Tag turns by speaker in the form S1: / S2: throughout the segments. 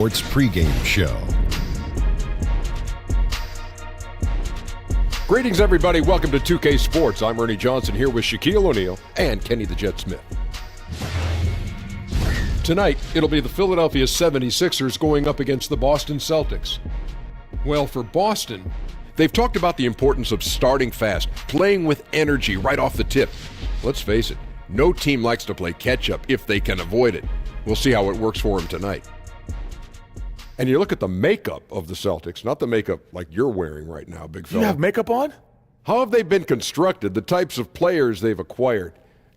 S1: Sports pregame show.
S2: Greetings, everybody. Welcome to 2K Sports. I'm Ernie Johnson here with Shaquille O'Neal and Kenny the Jet Smith. Tonight, it'll be the Philadelphia 76ers going up against the Boston Celtics. Well, for Boston, they've talked about the importance of starting fast, playing with energy right off the tip. Let's face it, no team likes to play catch-up if they can avoid it. We'll see how it works for them tonight. And you look at the makeup of the Celtics, not the makeup like you're wearing right now, big fella.
S3: You have makeup on?
S2: How have they been constructed, the types of players they've acquired?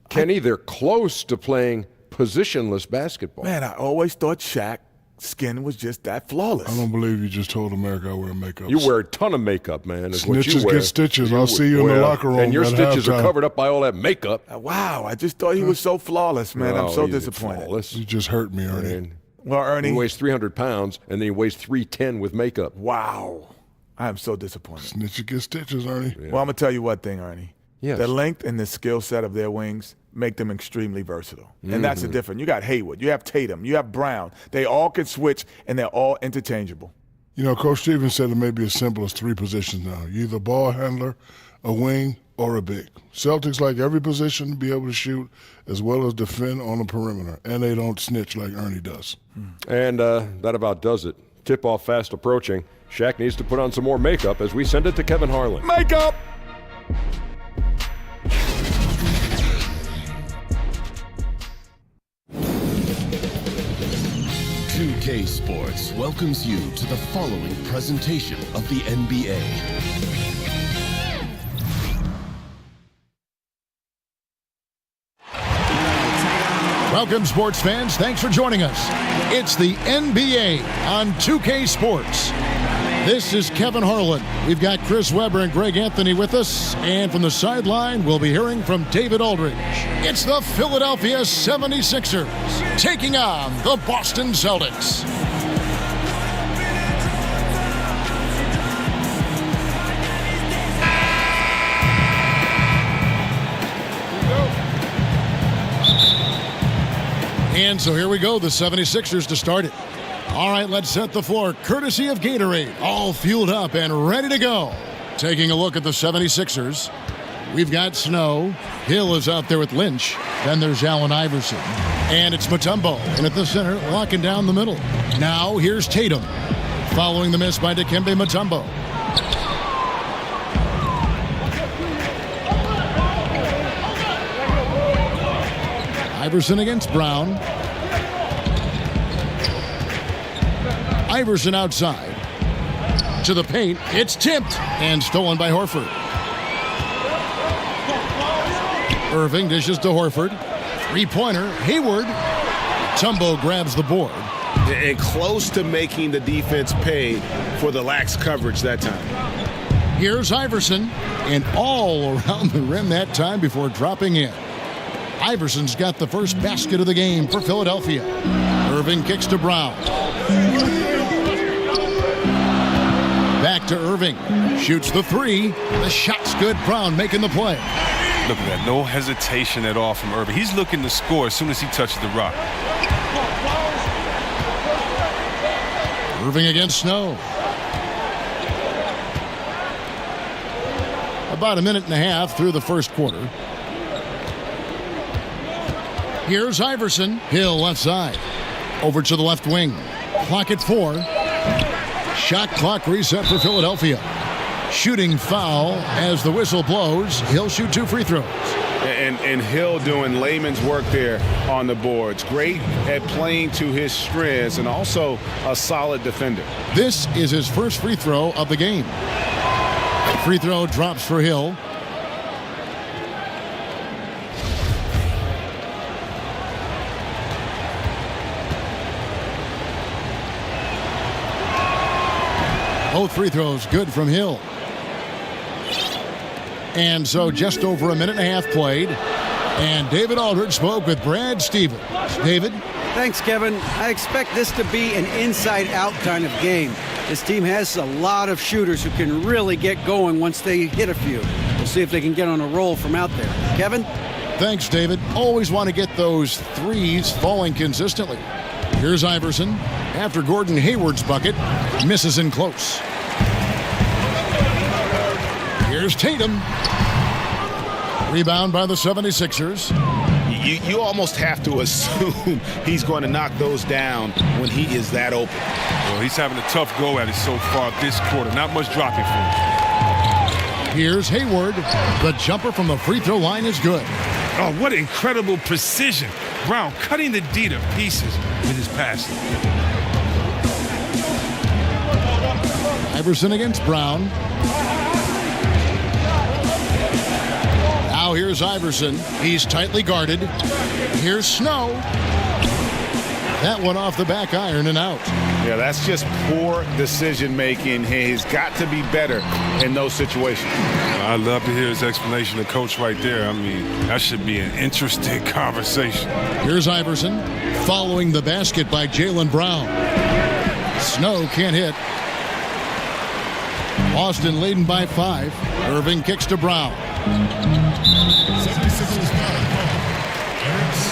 S2: Kenny, they're close to playing positionless basketball.
S3: Man, I always thought Shaq's skin was just that flawless.
S4: I don't believe you just told America I wear makeup.
S2: You wear a ton of makeup, man. Is what you
S4: Snitches
S2: wear.
S4: get stitches. I'll see you in the locker room.
S2: And your
S4: at
S2: stitches are
S4: halftime.
S2: covered up by all that makeup.
S3: Wow, I just thought he was so flawless, man. I'm so
S2: he's
S3: disappointed.
S2: flawless.
S4: You just hurt me, Ernie.
S2: Man,
S3: Well, Ernie.
S2: he weighs 300 pounds, and then he weighs 310 with makeup.
S3: Wow. I am so disappointed.
S4: Snitches get stitches, Ernie.
S3: Well, I'm going to tell you one thing, Ernie.
S2: Yes.
S3: The length and the skill set of their wings make them extremely versatile. And that's the difference. You got Hayward, you have Tatum, you have Brown. They all can switch, and they're all interchangeable.
S4: You know, Coach Stevens said it may be as simple as three positions now. You're either a ball handler, a wing, or a big. Celtics like every position to be able to shoot as well as defend on the perimeter, and they don't snitch like Ernie does.
S2: And that about does it. Tip-off fast approaching. Shaq needs to put on some more makeup as we send it to Kevin Harlan.
S3: Makeup!
S5: K Sports welcomes you to the following presentation of the NBA.
S6: Welcome, sports fans. Thanks for joining us. It's the NBA on 2K Sports. This is Kevin Harlan. We've got Chris Webber and Greg Anthony with us. And from the sideline, we'll be hearing from David Aldridge. It's the Philadelphia 76ers taking on the Boston Celtics. And so here we go, the 76ers to start it. All right, let's set the floor, courtesy of Gatorade. All fueled up and ready to go. Taking a look at the 76ers, we've got Snow. Hill is out there with Lynch. Then there's Allen Iverson. And it's Mutombo. And at the center, locking down the middle. Now here's Tatum. Following the miss by Dikembe Mutombo. Iverson against Brown. Iverson outside. To the paint. It's tipped and stolen by Horford. Irving dishes to Horford. Three-pointer. Hayward. Tumbo grabs the board.
S7: And close to making the defense pay for the lax coverage that time.
S6: Here's Iverson. And all around the rim that time before dropping in. Iverson's got the first basket of the game for Philadelphia. Irving kicks to Brown. Back to Irving. Shoots the three. The shot's good. Brown making the play.
S8: Look at that. No hesitation at all from Irving. He's looking to score as soon as he touches the rock.
S6: Irving against Snow. About a minute and a half through the first quarter. Here's Iverson. Hill left side. Over to the left wing. Clock at 4. Shot clock reset for Philadelphia. Shooting foul as the whistle blows. He'll shoot 2 free throws.
S7: And Hill doing layman's work there on the boards. Great at playing to his strengths and also a solid defender.
S6: This is his first free throw of the game. Free throw drops for Hill. Both free throws good from Hill. And so just over a minute and a half played. And David Aldridge spoke with Brad Stevens. David?
S9: Thanks, Kevin. I expect this to be an inside-out kind of game. This team has a lot of shooters who can really get going once they hit a few. We'll see if they can get on a roll from out there. Kevin?
S6: Thanks, David. Always want to get those threes falling consistently. Here's Iverson. After Gordon Hayward's bucket, misses in close. Here's Tatum. Rebound by the 76ers.
S7: You almost have to assume he's going to knock those down when he is that open.
S8: Well, he's having a tough go at it so far this quarter. Not much dropping for him.
S6: Here's Hayward. The jumper from the free throw line is good.
S8: Oh, what incredible precision. Brown cutting the D to pieces with his passing.
S6: Iverson against Brown. Now here's Iverson. He's tightly guarded. Here's Snow. That one off the back iron and out.
S7: Yeah, that's just poor decision making. He's got to be better in those situations.
S8: I'd love to hear his explanation to Coach right there. I mean, that should be an interesting conversation.
S6: Here's Iverson following the basket by Jaylen Brown. Snow can't hit. Boston leading by 5. Irving kicks to Brown.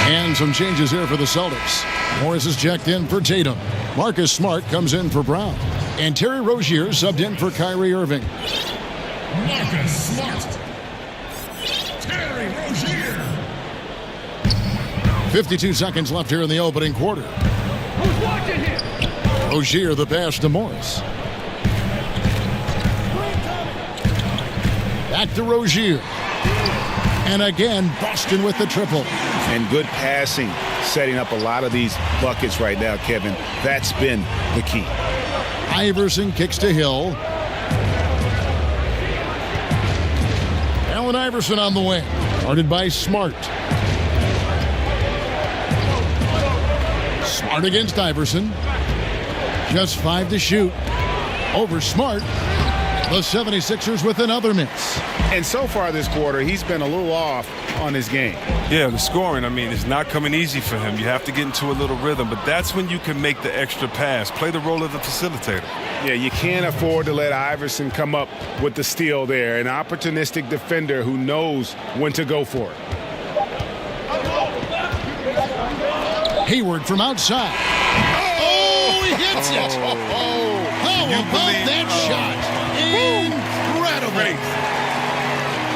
S6: And some changes here for the Celtics. Morris is checked in for Tatum. Marcus Smart comes in for Brown. And Terry Rozier subbed in for Kyrie Irving.
S1: Marcus Smart. Terry Rozier.
S6: 52 seconds left here in the opening quarter.
S1: Who's watching here?
S6: Rozier the pass to Morris. Back to Rozier. And again, Boston with the triple.
S7: And good passing, setting up a lot of these buckets right now, Kevin. That's been the key.
S6: Iverson kicks to Hill. Allen Iverson on the wing. Guarded by Smart. Smart against Iverson. Just 5 to shoot. Over Smart. The 76ers with another miss.
S7: And so far this quarter, he's been a little off on his game.
S8: Yeah, the scoring, I mean, it's not coming easy for him. You have to get into a little rhythm, but that's when you can make the extra pass. Play the role of the facilitator.
S7: Yeah, you can't afford to let Iverson come up with the steal there. An opportunistic defender who knows when to go for it.
S6: Hayward from outside. Oh, he hits it. How about that shot? Incredible.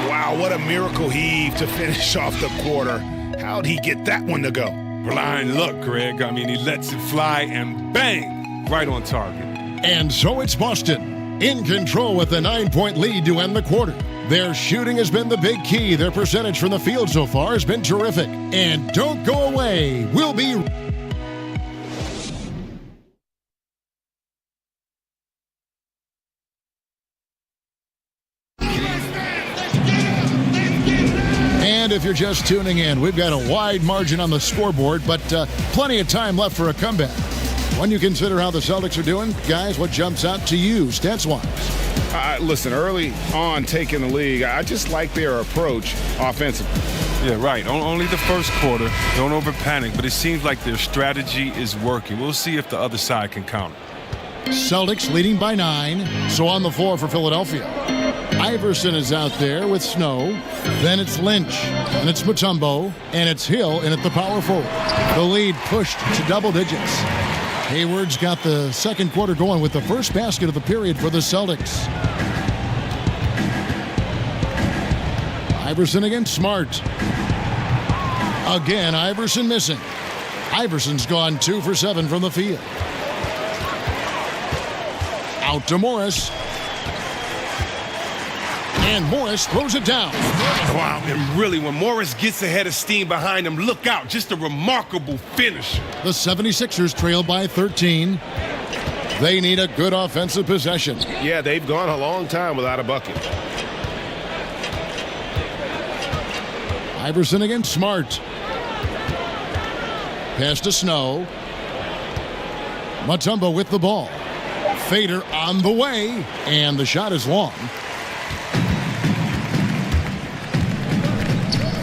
S7: Wow, what a miracle heave to finish off the quarter. How'd he get that one to go?
S8: Blind luck, Greg. I mean, he lets it fly and bang, right on target.
S6: And so it's Boston in control with a 9-point lead to end the quarter. Their shooting has been the big key. Their percentage from the field so far has been terrific. And don't go away. We'll be And if you're just tuning in, we've got a wide margin on the scoreboard, but plenty of time left for a comeback. When you consider how the Celtics are doing, guys, what jumps out to you, stats-wise?
S7: Listen, early on taking the league, I just like their approach offensively.
S8: Yeah, right. Only the first quarter. Don't over-panic, but it seems like their strategy is working. We'll see if the other side can counter.
S6: Celtics leading by 9. So on the floor for Philadelphia. Iverson is out there with Snow. Then it's Lynch. And it's Mutombo. And it's Hill in at the power forward. The lead pushed to double digits. Hayward's got the second quarter going with the first basket of the period for the Celtics. Iverson against Smart. Again, Iverson missing. Iverson's gone 2 for 7 from the field. Out to Morris. And Morris throws it down.
S8: Wow, and really, when Morris gets ahead of steam behind him, look out. Just a remarkable finish.
S6: The 76ers trail by 13. They need a good offensive possession.
S7: Yeah, they've gone a long time without a bucket.
S6: Iverson against Smart. Pass to Snow. Mutombo with the ball. Fader on the way. And the shot is long.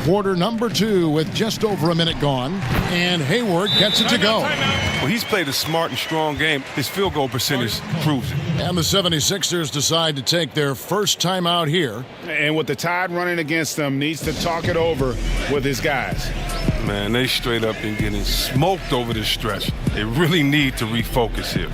S6: Quarter number 2 with just over a minute gone. And Hayward gets it to go.
S8: Well, he's played a smart and strong game. His field goal percentage proves it.
S6: And the 76ers decide to take their first time out here.
S7: And with the tide running against them, needs to talk it over with his guys.
S8: Man, they straight up been getting smoked over this stretch. They really need to refocus here.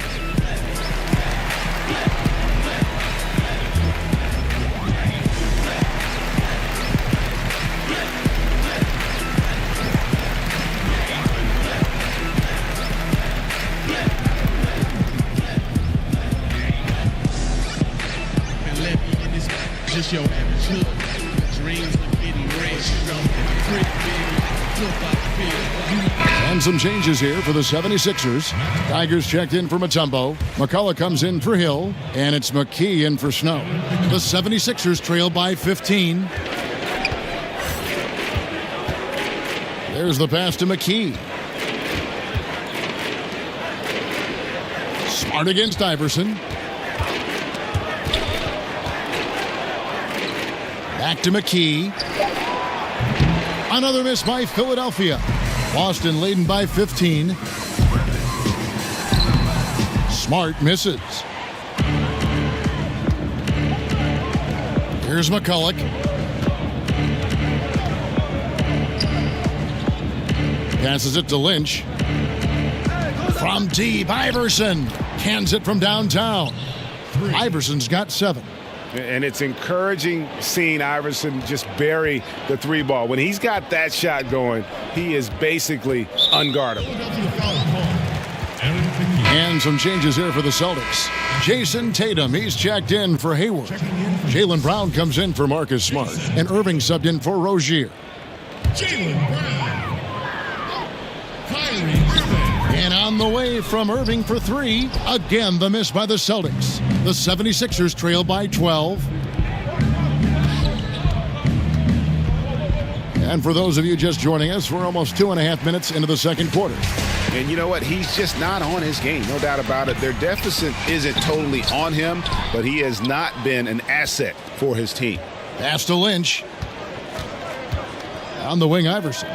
S1: Just your average hood. Dreams of getting rich.
S6: And some changes here for the 76ers. Tigers checked in for Mutombo. McCullough comes in for Hill. And it's McKee in for Snow. The 76ers trail by 15. There's the pass to McKee. Smart against Iverson. Back to McKee. Another miss by Philadelphia. Boston leading by 15. Smart misses. Here's McCullough. Passes it to Lynch. From deep, Iverson cans it from downtown. Iverson's got 7.
S7: And it's encouraging seeing Iverson just bury the 3 ball. When he's got that shot going, he is basically unguardable.
S6: And some changes here for the Celtics. Jason Tatum, he's checked in for Hayward. Jaylen Brown comes in for Marcus Smart. And Irving subbed in for Rozier.
S1: Jaylen Brown. Kyrie Irving.
S6: And on the way from Irving for 3. Again, the miss by the Celtics. The 76ers trail by 12. And for those of you just joining us, we're almost 2.5 minutes into the second quarter.
S7: And you know what? He's just not on his game, no doubt about it. Their deficit isn't totally on him, but he has not been an asset for his team.
S6: Pass to Lynch. On the wing, Iverson.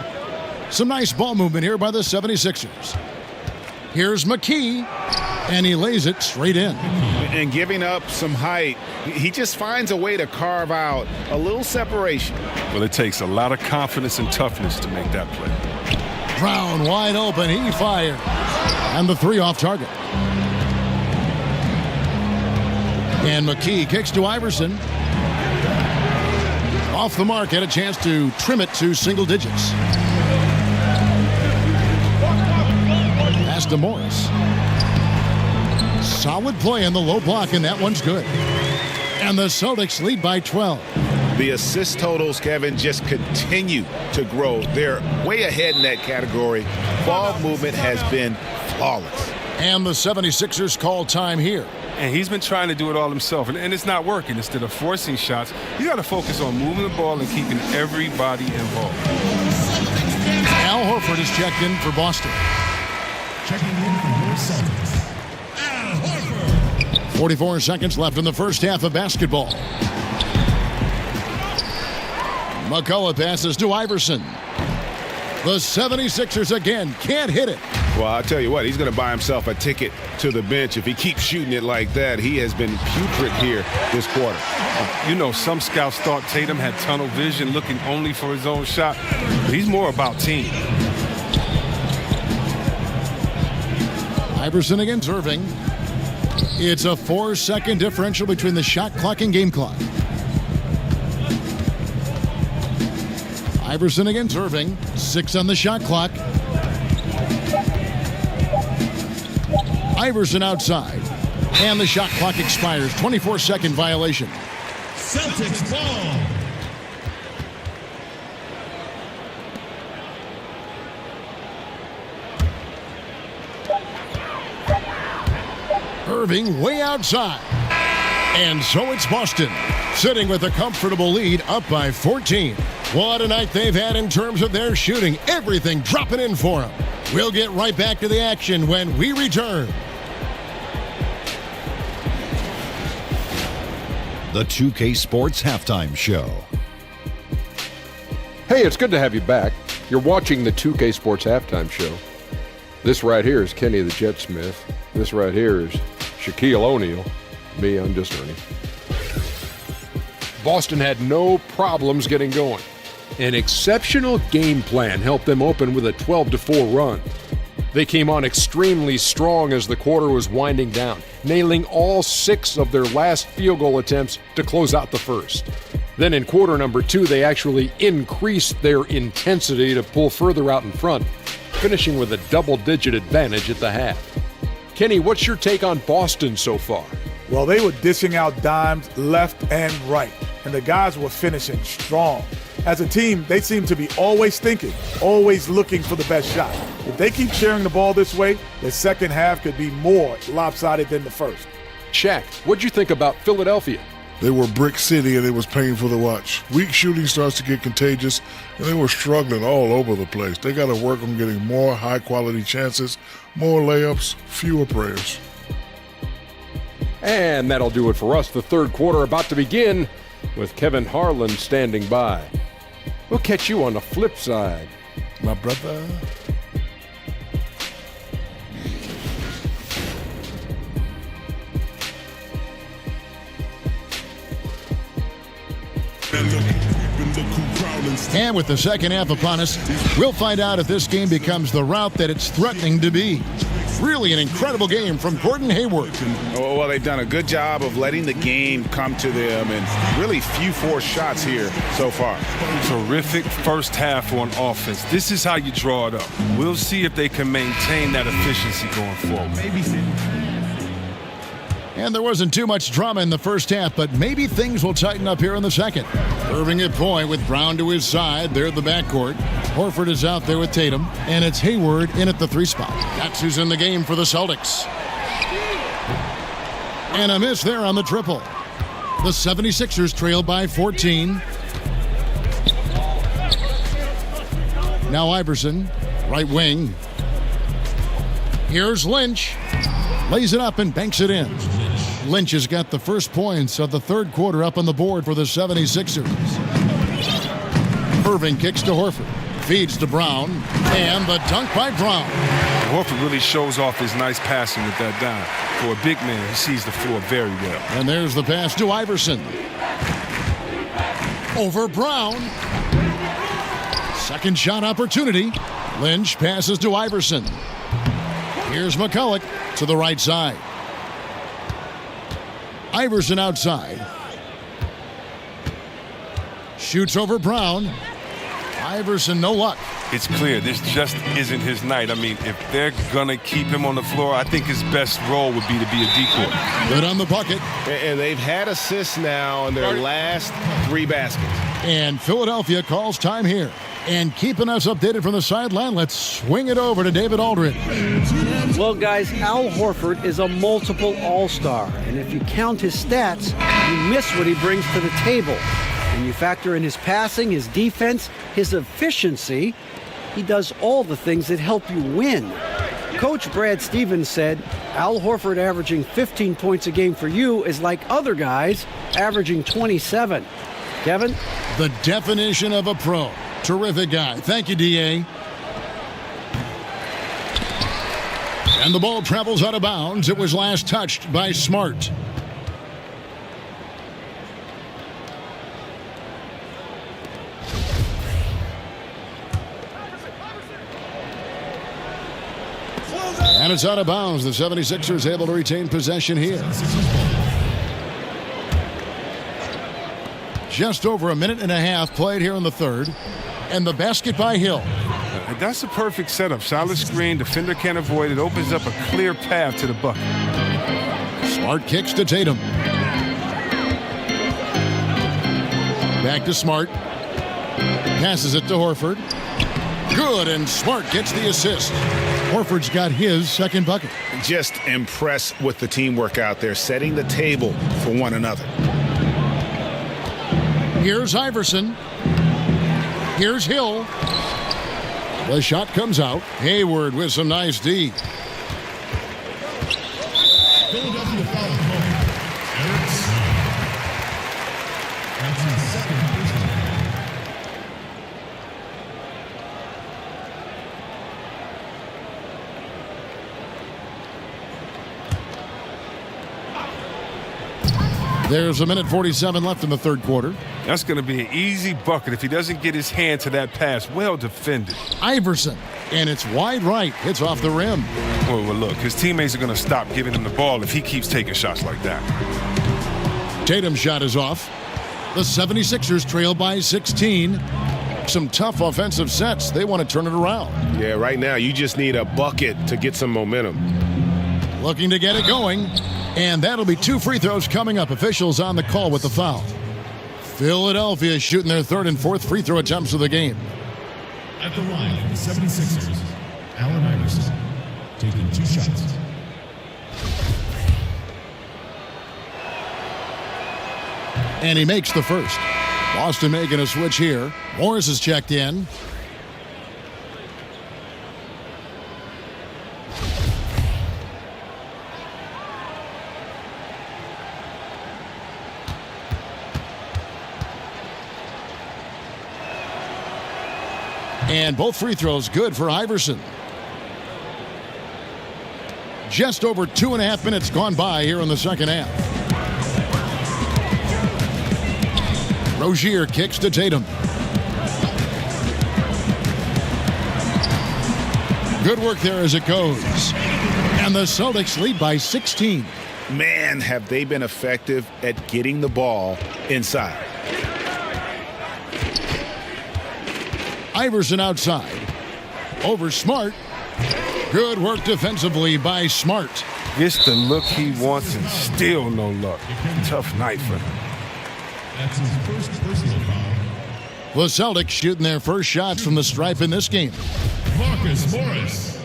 S6: Some nice ball movement here by the 76ers. Here's McKee, and he lays it straight in.
S7: And giving up some height, he just finds a way to carve out a little separation.
S8: Well, it takes a lot of confidence and toughness to make that play.
S6: Brown wide open, he fires. And the 3 off target. And McKee kicks to Iverson. Off the mark, had a chance to trim it to single digits. Pass to Morris. Solid play in the low block, and that one's good. And the Celtics lead by 12.
S7: The assist totals, Kevin, just continue to grow. They're way ahead in that category. Ball movement has been flawless.
S6: And the 76ers call time here.
S8: And he's been trying to do it all himself, and it's not working. Instead of forcing shots, you got to focus on moving the ball and keeping everybody involved.
S6: Al Horford is checked in for Boston.
S1: Checking in for your Celtics. Al Horford.
S6: 44 seconds left in the first half of basketball. McCullough passes to Iverson. The 76ers again can't hit it.
S7: Well, I'll tell you what, he's going to buy himself a ticket to the bench if he keeps shooting it like that. He has been putrid here this quarter.
S8: You know, some scouts thought Tatum had tunnel vision, looking only for his own shot. But he's more about team.
S6: Iverson against Irving. It's a 4-second differential between the shot clock and game clock. Iverson against Irving. 6 on the shot clock. Iverson outside. And the shot clock expires. 24-second violation.
S1: Celtics ball.
S6: Irving way outside. And so it's Boston, sitting with a comfortable lead, up by 14. What a night they've had in terms of their shooting. Everything dropping in for them. We'll get right back to the action when we return.
S10: The 2K Sports Halftime Show.
S2: Hey, it's good to have you back. You're watching the 2K Sports Halftime Show. This right here is Kenny the Jet Smith. This right here is Shaquille O'Neal. Me, I'm just Ernie. Boston had no problems getting going. An exceptional game plan helped them open with a 12-4 run. They came on extremely strong as the quarter was winding down, nailing all 6 of their last field goal attempts to close out the first. Then in quarter number 2, they actually increased their intensity to pull further out in front, finishing with a double-digit advantage at the half. Kenny, what's your take on Boston so far?
S3: Well, they were dishing out dimes left and right, and the guys were finishing strong. As a team, they seem to be always thinking, always looking for the best shot. If they keep sharing the ball this way, the second half could be more lopsided than the first.
S2: Shaq, what'd you think about Philadelphia?
S4: They were brick city and it was painful to watch. Weak shooting starts to get contagious and they were struggling all over the place. They got to work on getting more high-quality chances, more layups, fewer prayers.
S2: And that'll do it for us. The third quarter about to begin with Kevin Harlan standing by. We'll catch you on the flip side,
S4: My brother.
S6: And with the second half upon us, we'll find out if this game becomes the route that it's threatening to be. Really an incredible game from Gordon Hayward.
S7: Oh, well, they've done a good job of letting the game come to them and really few forced shots here so far.
S8: Terrific first half on offense. This is how you draw it up. We'll see if they can maintain that efficiency going forward.
S6: And there wasn't too much drama in the first half, but maybe things will tighten up here in the second. Irving at point with Brown to his side. They're the backcourt. Horford is out there with Tatum, and it's Hayward in at the 3 spot. That's who's in the game for the Celtics. And a miss there on the triple. The 76ers trail by 14. Now Iverson, right wing. Here's Lynch. Lays it up and banks it in. Lynch has got the first points of the third quarter up on the board for the 76ers. Irving kicks to Horford. Feeds to Brown. And the dunk by Brown.
S8: Horford really shows off his nice passing with that dime. For a big man, he sees the floor very well.
S6: And there's the pass to Iverson. Over Brown. Second shot opportunity. Lynch passes to Iverson. Here's McCulloch to the right side. Iverson outside. Shoots over Brown. Iverson, no luck.
S8: It's clear this just isn't his night. I mean, if they're going to keep him on the floor, I think his best role would be to be a decoy.
S6: Good on the bucket.
S7: And they've had assists now in their last 3 baskets.
S6: And Philadelphia calls time here. And keeping us updated from the sideline, let's swing it over to David Aldridge.
S9: Well, guys, Al Horford is a multiple all-star. And if you count his stats, you miss what he brings to the table. When you factor in his passing, his defense, his efficiency, he does all the things that help you win. Coach Brad Stevens said, Al Horford averaging 15 points a game for you is like other guys averaging 27. Kevin?
S6: The definition of a pro. Terrific guy. Thank you, D.A. And the ball travels out of bounds. It was last touched by Smart. And it's out of bounds. The 76ers able to retain possession here. Just over a minute and a half played here in the third. And the basket by Hill.
S8: That's a perfect setup. Solid screen. Defender can't avoid it. Opens up a clear path to the bucket.
S6: Smart kicks to Tatum. Back to Smart. Passes it to Horford. Good, and Smart gets the assist. Horford's got his second bucket.
S7: Just impressed with the teamwork out there, setting the table for one another.
S6: Here's Iverson. Here's Hill. The shot comes out. Hayward with some nice D.
S1: Philadelphia foul call. Eric Snow. That's his second personal.
S6: There's a minute 47 left in the third quarter.
S8: That's going to be an easy bucket if he doesn't get his hand to that pass. Well defended.
S6: Iverson, and it's wide right. It's off the rim.
S8: Well, look, his teammates are going to stop giving him the ball if he keeps taking shots like that.
S6: Tatum's shot is off. The 76ers trail by 16. Some tough offensive sets. They want to turn it around.
S7: Yeah, right now you just need a bucket to get some momentum.
S6: Looking to get it going. And that'll be 2 free throws coming up. Officials on the call with the foul. Philadelphia shooting their third and fourth free throw attempts of the game.
S1: At the line for the 76ers, Allen Iverson taking 2 shots.
S6: And he makes the first. Boston making a switch here. Morris is checked in. And both free throws good for Iverson. Just over 2.5 minutes gone by here in the second half. Rozier kicks to Tatum. Good work there as it goes. And the Celtics lead by 16.
S7: Man, have they been effective at getting the ball inside.
S6: Iverson outside. Over Smart. Good work defensively by Smart.
S8: Gets the look he wants and still no luck. Tough night for him.
S1: That's his first personal foul.
S6: The Celtics shooting their first shots from the stripe in this game.
S1: Marcus Morris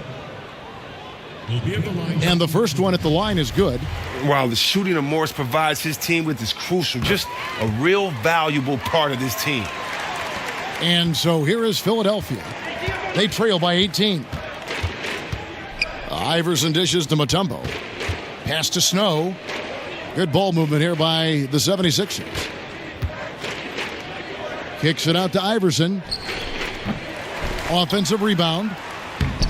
S1: will be at the line.
S6: And the first one at the line is good.
S8: While the shooting of Morris provides his team with is crucial, just a real valuable part of this team.
S6: And so here is Philadelphia. They trail by 18. Iverson dishes to Mutombo. Pass to Snow. Good ball movement here by the 76ers. Kicks it out to Iverson. Offensive rebound.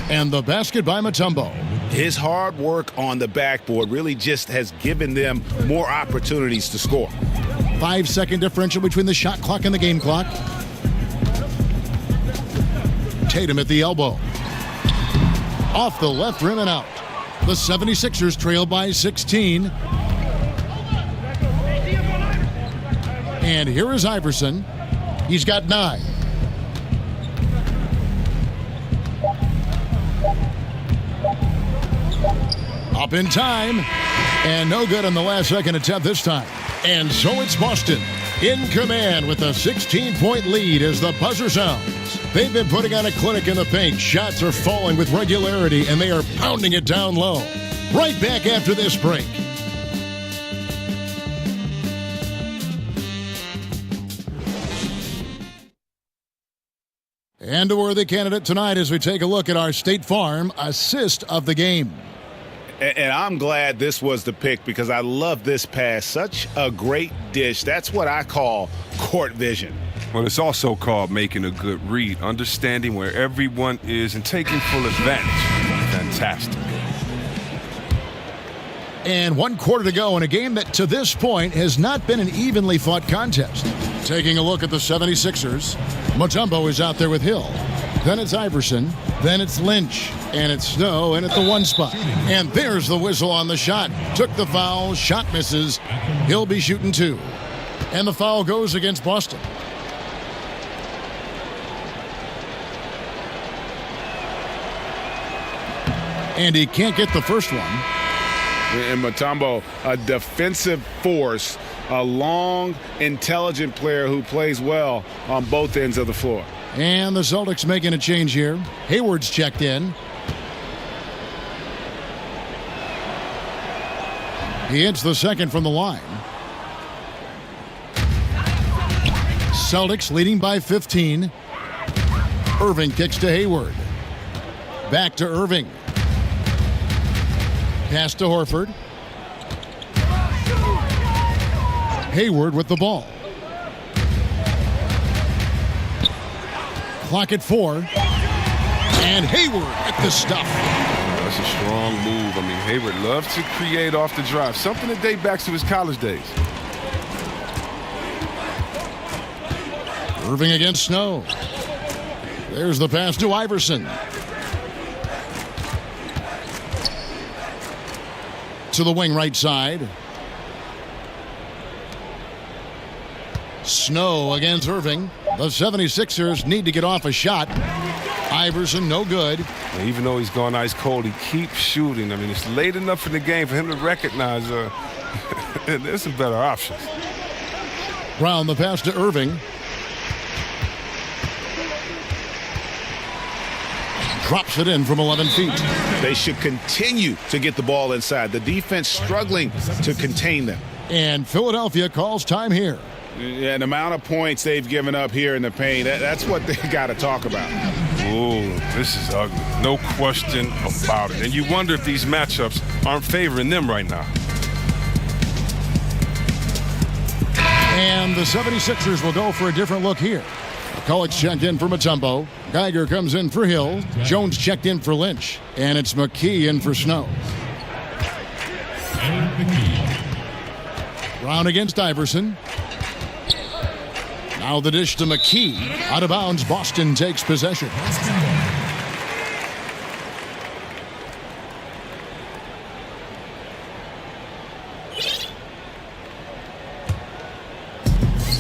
S6: And the basket by Mutombo.
S7: His hard work on the backboard really just has given them more opportunities to score.
S6: 5-second differential between the shot clock and the game clock. Tatum at the elbow. Off the left rim and out. The 76ers trail by 16. And here is Iverson. He's got 9. Up in time. And no good on the last second attempt this time. And so it's Boston in command with a 16-point lead as the buzzer sounds. They've been putting on a clinic in the paint. Shots are falling with regularity, and they are pounding it down low. Right back after this break. And a worthy candidate tonight as we take a look at our State Farm assist of the game.
S7: And I'm glad this was the pick because I love this pass. Such a great dish. That's what I call court vision.
S8: Well, it's also called making a good read, understanding where everyone is and taking full advantage. Fantastic.
S6: And 1 quarter to go in a game that to this point has not been an evenly fought contest. Taking a look at the 76ers, Mutombo is out there with Hill. Then it's Iverson. Then it's Lynch. And it's Snow in at the 1 spot. And there's the whistle on the shot. Took the foul. Shot misses. He'll be shooting 2. And the foul goes against Boston. And he can't get the first one.
S7: And Mutombo, a defensive force, a long, intelligent player who plays well on both ends of the floor.
S6: And the Celtics making a change here. Hayward's checked in. He hits the second from the line. Celtics leading by 15. Irving kicks to Hayward. Back to Irving. Pass to Horford. Hayward with the ball. Clock at 4. And Hayward at the stuff.
S8: That's a strong move. I mean, Hayward loves to create off the drive, something that dates back to his college days.
S6: Irving against Snow. There's the pass to Iverson. To the wing right side. Snow against Irving. The 76ers need to get off a shot. Iverson, no good.
S8: Even though he's gone ice cold, he keeps shooting. I mean, it's late enough in the game for him to recognize there's some better options.
S6: Brown, the pass to Irving. Drops it in from 11 feet.
S7: They should continue to get the ball inside. The defense struggling to contain them.
S6: And Philadelphia calls time here.
S7: Yeah, the amount of points they've given up here in the paint, that's what they got to talk about.
S8: Oh, this is ugly. No question about it. And you wonder if these matchups aren't favoring them right now.
S6: And the 76ers will go for a different look here. McCulloch's checked in for Mutombo. Geiger comes in for Hill. Jones checked in for Lynch. And it's McKee in for Snow. Brown against Iverson. Now the dish to McKee. Out of bounds, Boston takes possession.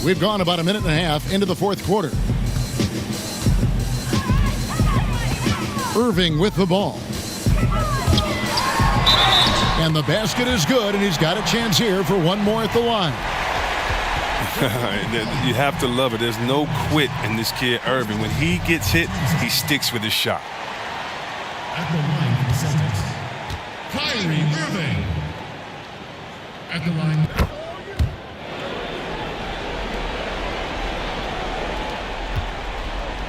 S6: We've gone about a minute and a half into the fourth quarter. Irving with the ball. And the basket is good, and he's got a chance here for one more at the line.
S8: You have to love it. There's no quit in this kid, Irving. When he gets hit, he sticks with his shot.
S1: At the line for the Celtics, Kyrie Irving. At the line.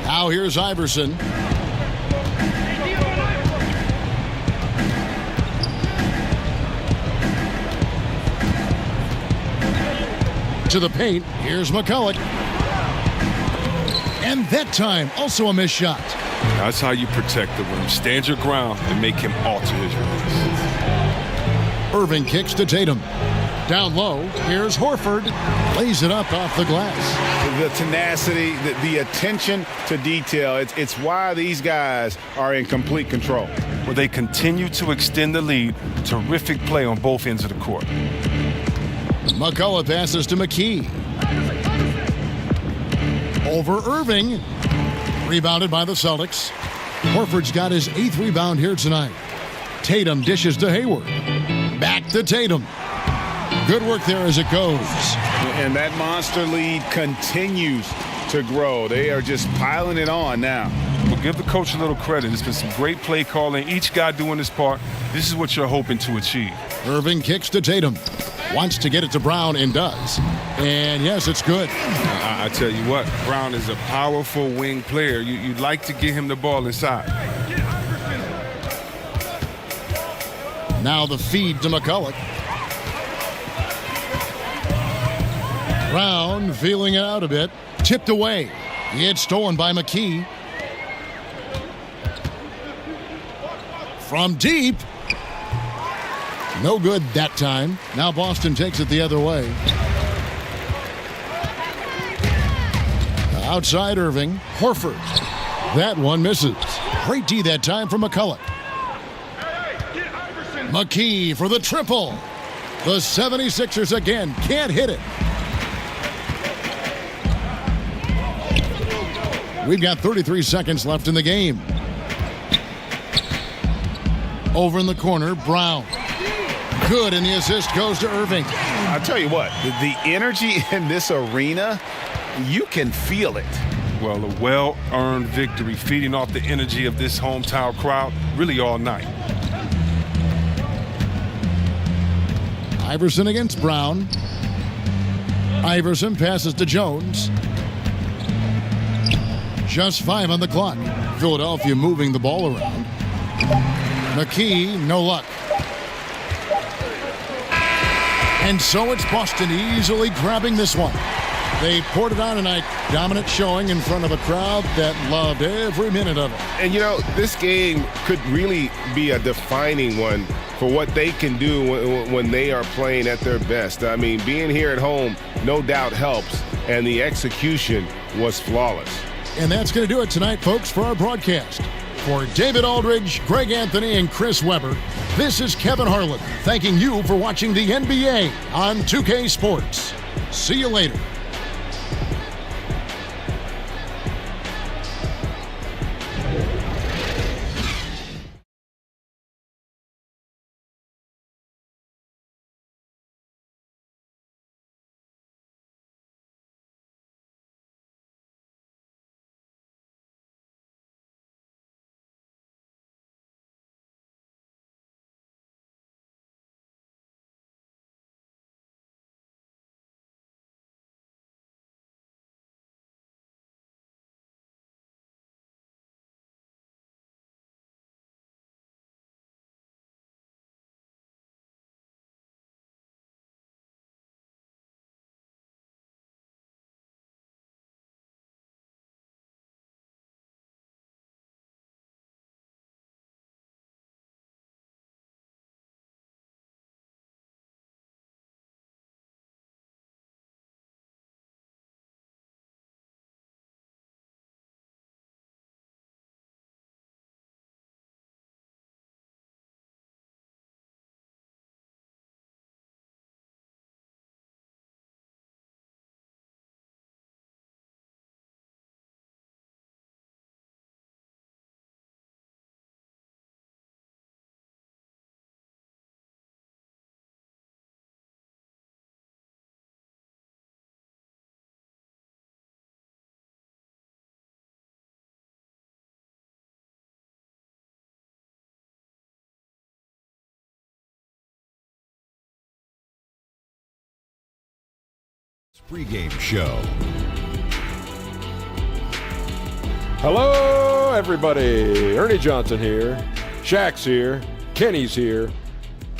S6: Now here's Iverson. To the paint. Here's McCulloch. And that time, also a missed shot.
S8: That's how you protect the rim. Stand your ground and make him alter his release.
S6: Irving kicks to Tatum. Down low, here's Horford. Lays it up off the glass.
S7: The tenacity, the attention to detail, it's why these guys are in complete control.
S8: Well, they continue to extend the lead. Terrific play on both ends of the court.
S6: McCulloch passes to McKee. Over Irving. Rebounded by the Celtics. Horford's got his 8th rebound here tonight. Tatum dishes to Hayward. Back to Tatum. Good work there as it goes.
S7: And that monster lead continues to grow. They are just piling it on now.
S8: Well, give the coach a little credit. It's been some great play calling. Each guy doing his part. This is what you're hoping to achieve.
S6: Irving kicks to Tatum. Wants to get it to Brown and does. And yes, it's good.
S8: I tell you what, Brown is a powerful wing player. You'd like to get him the ball inside.
S6: Now the feed to McCulloch. Brown feeling it out a bit. Tipped away. It's stolen by McKee. From deep. No good that time. Now Boston takes it the other way. Outside Irving. Horford. That one misses. Great D that time from McCulloch. McKee for the triple. The 76ers again can't hit it. We've got 33 seconds left in the game. Over in the corner, Brown. Good, and the assist goes to Irving.
S7: I'll tell you what, the energy in this arena, you can feel it.
S8: Well, a well-earned victory, feeding off the energy of this hometown crowd really all night.
S6: Iverson against Brown. Iverson passes to Jones. Just 5 on the clock. Philadelphia moving the ball around. McKee, no luck. And so it's Boston easily grabbing this one. They poured it on tonight. Dominant showing in front of a crowd that loved every minute of it.
S7: And, you know, this game could really be a defining one for what they can do when they are playing at their best. I mean, being here at home no doubt helps. and the execution was flawless.
S6: And that's going to do it tonight, folks, for our broadcast. For David Aldridge, Greg Anthony, and Chris Webber, this is Kevin Harlan thanking you for watching the NBA on 2K Sports. See you later.
S10: Pre-game show.
S2: Hello, everybody. Ernie Johnson here. Shaq's here. Kenny's here.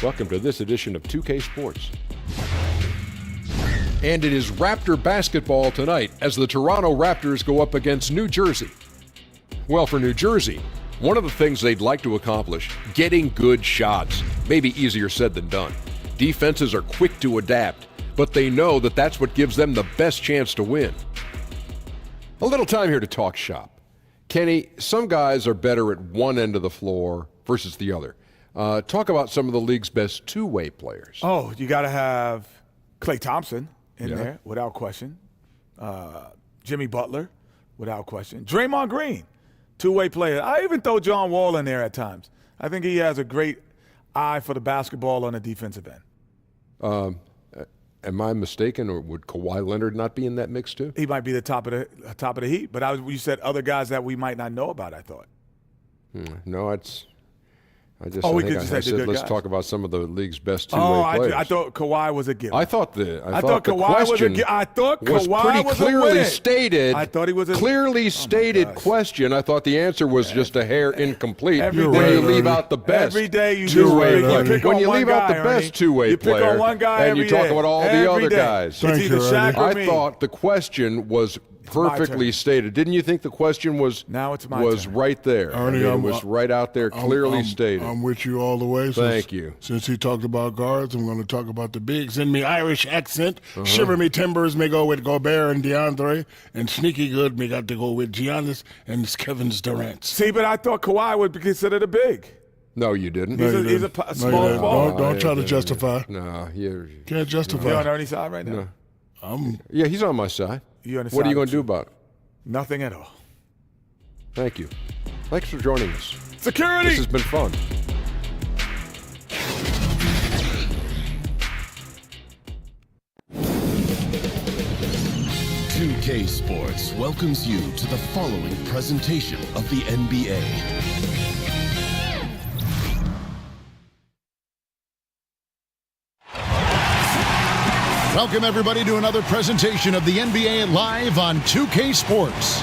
S2: Welcome to this edition of 2K Sports. And it is Raptor basketball tonight as the Toronto Raptors go up against New Jersey. Well, for New Jersey, one of the things they'd like to accomplish, getting good shots. Maybe easier said than done. Defenses are quick to adapt, but they know that that's what gives them the best chance to win. A little time here to talk shop. Kenny, some guys are better at one end of the floor versus the other. Talk about some of the league's best two-way players.
S3: Oh, you got to have Klay Thompson in there, without question. Jimmy Butler, without question. Draymond Green, two-way player. I even throw John Wall in there at times. I think he has a great eye for the basketball on the defensive end.
S2: Am I mistaken, or would Kawhi Leonard not be in that mix too?
S3: He might be the top of the heap, but you said other guys that we might not know about, I thought.
S2: No, it's. I said let's talk about some of the league's best two-way players.
S3: I thought Kawhi was a given.
S2: I thought
S3: Kawhi
S2: question
S3: was
S2: pretty clearly stated.
S3: I thought he was a
S2: clearly stated question. I thought the answer was just a hair incomplete.
S3: Every
S2: when
S3: day,
S2: you leave out the best
S3: every day you
S2: two-way
S3: pick
S2: player. When you leave out the best two-way player,
S3: you pick on one guy
S2: and you talk about all the other guys.
S3: It's either Shaq or me.
S2: I thought the question was perfectly stated. Didn't you think the question was right there?
S4: Ernie,
S2: it was right out there, clearly stated.
S4: I'm with you all the way.
S2: Thank you.
S4: Since he talked about guards, I'm going to talk about the bigs. In me Irish accent, shiver me timbers may go with Gobert and DeAndre, and sneaky good may got to go with Giannis and Kevin Durant.
S3: See, but I thought Kawhi would be considered a big.
S2: No, you didn't.
S3: He's a small forward.
S4: Don't try to justify.
S2: No, you
S4: can't justify.
S3: You're on Ernie's side right now?
S2: No. Yeah, he's on my side. What are you going to do about it?
S3: Nothing at all.
S2: Thank you. Thanks for joining us.
S3: Security!
S2: This has been fun.
S5: K Sports welcomes you to the following presentation of the NBA.
S6: Welcome, everybody, to another presentation of the NBA live on 2K Sports.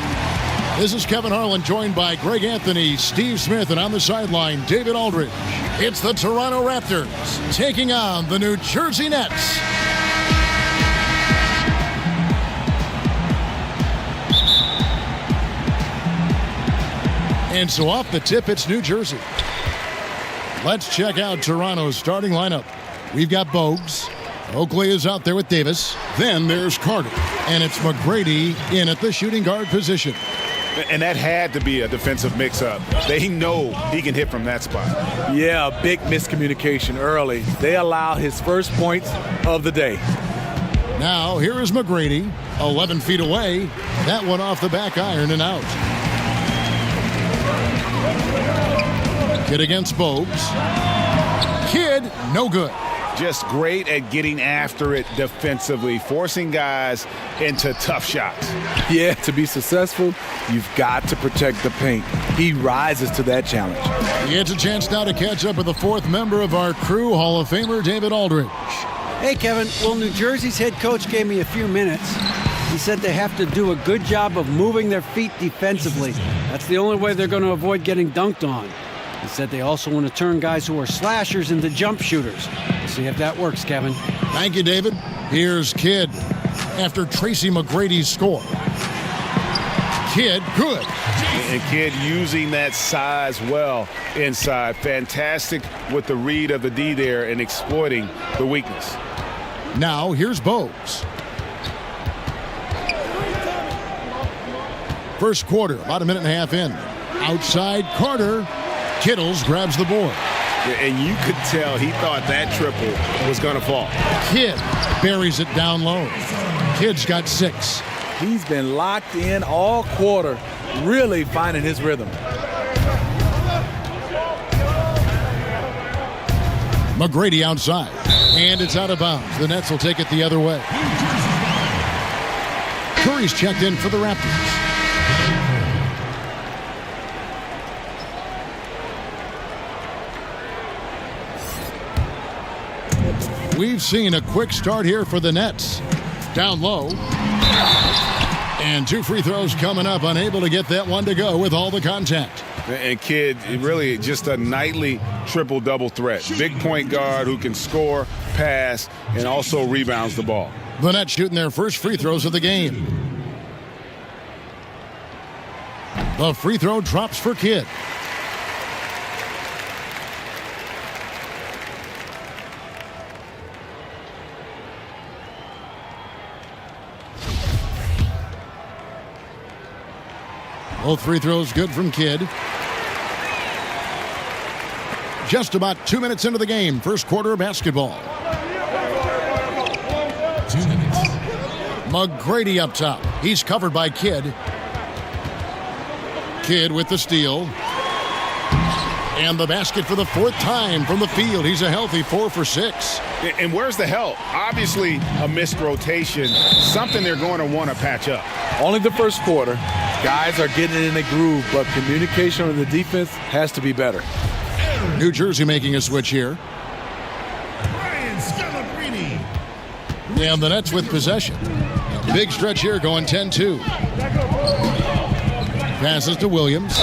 S6: This is Kevin Harlan, joined by Greg Anthony, Steve Smith, and on the sideline, David Aldridge. It's the Toronto Raptors taking on the New Jersey Nets. And so off the tip, it's New Jersey. Let's check out Toronto's starting lineup. We've got Bogues, Oakley is out there with Davis. Then there's Carter. And it's McGrady in at the shooting guard position.
S7: And that had to be a defensive mix-up. They know he can hit from that spot.
S3: Yeah, a big miscommunication early. They allow his first points of the day.
S6: Now, here is McGrady, 11 feet away. That one off the back iron and out. Kidd against Bogues. Kidd, no good.
S7: Just great at getting after it defensively, forcing guys into tough shots.
S3: Yeah, to be successful, you've got to protect the paint. He rises to that challenge.
S6: He gets a chance now to catch up with the fourth member of our crew, Hall of Famer David Aldridge.
S9: Hey, Kevin. Well, New Jersey's head coach gave me a few minutes. He said they have to do a good job of moving their feet defensively. That's the only way they're going to avoid getting dunked on. He said they also want to turn guys who are slashers into jump shooters. We'll see if that works, Kevin.
S6: Thank you, David. Here's Kidd after Tracy McGrady's score. Kidd, good.
S7: And Kidd using that size well inside. Fantastic with the read of the D there and exploiting the weakness.
S6: Now, here's Bogues. First quarter, about a minute and a half in. Outside, Carter. Kittles grabs the board.
S7: And you could tell he thought that triple was going to fall.
S6: Kidd buries it down low. Kidd's got 6.
S3: He's been locked in all quarter, really finding his rhythm.
S6: McGrady outside. And it's out of bounds. The Nets will take it the other way. Curry's checked in for the Raptors. We've seen a quick start here for the Nets. Down low. And 2 free throws coming up. Unable to get that one to go with all the contact.
S7: And Kidd, really just a nightly triple-double threat. Big point guard who can score, pass, and also rebounds the ball.
S6: The Nets shooting their first free throws of the game. The free throw drops for Kidd. Both free throws good from Kidd. Just about 2 minutes into the game. First quarter of basketball.
S1: 2 minutes.
S6: McGrady up top. He's covered by Kidd. Kidd with the steal. And the basket for the 4th time from the field. He's a healthy 4 for 6.
S7: And where's the help? Obviously a missed rotation. Something they're going to want to patch up.
S3: Only the first quarter. Guys are getting in a groove, but communication on the defense has to be better.
S6: New Jersey making a switch here.
S1: Brian Scalabrine.
S6: And the Nets with possession. Big stretch here going 10-2. Passes to Williams.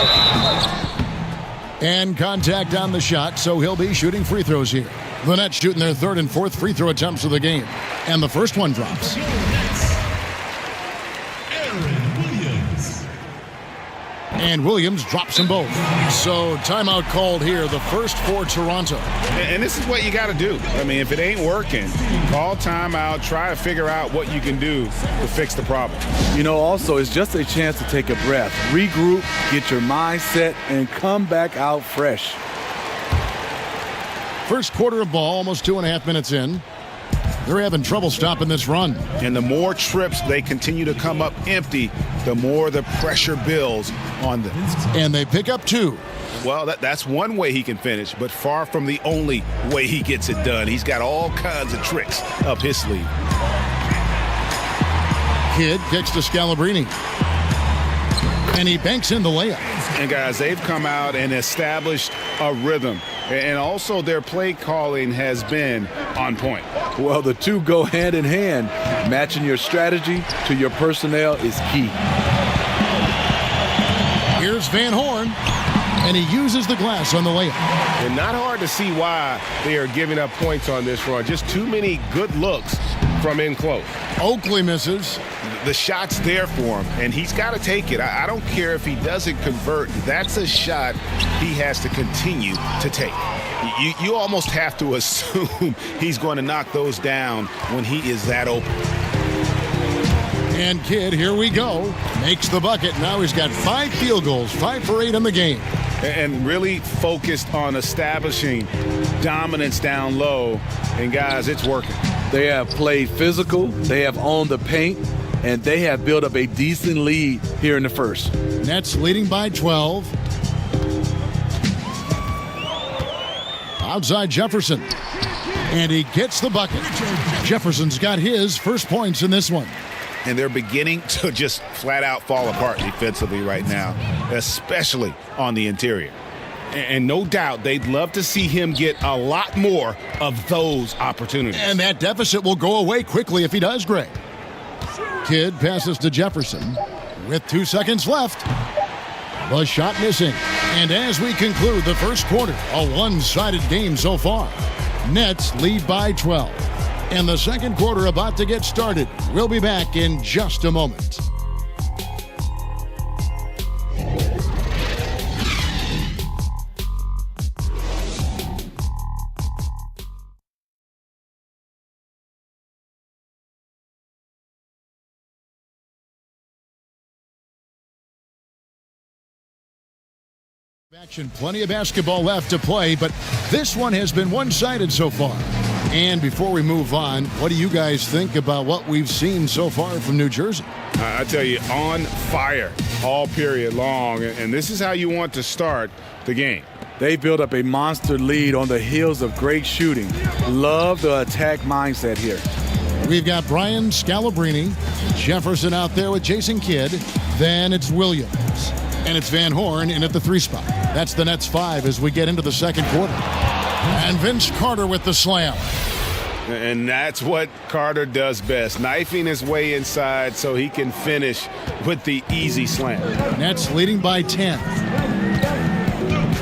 S6: And contact on the shot, so he'll be shooting free throws here. The Nets shooting their 3rd and 4th free throw attempts of the game. And the first one drops. And Williams drops them both. So timeout called here, the first for Toronto.
S7: And this is what you got to do. I mean, if it ain't working, call timeout, try to figure out what you can do to fix the problem.
S3: You know, also, it's just a chance to take a breath, regroup, get your mind set, and come back out fresh.
S6: First quarter of ball, almost 2.5 minutes in. They're having trouble stopping this run.
S7: And the more trips they continue to come up empty, the more the pressure builds on them.
S6: And they pick up 2.
S7: Well, that's one way he can finish, but far from the only way he gets it done. He's got all kinds of tricks up his sleeve.
S6: Kidd kicks to Scalabrine. And he banks in the layup.
S7: And guys, they've come out and established a rhythm. And also their play calling has been on point.
S3: Well, the two go hand in hand. Matching your strategy to your personnel is key.
S6: Here's Van Horn. And he uses the glass on the layup.
S7: And not hard to see why they are giving up points on this run. Just too many good looks from in close.
S6: Oakley misses.
S7: The shot's there for him, and he's got to take it. I don't care if he doesn't convert. That's a shot he has to continue to take. You almost have to assume he's going to knock those down when he is that open.
S6: And Kidd, here we go, makes the bucket. Now he's got 5 field goals, 5 for 8 in the game.
S7: And really focused on establishing dominance down low. And guys, it's working.
S11: They have played physical, they have owned the paint, and they have built up a decent lead here in the first.
S6: Nets leading by 12. Outside Jefferson. And he gets the bucket. Jefferson's got his first points in this one.
S7: And they're beginning to just flat out fall apart defensively right now, especially on the interior. And no doubt they'd love to see him get a lot more of those opportunities.
S6: And that deficit will go away quickly if he does, Greg. Kidd passes to Jefferson with 2 seconds left. The shot missing. And as we conclude the first quarter, a one-sided game so far. Nets lead by 12. And the second quarter about to get started. We'll be back in just a moment. Action, plenty of basketball left to play, but this one has been one-sided so far. And before we move on, what do you guys think about what we've seen so far from New Jersey?
S7: I tell you, on fire all period long, and this is how you want to start the game.
S11: They built up a monster lead on the heels of great shooting. Love the attack mindset here.
S6: We've got Brian Scalabrine, Jefferson out there with Jason Kidd. Then it's Williams. And it's Van Horn in at the 3 spot. That's the Nets 5 as we get into the second quarter. And Vince Carter with the slam.
S7: And that's what Carter does best, knifing his way inside so he can finish with the easy slam.
S6: Nets leading by 10.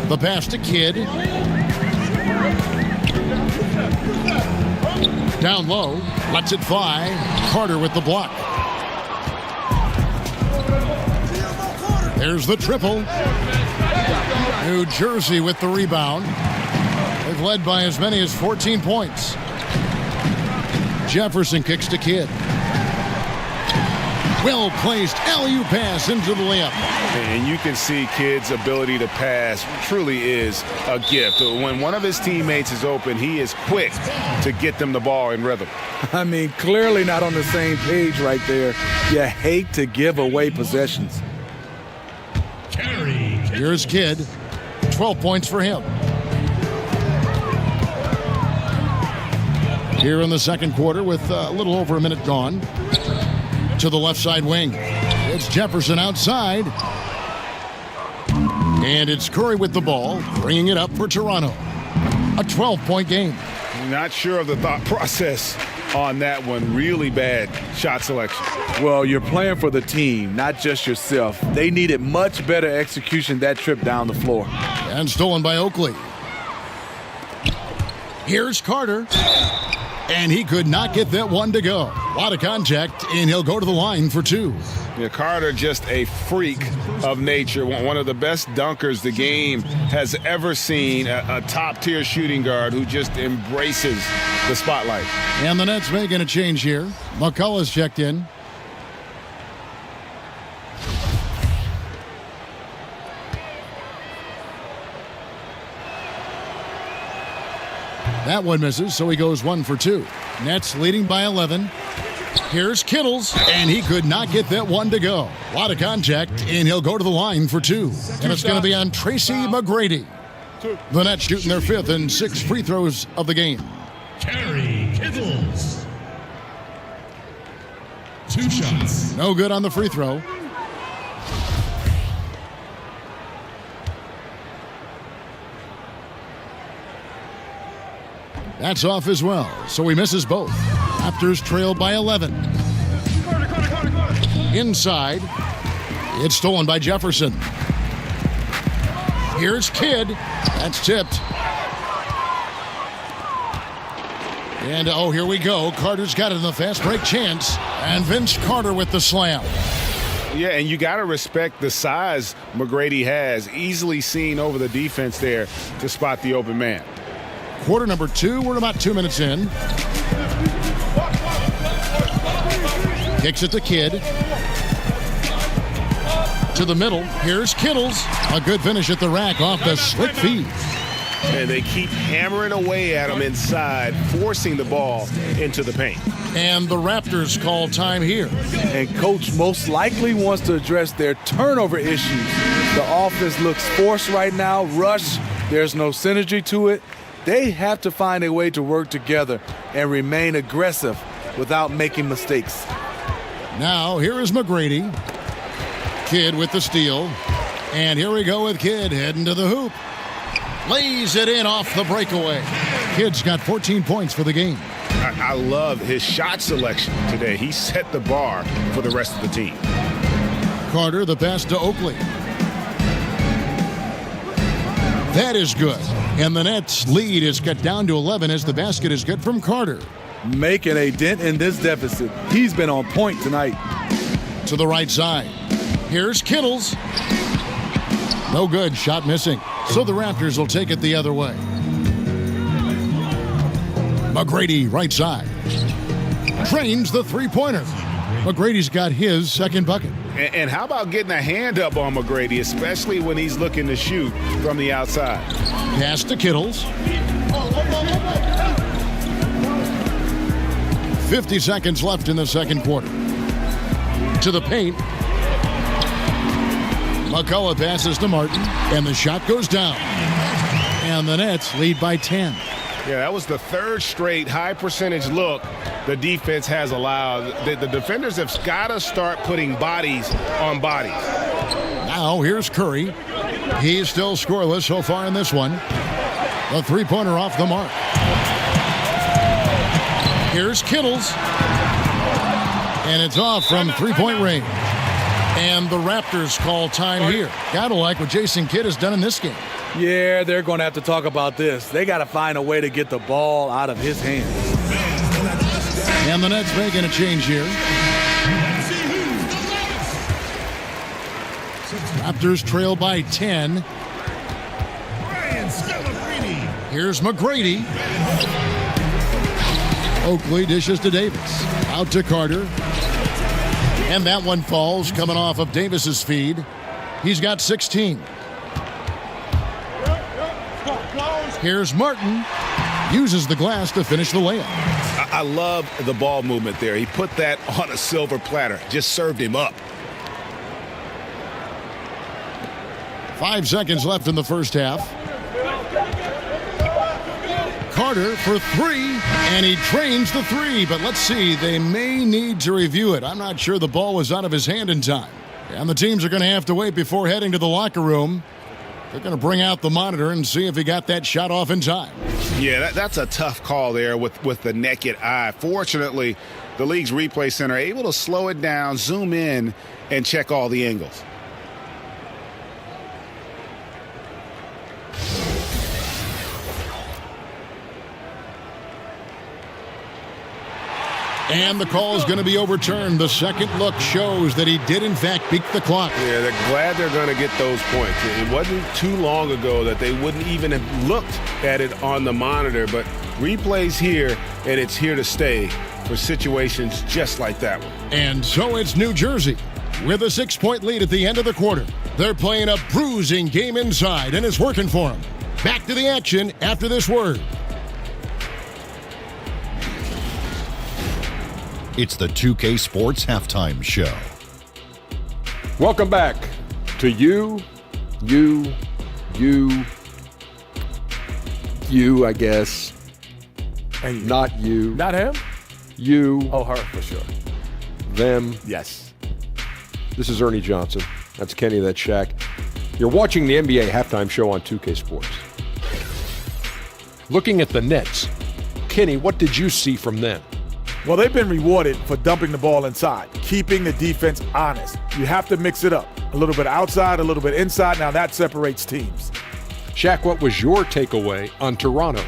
S6: The pass to Kidd. Down low, lets it fly. Carter with the block. There's the triple. New Jersey with the rebound. They've led by as many as 14 points. Jefferson kicks to Kidd. Well-placed alley-oop pass into the layup.
S7: And you can see Kidd's ability to pass truly is a gift. When one of his teammates is open, he is quick to get them the ball in rhythm.
S11: I mean, clearly not on the same page right there. You hate to give away possessions.
S6: Here's Kidd. 12 points for him. Here in the second quarter with a little over a minute gone. To the left side wing. It's Jefferson outside. And it's Curry with the ball, bringing it up for Toronto. A 12-point game.
S7: Not sure of the thought process on that one. Really bad shot selection.
S11: Well, you're playing for the team, not just yourself. They needed much better execution that trip down the floor.
S6: And stolen by Oakley. Here's Carter. And he could not get that one to go. A lot of contact, and he'll go to the line for 2.
S7: Yeah, Carter, just a freak of nature. One of the best dunkers the game has ever seen. A top-tier shooting guard who just embraces the spotlight.
S6: And the Nets making a change here. McCullough's checked in. That one misses, so he goes 1 for 2. Nets leading by 11. Here's Kittles, and he could not get that one to go. A lot of contact, and he'll go to the line for 2. And it's going to be on Tracy McGrady. The Nets shooting their 5th and 6th free throws of the game.
S1: Kerry Kittles. 2 shots.
S6: No good on the free throw. That's off as well, so he misses both. Raptors trail by 11. Inside, it's stolen by Jefferson. Here's Kidd. That's tipped. And, oh, here we go. Carter's got it in the fast break chance. And Vince Carter with the slam.
S7: Yeah, and you got to respect the size McGrady has. Easily seen over the defense there to spot the open man.
S6: Quarter number 2. We're about 2 minutes in. Kicks it to Kidd. To the middle. Here's Kittles. A good finish at the rack off the slick feed.
S7: And they keep hammering away at him inside, forcing the ball into the paint.
S6: And the Raptors call time here.
S11: And Coach most likely wants to address their turnover issues. The offense looks forced right now, rush. There's no synergy to it. They have to find a way to work together and remain aggressive without making mistakes.
S6: Now, here is McGrady. Kidd with the steal. And here we go with Kidd heading to the hoop. Lays it in off the breakaway. Kidd's got 14 points for the game.
S7: I love his shot selection today. He set the bar for the rest of the team.
S6: Carter, the pass to Oakley. That is good. And the Nets' lead is cut down to 11 as the basket is good from Carter.
S11: Making a dent in this deficit. He's been on point tonight.
S6: To the right side. Here's Kittles. No good. Shot missing. So the Raptors will take it the other way. McGrady, right side. Trains the three-pointer. McGrady's got his second bucket.
S7: And how about getting a hand up on McGrady, especially when he's looking to shoot from the outside?
S6: Pass to Kittles. 50 seconds left in the second quarter. To the paint. McCullough passes to Martin, and the shot goes down. And the Nets lead by 10.
S7: Yeah, that was the third straight high percentage look the defense has allowed. The defenders have got to start putting bodies on bodies.
S6: Now here's Curry. He's still scoreless so far in this one. The three-pointer off the mark. Here's Kittles. And it's off from three-point range. And the Raptors call time here. Gotta like what Jason Kidd has done in this game.
S11: Yeah, they're going to have to talk about this. They got to find a way to get the ball out of his hands.
S6: And the Nets making a change here. Raptors trail by 10. Here's McGrady. Oakley dishes to Davis. Out to Carter. And that one falls coming off of Davis's feed. He's got 16. Here's Martin. Uses the glass to finish the layup.
S7: I love the ball movement there. He put that on a silver platter. Just served him up.
S6: 5 seconds left in the first half. Carter for three, and he trains the three. But let's see, they may need to review it. I'm not sure the ball was out of his hand in time. And the teams are going to have to wait before heading to the locker room. They're going to bring out the monitor and see if he got that shot off in time.
S7: Yeah, that's a tough call there with the naked eye. Fortunately, the league's replay center able to slow it down, zoom in, and check all the angles.
S6: And the call is going to be overturned. The second look shows that he did, in fact, beat the clock.
S7: Yeah, they're glad they're going to get those points. It wasn't too long ago that they wouldn't even have looked at it on the monitor, but replay's here, and it's here to stay for situations just like that one.
S6: And so it's New Jersey with a 6-point lead at the end of the quarter. They're playing a bruising game inside, and it's working for them. Back to the action after this word.
S10: It's the 2K Sports Halftime Show.
S2: Welcome back to you, I guess.
S3: And
S2: Not you.
S3: Not him?
S2: You.
S3: Oh, her, for sure.
S2: Them.
S3: Yes.
S2: This is Ernie Johnson. That's Kenny, that's Shaq. You're watching the NBA Halftime Show on 2K Sports. Looking at the Nets, Kenny, what did you see from them?
S3: Well, they've been rewarded for dumping the ball inside, keeping the defense honest. You have to mix it up. A little bit outside, a little bit inside. Now that separates teams.
S2: Shaq, what was your takeaway on Toronto?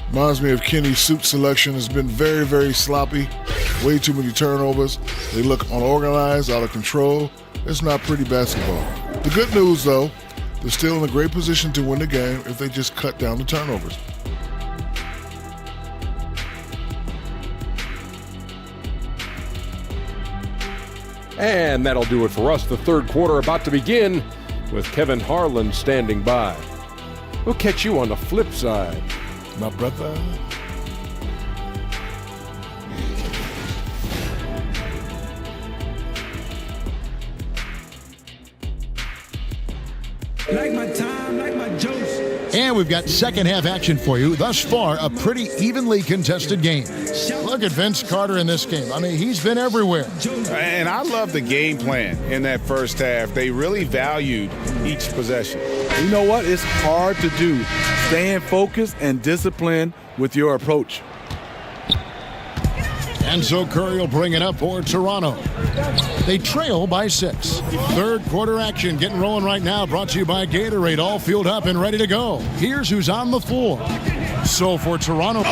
S4: Reminds me of Kenny's suit selection. Has been very, very sloppy. Way too many turnovers. They look unorganized, out of control. It's not pretty basketball. The good news, though, they're still in a great position to win the game if they just cut down the turnovers.
S2: And that'll do it for us. The third quarter about to begin with Kevin Harlan standing by. We'll catch you on the flip side.
S4: My brother.
S12: Like my time, like my jokes.
S6: And we've got second half action for you. Thus far, a pretty evenly contested game. Look at Vince Carter in this game. I mean, he's been everywhere.
S7: And I love the game plan in that first half. They really valued each possession.
S11: You know what? It's hard to do. Staying focused and disciplined with your approach.
S6: And so Curry will bring it up for Toronto. They trail by 6. Third quarter action getting rolling right now. Brought to you by Gatorade. All fueled up and ready to go. Here's who's on the floor. So for Toronto.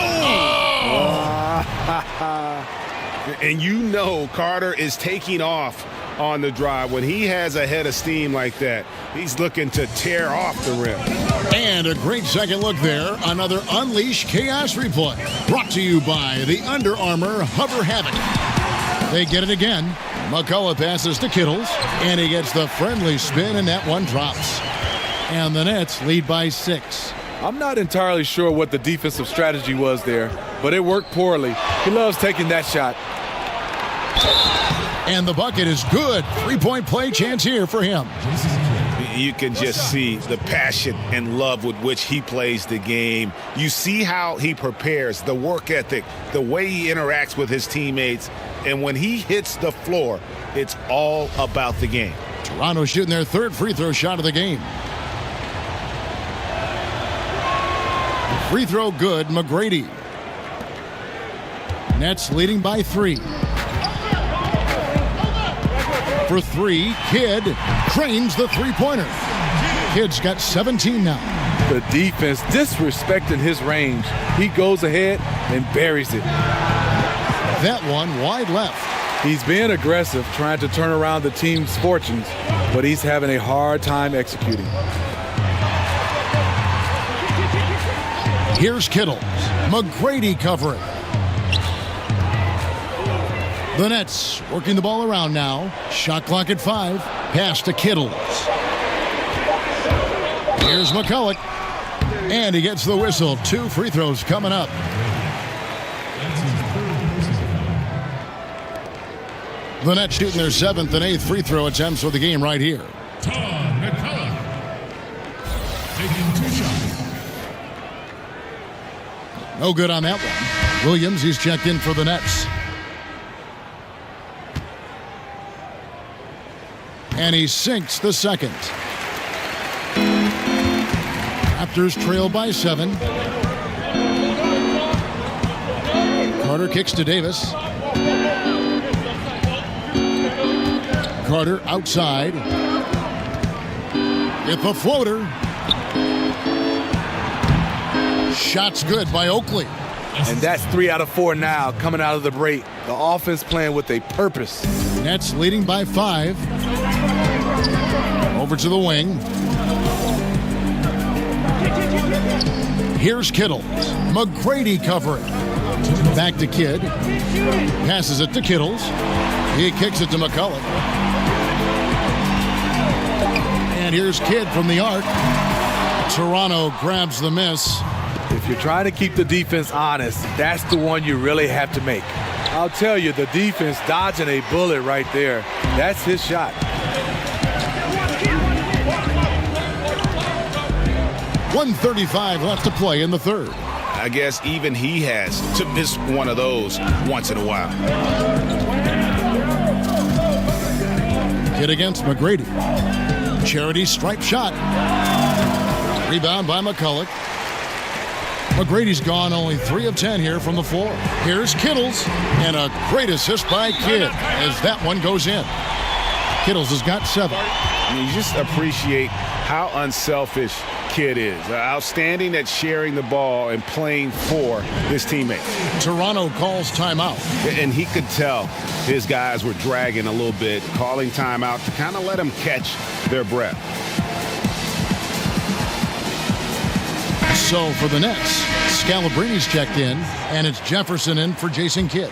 S7: And you know Carter is taking off on the drive. When he has a head of steam like that, he's looking to tear off the rim.
S6: And a great second look there. Another Unleash Chaos replay. Brought to you by the Under Armour Hover Havoc. They get it again. McCullough passes to Kittles, and he gets the friendly spin, and that one drops. And the Nets lead by 6.
S11: I'm not entirely sure what the defensive strategy was there, but it worked poorly. He loves taking that shot.
S6: And the bucket is good. Three-point play chance here for him.
S7: You can just see the passion and love with which he plays the game. You see how he prepares, the work ethic, the way he interacts with his teammates. And when he hits the floor, it's all about the game.
S6: Toronto shooting their third free throw shot of the game. Free throw good, McGrady. Nets leading by 3. For 3, Kidd cranes the three-pointer. Kidd's got 17 now.
S11: The defense disrespecting his range. He goes ahead and buries it.
S6: That one wide left.
S11: He's being aggressive, trying to turn around the team's fortunes, but he's having a hard time executing.
S6: Here's Kittles. McGrady covering. The Nets working the ball around now. Shot clock at 5. Pass to Kittles. Here's McCullough. And he gets the whistle. 2 free throws coming up. The Nets shooting their 7th and 8th free throw attempts for the game right here.
S1: Tom McCullough taking 2 shots.
S6: No good on that one. Williams, he's checked in for the Nets. And he sinks the second. Raptors trail by 7. Carter kicks to Davis. Carter outside. With the floater. Shots good by Oakley.
S11: And that's 3 out of 4 now coming out of the break. The offense playing with a purpose.
S6: Nets leading by 5. Over to the wing. Here's Kittles. McGrady covering. Back to Kidd. Passes it to Kittles. He kicks it to McCullough. And here's Kidd from the arc. Toronto grabs the miss.
S11: If you're trying to keep the defense honest, that's the one you really have to make. I'll tell you, the defense dodging a bullet right there. That's his shot.
S6: .135 left to play in the third.
S7: I guess even he has to miss one of those once in a while.
S6: Hit against McGrady. Charity stripe shot. Rebound by McCullough. McGrady's gone only 3 of 10 here from the floor. Here's Kittles, and a great assist by Kidd as that one goes in. Kittles has got 7.
S7: You just appreciate how unselfish Kidd is. Outstanding at sharing the ball and playing for his teammates.
S6: Toronto calls timeout.
S7: And he could tell his guys were dragging a little bit, calling timeout to kind of let them catch their breath.
S6: So for the Nets, Scalabrini's checked in, and it's Jefferson in for Jason Kidd.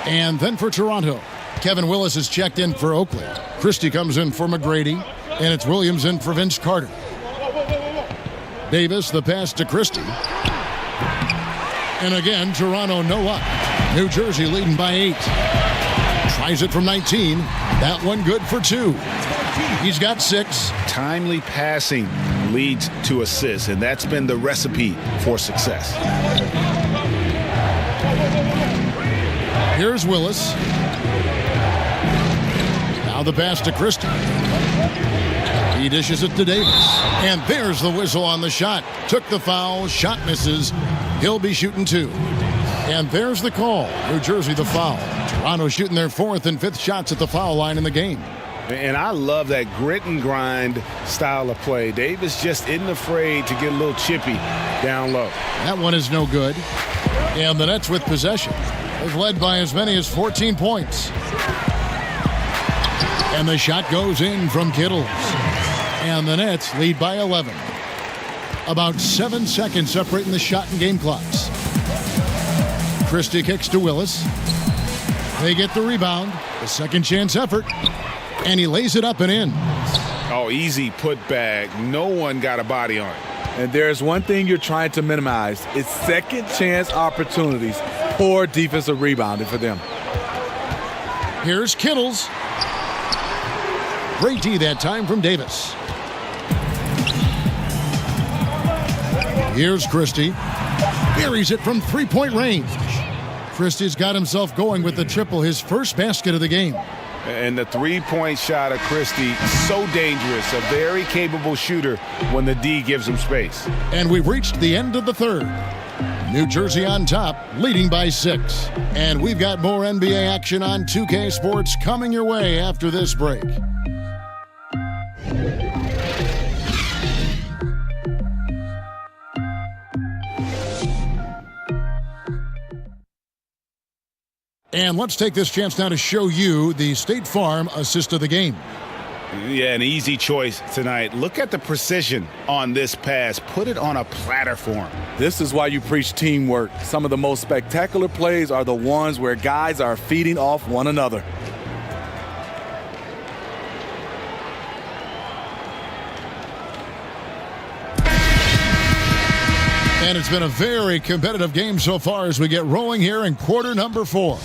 S6: And then for Toronto, Kevin Willis is checked in for Oakley. Christie comes in for McGrady, and it's Williams in for Vince Carter. Davis, the pass to Christie. And again, Toronto no up. New Jersey leading by 8. Tries it from 19. That one good for 2. He's got 6.
S7: Timely passing leads to assists, and that's been the recipe for success.
S6: Here's Willis. Now the pass to Christie. He dishes it to Davis. And there's the whistle on the shot. Took the foul. Shot misses. He'll be shooting 2. And there's the call. New Jersey the foul. Toronto shooting their 4th and 5th shots at the foul line in the game.
S7: And I love that grit and grind style of play. Davis just isn't afraid to get a little chippy down low.
S6: That one is no good. And the Nets with possession. They've led by as many as 14 points. And the shot goes in from Kittles. And the Nets lead by 11. About 7 seconds separating the shot and game clocks. Christie kicks to Willis. They get the rebound. A second chance effort. And he lays it up and in.
S7: Oh, easy putback. No one got a body on it.
S11: And there's one thing you're trying to minimize. It's second chance opportunities. Poor defensive rebounding for them.
S6: Here's Kittles. Great D that time from Davis. Here's Christie. Buries it from 3-point range. Christie's got himself going with the triple, his first basket of the game.
S7: And the 3-point shot of Christie, so dangerous. A very capable shooter when the D gives him space.
S6: And we've reached the end of the third. New Jersey on top, leading by 6. And we've got more NBA action on 2K Sports coming your way after this break. And let's take this chance now to show you the State Farm assist of the game.
S7: Yeah, an easy choice tonight. Look at the precision on this pass. Put it on a platter for him.
S11: This is why you preach teamwork. Some of the most spectacular plays are the ones where guys are feeding off one another.
S6: And it's been a very competitive game so far as we get rolling here in quarter number 4.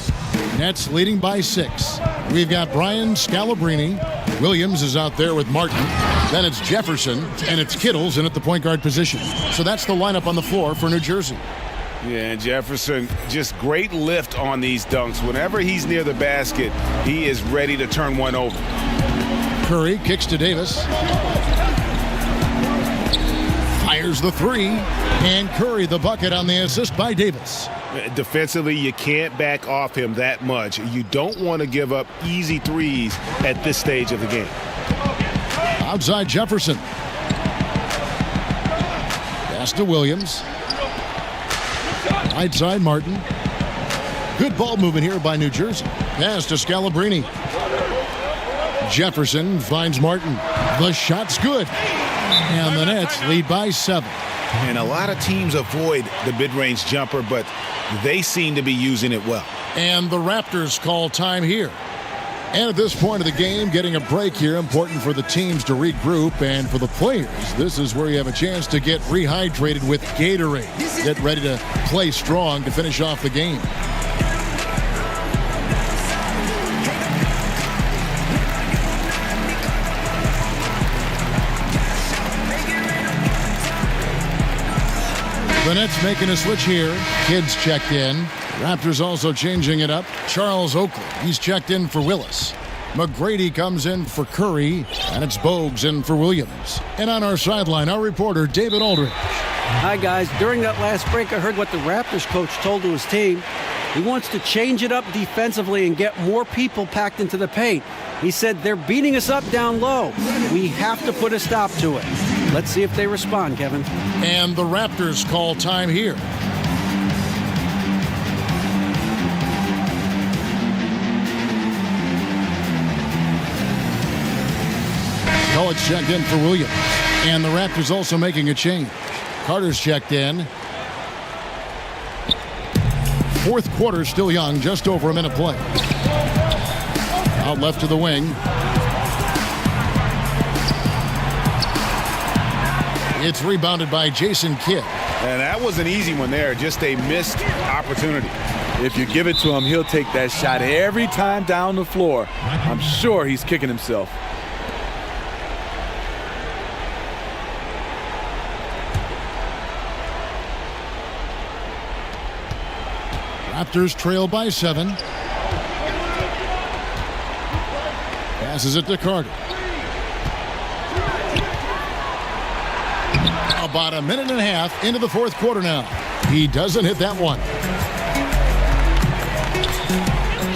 S6: Nets leading by 6. We've got Brian Scalabrine. Williams is out there with Martin. Then it's Jefferson, and it's Kittles in at the point guard position. So that's the lineup on the floor for New Jersey.
S7: Yeah, Jefferson, just great lift on these dunks. Whenever he's near the basket, he is ready to turn one over.
S6: Curry kicks to Davis. Fires the 3. And Curry the bucket on the assist by Davis.
S7: Defensively, you can't back off him that much. You don't want to give up easy threes at this stage of the game.
S6: Outside Jefferson. Pass to Williams. Right side Martin. Good ball movement here by New Jersey. Pass to Scalabrine. Jefferson finds Martin. The shot's good. And the Nets lead by 7.
S7: And a lot of teams avoid the mid-range jumper, but they seem to be using it well.
S6: And the Raptors call time here. And at this point of the game, getting a break here, important for the teams to regroup. And for the players, this is where you have a chance to get rehydrated with Gatorade. Get ready to play strong to finish off the game. The Nets making a switch here. Kidd's checked in. Raptors also changing it up. Charles Oakley, he's checked in for Willis. McGrady comes in for Curry, and it's Bogues in for Williams. And on our sideline, our reporter, David Aldridge.
S9: Hi, guys. During that last break, I heard what the Raptors coach told to his team. He wants to change it up defensively and get more people packed into the paint. He said, they're beating us up down low. We have to put a stop to it. Let's see if they respond, Kevin.
S6: And the Raptors call time here. It's checked in for Williams. And the Raptors also making a change. Carter's checked in. Fourth quarter still young, just over a minute play. Out left to the wing. It's rebounded by Jason Kidd.
S7: And that was an easy one there, just a missed opportunity.
S11: If you give it to him, he'll take that shot every time down the floor. I'm sure he's kicking himself.
S6: Raptors trail by 7. Passes it to Carter. About a minute and a half into the fourth quarter now. He doesn't hit that one.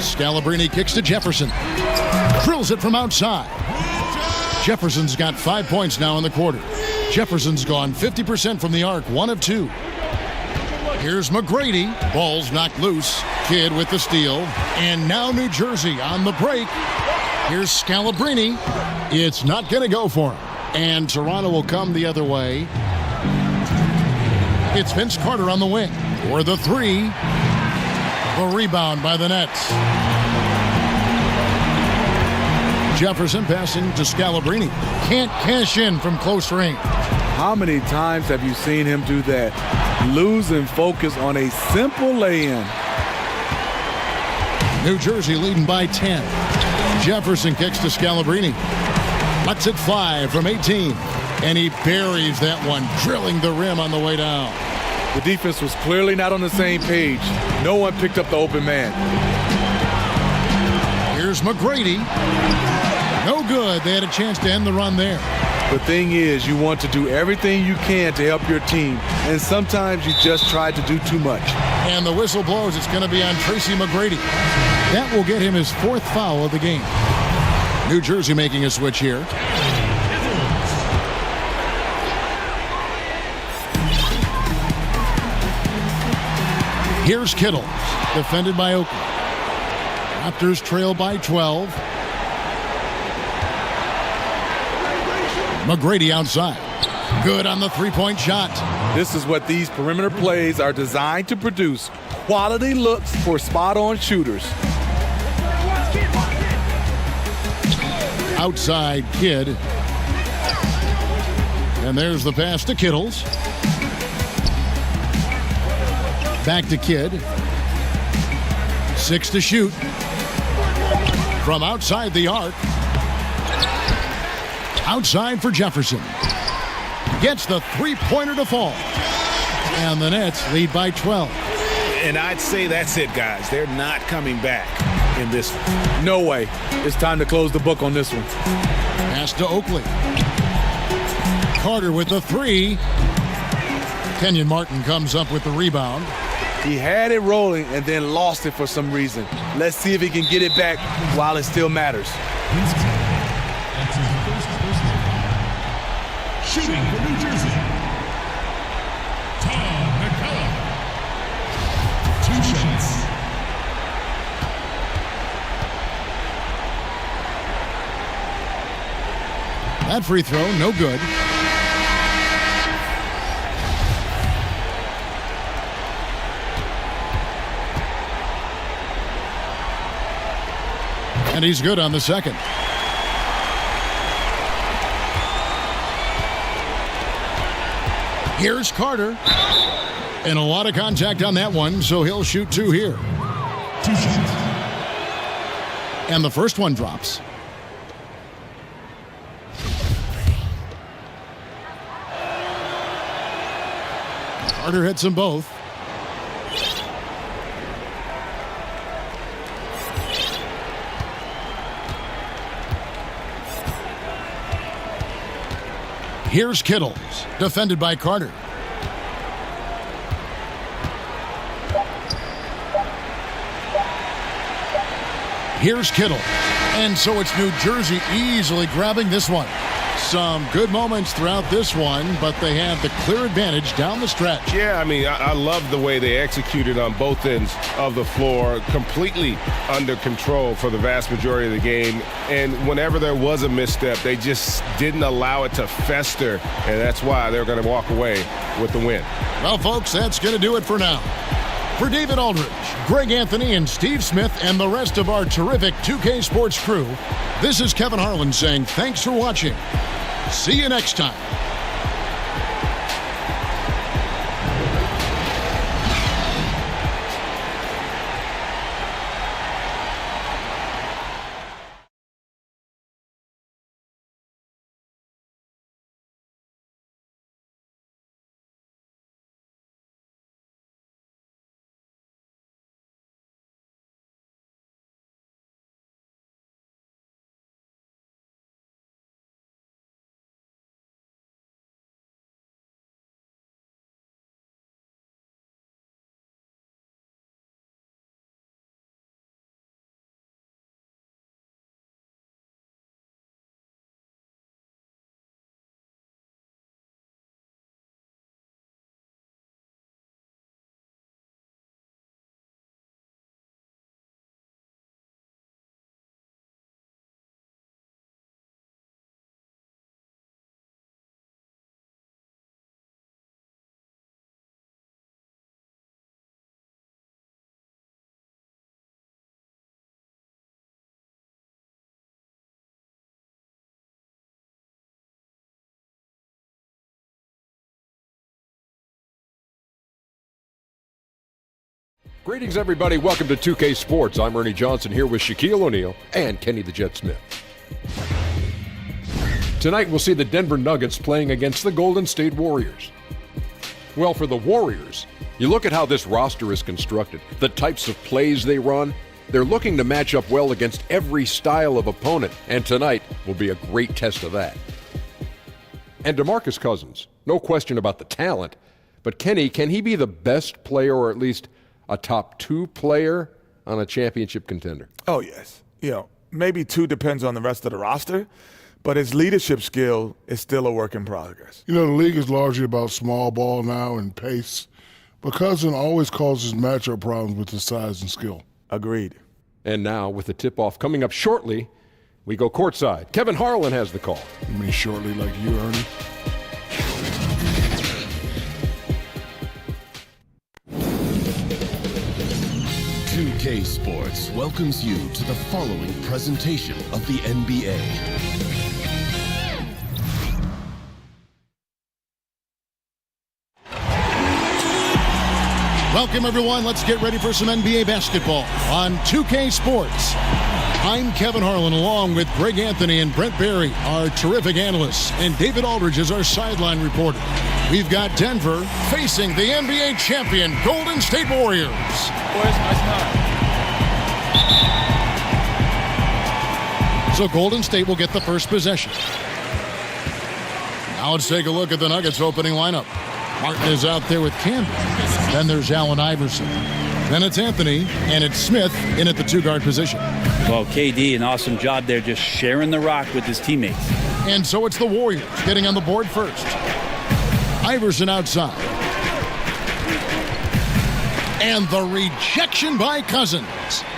S6: Scalabrine kicks to Jefferson. Drills it from outside. Jefferson's got 5 points now in the quarter. Jefferson's gone 50% from the arc, 1 of 2. Here's McGrady. Ball's knocked loose. Kidd with the steal. And now New Jersey on the break. Here's Scalabrine. It's not going to go for him. And Toronto will come the other way. It's Vince Carter on the wing. For the 3. The rebound by the Nets. Jefferson passing to Scalabrine. Can't cash in from close range.
S11: How many times have you seen him do that? Losing focus on a simple lay-in.
S6: New Jersey leading by 10. Jefferson kicks to Scalabrine. Lets it fly from 18. And he buries that one, drilling the rim on the way down.
S11: The defense was clearly not on the same page. No one picked up the open man.
S6: Here's McGrady. No good. They had a chance to end the run there.
S11: The thing is, you want to do everything you can to help your team, and sometimes you just try to do too much.
S6: And the whistle blows. It's going to be on Tracy McGrady. That will get him his 4th foul of the game. New Jersey making a switch here. Here's Kittle, defended by Oakley. Raptors trail by 12. McGrady outside. Good on the three-point shot.
S11: This is what these perimeter plays are designed to produce. Quality looks for spot-on shooters.
S6: Outside Kidd. And there's the pass to Kittles. Back to Kidd. 6 to shoot. From outside the arc. Outside for Jefferson. Gets the three-pointer to fall. And the Nets lead by 12.
S7: And I'd say that's it, guys. They're not coming back in this one.
S11: No way. It's time to close the book on this one.
S6: Pass to Oakley. Carter with the 3. Kenyon Martin comes up with the rebound.
S11: He had it rolling and then lost it for some reason. Let's see if he can get it back while it still matters.
S1: Shooting for New Jersey, Tom McCullough. 2 shots.
S6: That free throw, no good. And he's good on the second. Here's Carter. And a lot of contact on that one, so he'll shoot 2 here.
S1: 2 shots.
S6: And the first one drops. Carter hits them both. Here's Kittles, defended by Carter. Here's Kittle. And so it's New Jersey easily grabbing this one. Some good moments throughout this one, but they have the clear advantage down the stretch.
S7: Yeah, I mean, I love the way they executed on both ends of the floor, completely under control for the vast majority of the game. And whenever there was a misstep, they just didn't allow it to fester, and that's why they're going to walk away with the win.
S6: Well, folks, that's going to do it for now. For David Aldridge, Greg Anthony, and Steve Smith, and the rest of our terrific 2K Sports crew, this is Kevin Harlan saying thanks for watching. See you next time.
S2: Greetings, everybody. Welcome to 2K Sports. I'm Ernie Johnson here with Shaquille O'Neal and Kenny the Jet Smith. Tonight, we'll see the Denver Nuggets playing against the Golden State Warriors. Well, for the Warriors, you look at how this roster is constructed, the types of plays they run. They're looking to match up well against every style of opponent, and tonight will be a great test of that. And DeMarcus Cousins, no question about the talent, but Kenny, can he be the best player, or at least a top 2 player on a championship contender?
S3: Oh, yes. Maybe 2 depends on the rest of the roster, but his leadership skill is still a work in progress.
S4: The league is largely about small ball now and pace, but Cousin always causes matchup problems with his size and skill.
S3: Agreed.
S2: And now, with the tip-off coming up shortly, we go courtside. Kevin Harlan has the call.
S4: You mean shortly like you, Ernie?
S5: K Sports welcomes you to the following presentation of the NBA.
S6: Welcome, everyone. Let's get ready for some NBA basketball on 2K Sports. I'm Kevin Harlan, along with Greg Anthony and Brent Barry, our terrific analysts, and David Aldridge is our sideline reporter. We've got Denver facing the NBA champion Golden State Warriors.
S11: Boys, nice time.
S6: So Golden State will get the first possession. Now let's take a look at the Nuggets opening lineup. Martin is out there with Camden. Then there's Allen Iverson. Then it's Anthony, and it's Smith in at the 2-guard position.
S13: Well, KD, an awesome job there, just sharing the rock with his teammates.
S6: And so it's the Warriors getting on the board first. Iverson outside. And the rejection by Cousins.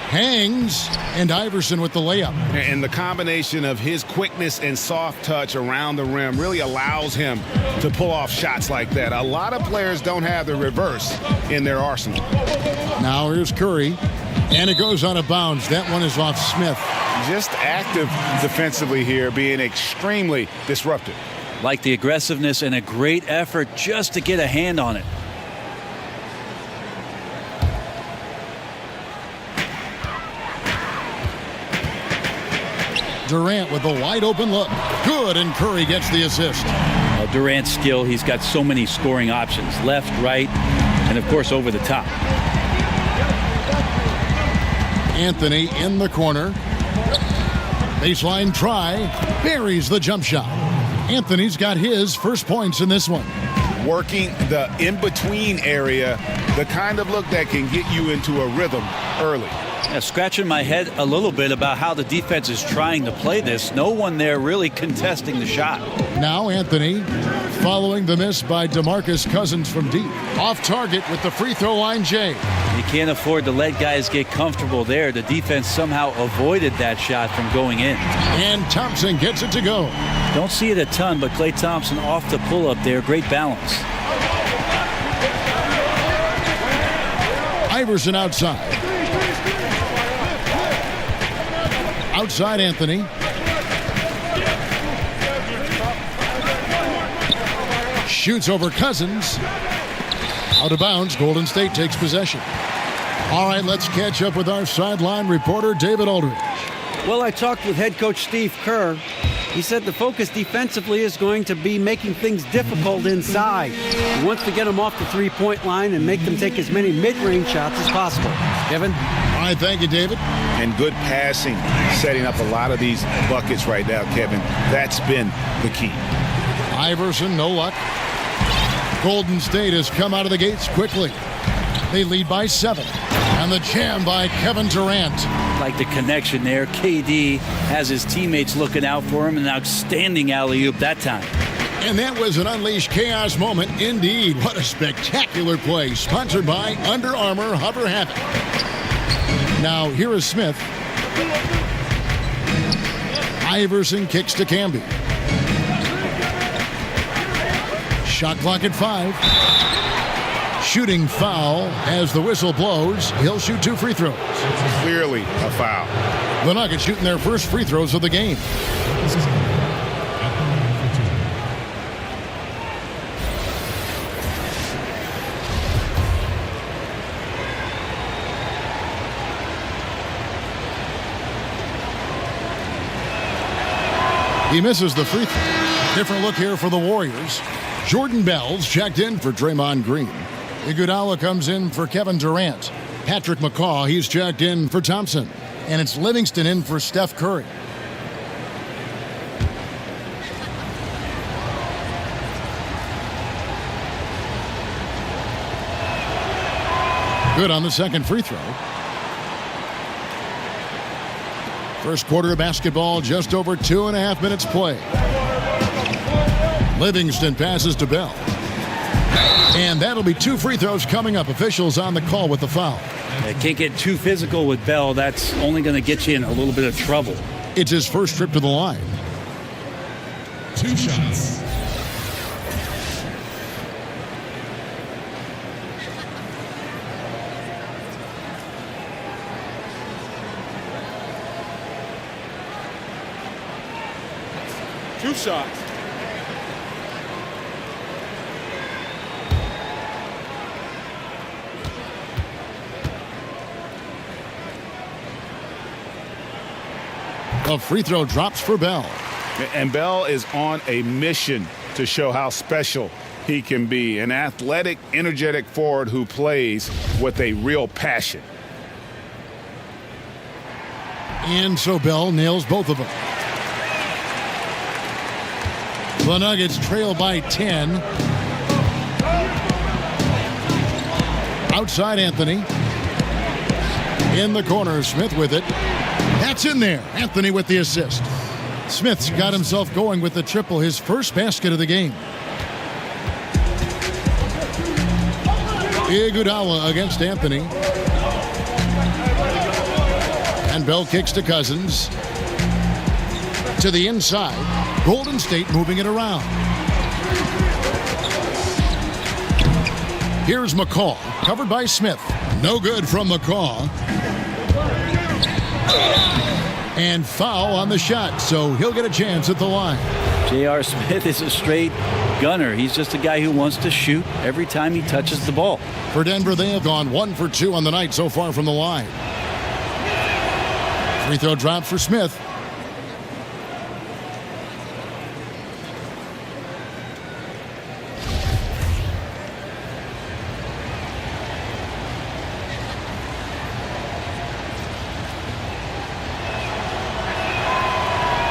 S6: Hangs, and Iverson with the layup.
S7: And the combination of his quickness and soft touch around the rim really allows him to pull off shots like that. A lot of players don't have the reverse in their arsenal.
S6: Now here's Curry, and it goes out of bounds. That one is off Smith.
S7: Just active defensively here, being extremely disruptive.
S13: Like the aggressiveness and a great effort just to get a hand on it.
S6: Durant with a wide open look. Good, and Curry gets the assist.
S13: Durant's skill, he's got so many scoring options. Left, right, and of course over the top.
S6: Anthony in the corner. Baseline try. Buries the jump shot. Anthony's got his first points in this one.
S7: Working the in-between area, the kind of look that can get you into a rhythm early.
S13: Yeah, scratching my head a little bit about how the defense is trying to play this. No one there really contesting the shot.
S6: Now Anthony following the miss by DeMarcus Cousins from deep. Off target with the free throw line, Jay.
S13: You can't afford to let guys get comfortable there. The defense somehow avoided that shot from going in.
S6: And Thompson gets it to go.
S13: Don't see it a ton, but Klay Thompson off the pull-up there. Great balance.
S6: Iverson outside. Outside Anthony. Shoots over Cousins. Out of bounds. Golden State takes possession. All right, let's catch up with our sideline reporter, David Aldridge.
S9: Well, I talked with head coach Steve Kerr. He said the focus defensively is going to be making things difficult inside. He wants to get them off the three-point line and make them take as many mid-range shots as possible. Kevin?
S6: All right, thank you, David.
S7: And good passing, setting up a lot of these buckets right now, Kevin. That's been the key.
S6: Iverson, no luck. Golden State has come out of the gates quickly. They lead by 7. And the jam by Kevin Durant.
S13: Like the connection there. KD has his teammates looking out for him. An outstanding alley-oop that time.
S6: And that was an unleashed chaos moment. Indeed, what a spectacular play. Sponsored by Under Armour Hover Havoc. Now, here is Smith. Iverson kicks to Camby. Shot clock at 5. Shooting foul as the whistle blows. He'll shoot 2 free throws.
S7: Clearly a foul.
S6: The Nuggets shooting their first free throws of the game. He misses the free throw. Different look here for the Warriors. Jordan Bell's checked in for Draymond Green. Iguodala comes in for Kevin Durant. Patrick McCaw, he's checked in for Thompson. And it's Livingston in for Steph Curry. Good on the second free throw. First quarter of basketball, just over 2.5 minutes play. Livingston passes to Bell. And that'll be 2 free throws coming up. Officials on the call with the foul.
S13: Can't get too physical with Bell. That's only going to get you in a little bit of trouble.
S6: It's his first trip to the line.
S1: 2 shots.
S11: Two shots.
S6: A free throw drops for Bell.
S7: And Bell is on a mission to show how special he can be. An athletic, energetic forward who plays with a real passion.
S6: And so Bell nails both of them. The Nuggets trail by 10. Outside Anthony. In the corner, Smith with it. That's in there. Anthony with the assist. Smith's got himself going with the triple, his first basket of the game. Iguodala against Anthony. And Bell kicks to Cousins. To the inside. Golden State moving it around. Here's McCaw, covered by Smith. No good from McCaw. And foul on the shot, so he'll get a chance at the line.
S13: J.R. Smith is a straight gunner. He's just a guy who wants to shoot every time he touches the ball.
S6: For Denver, they have gone 1 for 2 on the night so far from the line. Free throw drop for Smith.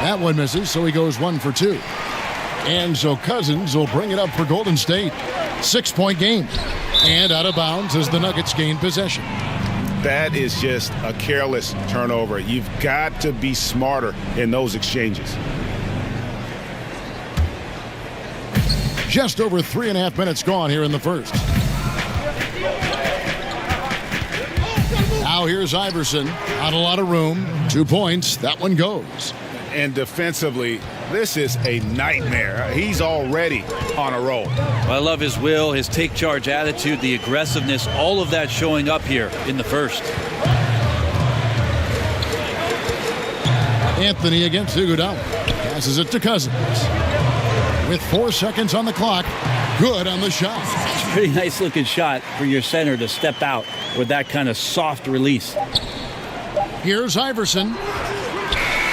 S6: That one misses, so he goes 1 for 2. And so Cousins will bring it up for Golden State. 6-point game. And out of bounds as the Nuggets gain possession.
S7: That is just a careless turnover. You've got to be smarter in those exchanges.
S6: Just over 3.5 minutes gone here in the first. Now here's Iverson. Not a lot of room. 2 points. That one goes.
S7: And defensively, this is a nightmare. He's already on a roll.
S13: Well, I love his will, his take charge attitude, the aggressiveness, all of that showing up here in the first.
S6: Anthony against Iguodala. Passes it to Cousins. With 4 seconds on the clock, good on the shot.
S13: It's a pretty nice looking shot for your center to step out with that kind of soft release.
S6: Here's Iverson.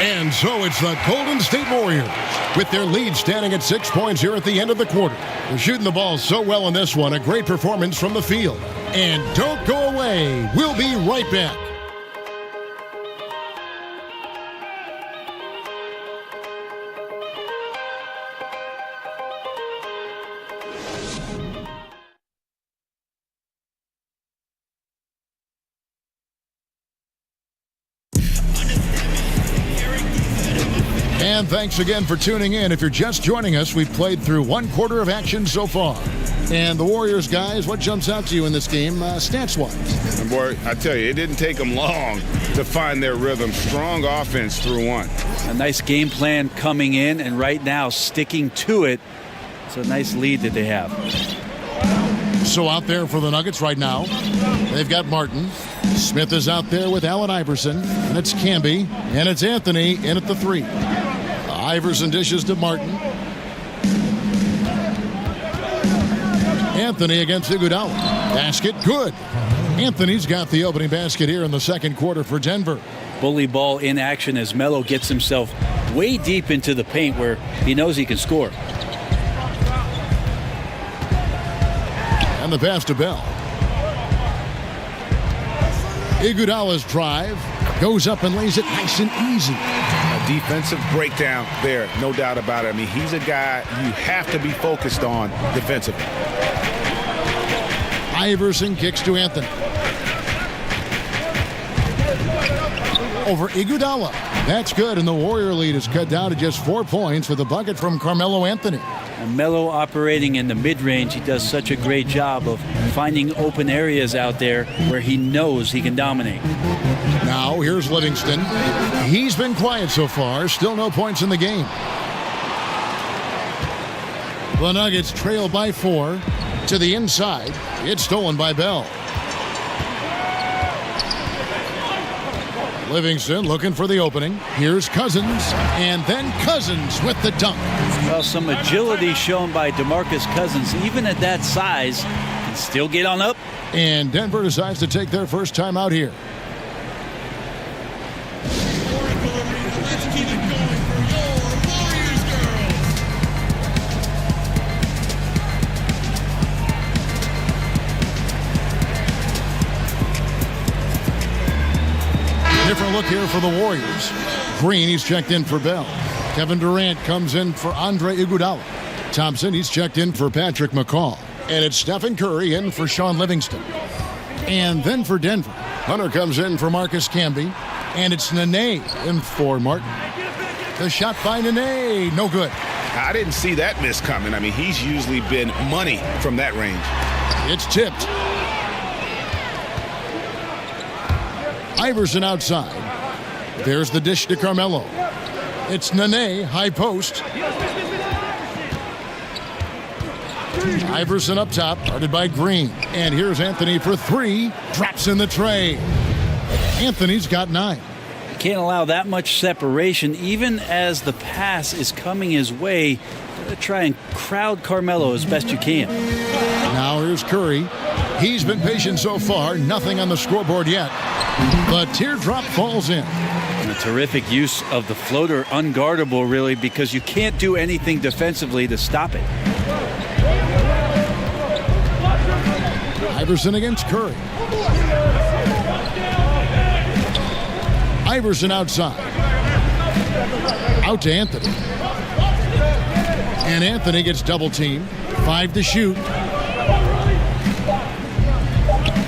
S6: And so it's the Golden State Warriors with their lead standing at 6 points here at the end of the quarter. They're shooting the ball so well in this one. A great performance from the field. And don't go away. We'll be right back. And thanks again for tuning in. If you're just joining us, we've played through 1 quarter of action so far. And the Warriors, guys, what jumps out to you in this game, stats-wise?
S7: And boy, I tell you, it didn't take them long to find their rhythm. Strong offense through 1.
S13: A nice game plan coming in, and right now sticking to it. It's a nice lead that they have.
S6: So out there for the Nuggets right now, they've got Martin. Smith is out there with Allen Iverson. And it's Camby. And it's Anthony in at the 3. Iverson dishes to Martin. Anthony against Iguodala. Basket, good. Anthony's got the opening basket here in the second quarter for Denver.
S13: Bully ball in action as Melo gets himself way deep into the paint where he knows he can score.
S6: And the pass to Bell. Iguodala's drive goes up and lays it nice and easy.
S7: A defensive breakdown there, no doubt about it. I mean, he's a guy you have to be focused on defensively.
S6: Iverson kicks to Anthony. Over Iguodala. That's good, and the Warrior lead is cut down to just 4 points with a bucket from Carmelo Anthony.
S13: And Melo operating in the mid-range, he does such a great job of finding open areas out there where he knows he can dominate.
S6: Now here's Livingston. He's been quiet so far, still no points in the game. The Nuggets trail by 4 to the inside. It's stolen by Bell. Livingston looking for the opening. Here's Cousins, and then Cousins with the dunk.
S13: Well, some agility shown by DeMarcus Cousins, even at that size, can still get on up.
S6: And Denver decides to take their first time out here.
S1: Let's keep it going for your Warriors girls.
S6: Different look here for the Warriors. Green, he's checked in for Bell. Kevin Durant comes in for Andre Iguodala. Thompson, he's checked in for Patrick McCaw. And it's Stephen Curry in for Sean Livingston. And then for Denver, Hunter comes in for Marcus Camby. And it's Nene in for Martin. The shot by Nene, no good.
S7: I didn't see that miss coming. I mean, he's usually been money from that range.
S6: It's tipped. Iverson outside. There's the dish to Carmelo. It's Nene, high post. Iverson up top, guarded by Green. And here's Anthony for 3. Drops in the tray. Anthony's got 9.
S13: Can't allow that much separation, even as the pass is coming his way. Try and crowd Carmelo as best you can.
S6: Now here's Curry. He's been patient so far. Nothing on the scoreboard yet. The teardrop falls in.
S13: And a terrific use of the floater, unguardable really, because you can't do anything defensively to stop it.
S6: Iverson against Curry. Iverson outside. Out to Anthony. And Anthony gets double teamed. 5 to shoot.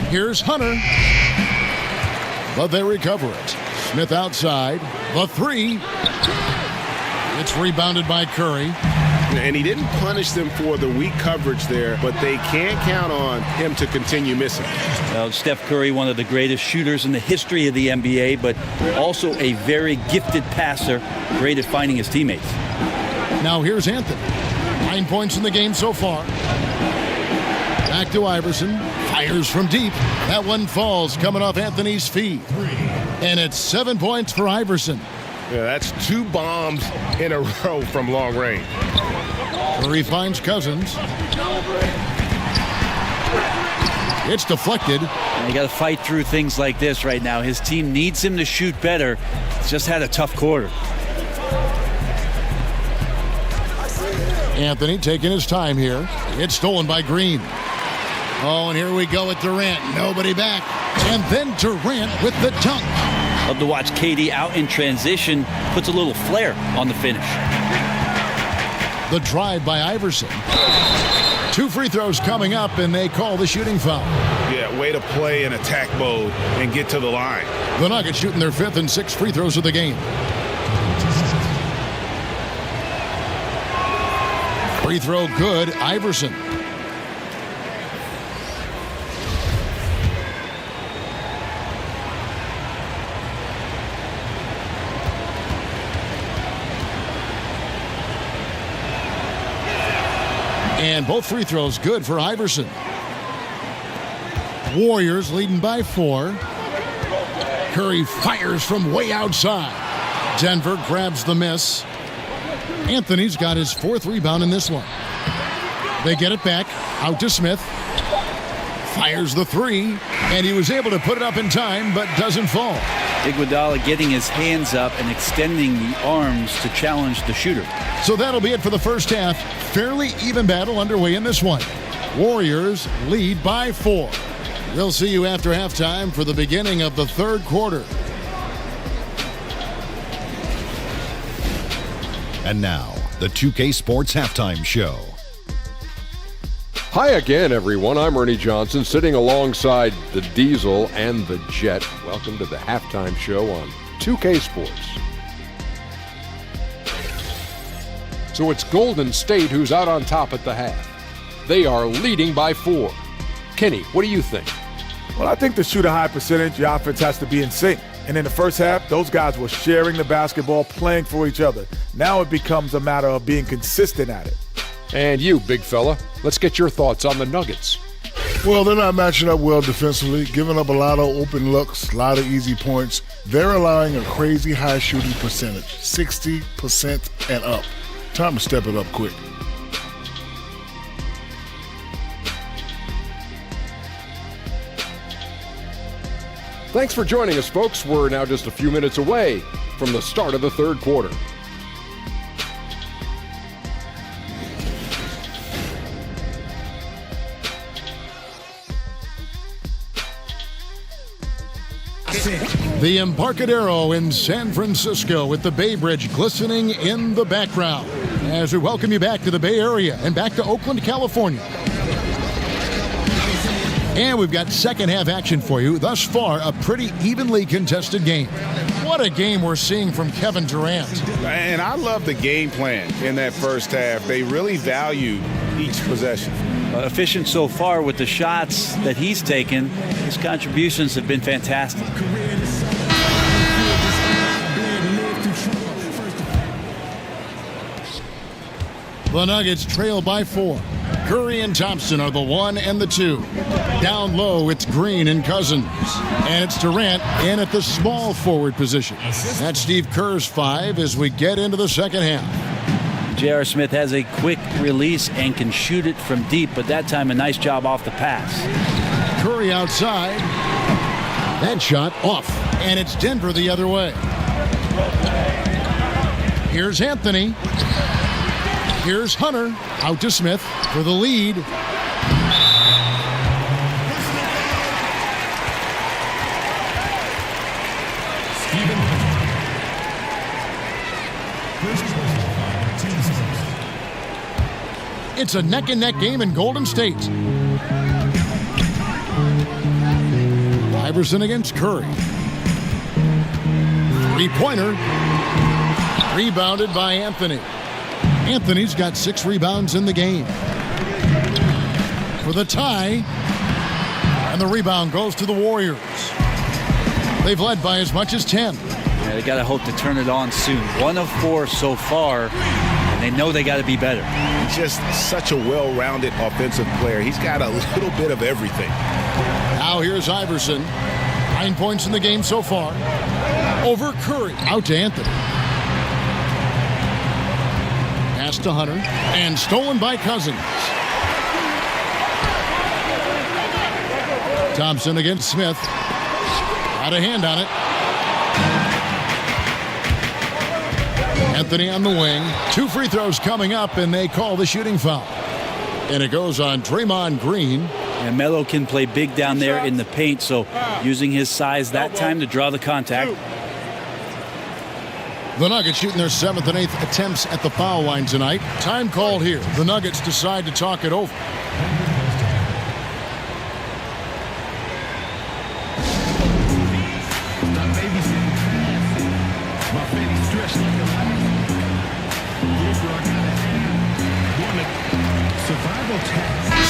S6: Here's Hunter. but they recover it. Smith outside. The three. It's rebounded by Curry.
S7: And he didn't punish them for the weak coverage there, but they can't count on him to continue missing.
S13: Well, Steph Curry, one of the greatest shooters in the history of the NBA, but also a very gifted passer, great at finding his teammates.
S6: Now here's Anthony. 9 points in the game so far. Back to Iverson. Fires from deep. That one falls coming off Anthony's feet. And it's 7 points for Iverson.
S7: Yeah, that's 2 bombs in a row from long range.
S6: Curry finds Cousins. It's deflected.
S13: You got to fight through things like this right now. His team needs him to shoot better. He's just had a tough quarter.
S6: Anthony taking his time here. It's stolen by Green. Oh, and here we go with Durant. Nobody back. And then Durant with the dunk.
S13: Love to watch KD out in transition. Puts a little flair on the finish.
S6: The drive by Iverson. 2 free throws coming up, and they call the shooting foul.
S7: Yeah, way to play in attack mode and get to the line.
S6: The Nuggets shooting their 5th and 6th free throws of the game. Free throw good, Iverson. And both free throws good for Iverson. Warriors leading by 4. Curry fires from way outside. Denver grabs the miss. Anthony's got his 4th rebound in this one. They get it back. Out to Smith. Fires the 3. And he was able to put it up in time, but doesn't fall.
S13: Iguodala getting his hands up and extending the arms to challenge the shooter.
S6: So that'll be it for the first half. Fairly even battle underway in this one. Warriors lead by 4. We'll see you after halftime for the beginning of the 3rd quarter.
S10: And now, the 2K Sports Halftime Show.
S2: Hi again, everyone. I'm Ernie Johnson, sitting alongside the Diesel and the Jet. Welcome to the halftime show on 2K Sports. So it's Golden State who's out on top at the half. They are leading by 4. Kenny, what do you think?
S3: Well, I think to shoot a high percentage, your offense has to be in sync. And in the first half, those guys were sharing the basketball, playing for each other. Now it becomes a matter of being consistent at it.
S2: And you, big fella, let's get your thoughts on the Nuggets.
S4: Well, they're not matching up well defensively, giving up a lot of open looks, a lot of easy points. They're allowing a crazy high shooting percentage, 60% and up. Time to step it up quick.
S2: Thanks for joining us, folks. We're now just a few minutes away from the start of the 3rd quarter.
S6: The Embarcadero in San Francisco with the Bay Bridge glistening in the background as we welcome you back to the Bay Area and back to Oakland, California. And we've got second half action for you. Thus far, a pretty evenly contested game. What a game we're seeing from Kevin Durant.
S7: And I love the game plan in that first half. They really value each possession.
S13: Efficient so far with the shots that he's taken. His contributions have been fantastic.
S6: The Nuggets trail by 4. Curry and Thompson are the 1 and the 2. Down low, it's Green and Cousins. And it's Durant in at the small forward position. That's Steve Kerr's 5 as we get into the second half.
S13: J.R. Smith has a quick release and can shoot it from deep, but that time a nice job off the pass.
S6: Curry outside. That shot off. And it's Denver the other way. Here's Anthony. Here's Hunter. Out to Smith for the lead. It's a neck-and-neck game in Golden State. Iverson against Curry. Three-pointer. Rebounded by Anthony. Anthony's got 6 rebounds in the game. For the tie. And the rebound goes to the Warriors. They've led by as much as 10.
S13: Yeah, they got to hope to turn it on soon. 1 of 4 so far, and they know they got to be better.
S7: Just such a well-rounded offensive player. He's got a little bit of everything.
S6: Now here's Iverson. 9 points in the game so far. Over Curry. Out to Anthony. Pass to Hunter. And stolen by Cousins. Thompson against Smith. Got a hand on it. Anthony on the wing. 2 free throws coming up, and they call the shooting foul. And it goes on Draymond Green.
S13: And Melo can play big down there in the paint, so using his size that time to draw the contact.
S6: The Nuggets shooting their 7th and 8th attempts at the foul line tonight. Time called here. The Nuggets decide to talk it over.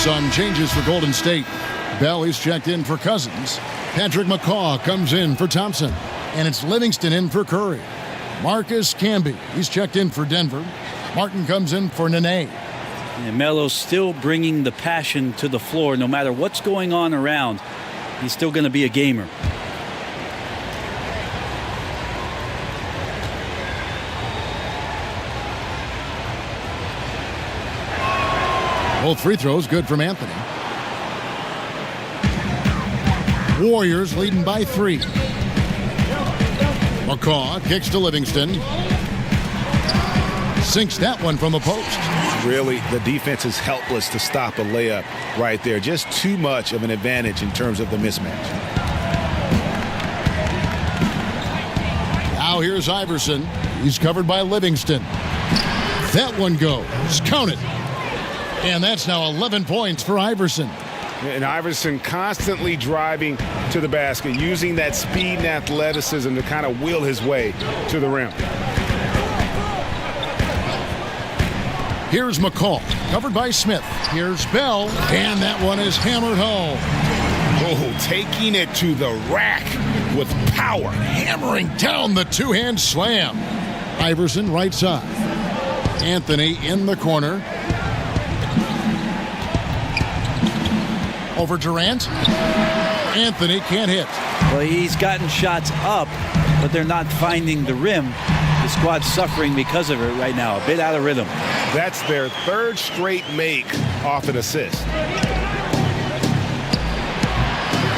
S6: Some changes for Golden State. Bell is checked in for Cousins. Patrick McCaw comes in for Thompson. And it's Livingston in for Curry. Marcus Camby, he's checked in for Denver. Martin comes in for Nene.
S13: And Melo's still bringing the passion to the floor. No matter what's going on around, he's still going to be a gamer.
S6: Both free throws good from Anthony. Warriors leading by 3. McCaw kicks to Livingston. Sinks that one from the post.
S7: Really, the defense is helpless to stop a layup right there. Just too much of an advantage in terms of the mismatch.
S6: Now here's Iverson. He's covered by Livingston. That one goes. Count it. And that's now 11 points for Iverson.
S7: And Iverson constantly driving to the basket, using that speed and athleticism to kind of wheel his way to the rim.
S6: Here's McCaw, covered by Smith. Here's Bell, and that one is hammered home.
S7: Oh, taking it to the rack with power.
S6: Hammering down the two-hand slam. Iverson right side. Anthony in the corner. Over Durant. Anthony can't hit.
S13: Well, he's gotten shots up, but they're not finding the rim. The squad's suffering because of it right now. A bit out of rhythm.
S7: That's their 3rd straight make off an assist.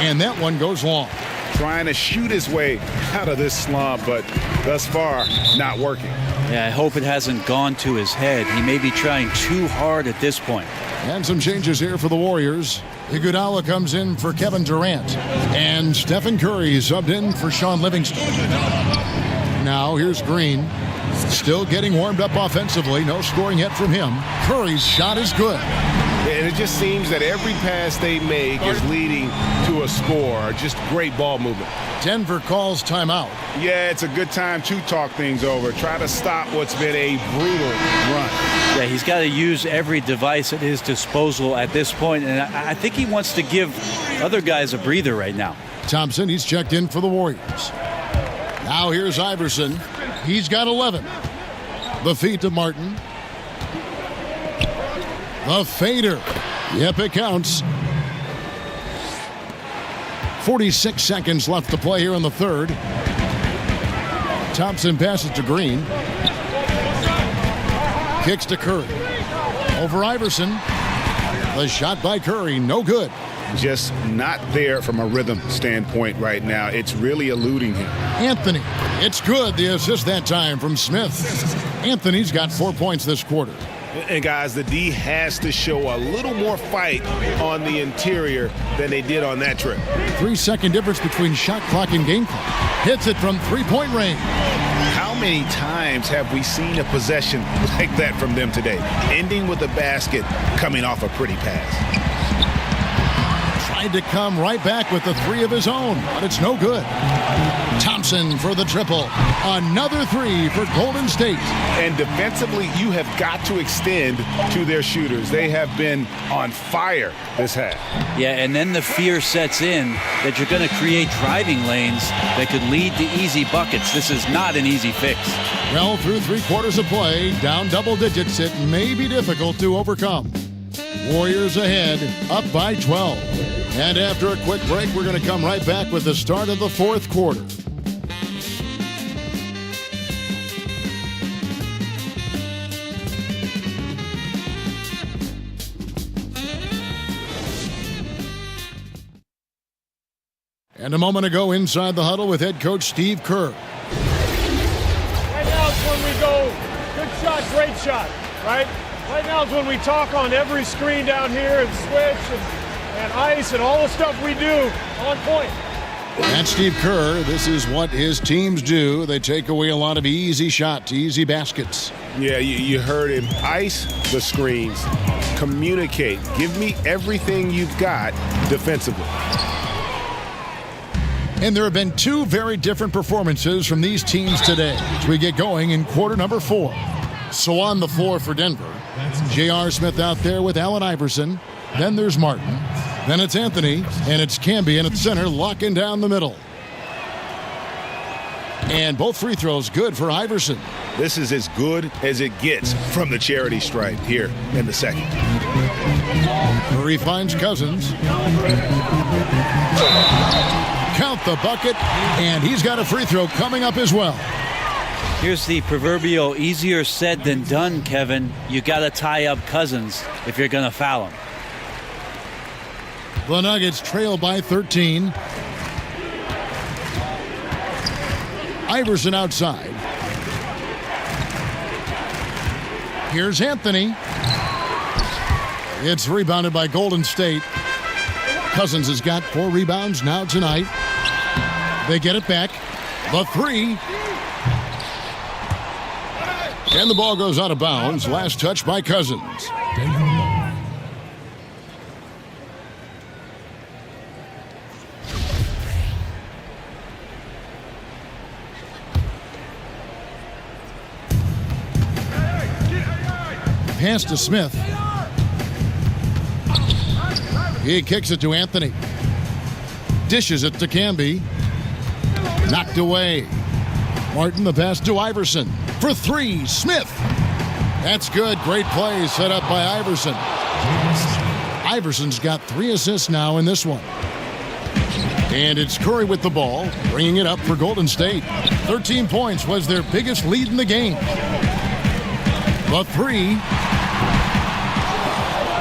S6: And that one goes long.
S7: Trying to shoot his way out of this slump, but thus far, not working.
S13: Yeah, I hope it hasn't gone to his head. He may be trying too hard at this point.
S6: And some changes here for the Warriors. Iguodala comes in for Kevin Durant. And Stephen Curry subbed in for Sean Livingston. Now here's Green. Still getting warmed up offensively. No scoring yet from him. Curry's shot is good.
S7: And it just seems that every pass they make is leading to a score. Just great ball movement.
S6: Denver calls timeout.
S7: Yeah, it's a good time to talk things over. Try to stop what's been a brutal run.
S13: Yeah, he's got to use every device at his disposal at this point, and I think he wants to give other guys a breather right now.
S6: Thompson, he's checked in for the Warriors. Now here's Iverson. He's got 11. The feed to Martin. The fader. Yep, it counts. 46 seconds left to play here in the 3rd. Thompson passes to Green. Kicks to Curry. Over Iverson. The shot by Curry, no good.
S7: Just not there from a rhythm standpoint right now. It's really eluding him.
S6: Anthony, it's good. The assist that time from Smith. Anthony's got 4 points this quarter.
S7: And guys, the D has to show a little more fight on the interior than they did on that trip.
S6: 3-second difference between shot clock and game clock. Hits it from 3-point range.
S7: How many times have we seen a possession like that from them today? Ending with a basket, coming off a pretty pass.
S6: tried to come right back with the three of his own, but it's no good. Thompson for the triple. Another three for Golden State.
S7: And defensively, you have got to extend to their shooters. They have been on fire this half.
S13: Yeah, and then the fear sets in that you're going to create driving lanes that could lead to easy buckets. This is not an easy fix.
S6: Well, through 3 quarters of play, down double digits, it may be difficult to overcome. Warriors ahead, up by 12. And after a quick break, we're going to come right back with the start of the 4th quarter. And a moment ago, inside the huddle with head coach Steve Kerr.
S14: Right now is when we go, good shot, great shot, right? Right now is when we talk on every screen down here and switch and ice and all the stuff we do on point.
S6: That's Steve Kerr. This is what his teams do. They take away a lot of easy shots, easy baskets.
S7: Yeah, you heard him. Ice the screens. Communicate. Give me everything you've got defensively.
S6: And there have been 2 very different performances from these teams today as we get going in quarter number 4. So on the floor for Denver, J.R. Smith out there with Allen Iverson. Then there's Martin. Then it's Anthony, and it's Camby in at center, locking down the middle. And both free throws good for Iverson.
S7: This is as good as it gets from the charity stripe here in the second.
S6: Murray finds Cousins. Count the bucket, and he's got a free throw coming up as well.
S13: Here's the proverbial easier said than done, Kevin. You got to tie up Cousins if you're going to foul him.
S6: The Nuggets trail by 13. Iverson outside. Here's Anthony. It's rebounded by Golden State. Cousins has got 4 rebounds now tonight. They get it back. The 3. And the ball goes out of bounds. Last touch by Cousins. Pass to Smith. He kicks it to Anthony. Dishes it to Camby. Knocked away. Martin the pass to Iverson. For 3, Smith. That's good. Great play set up by Iverson. Iverson's got 3 assists now in this one. And it's Curry with the ball, bringing it up for Golden State. 13 points was their biggest lead in the game. The 3.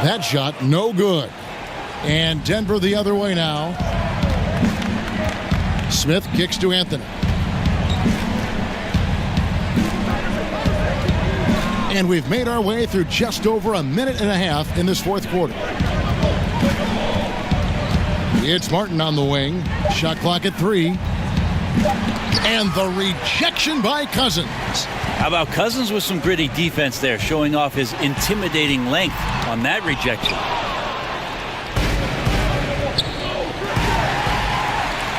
S6: That shot, no good. And Denver the other way now. Smith kicks to Anthony. And we've made our way through just over a minute and a half in this 4th quarter. It's Martin on the wing. Shot clock at 3. And the rejection by Cousins.
S13: How about Cousins with some gritty defense there, showing off his intimidating length on that rejection.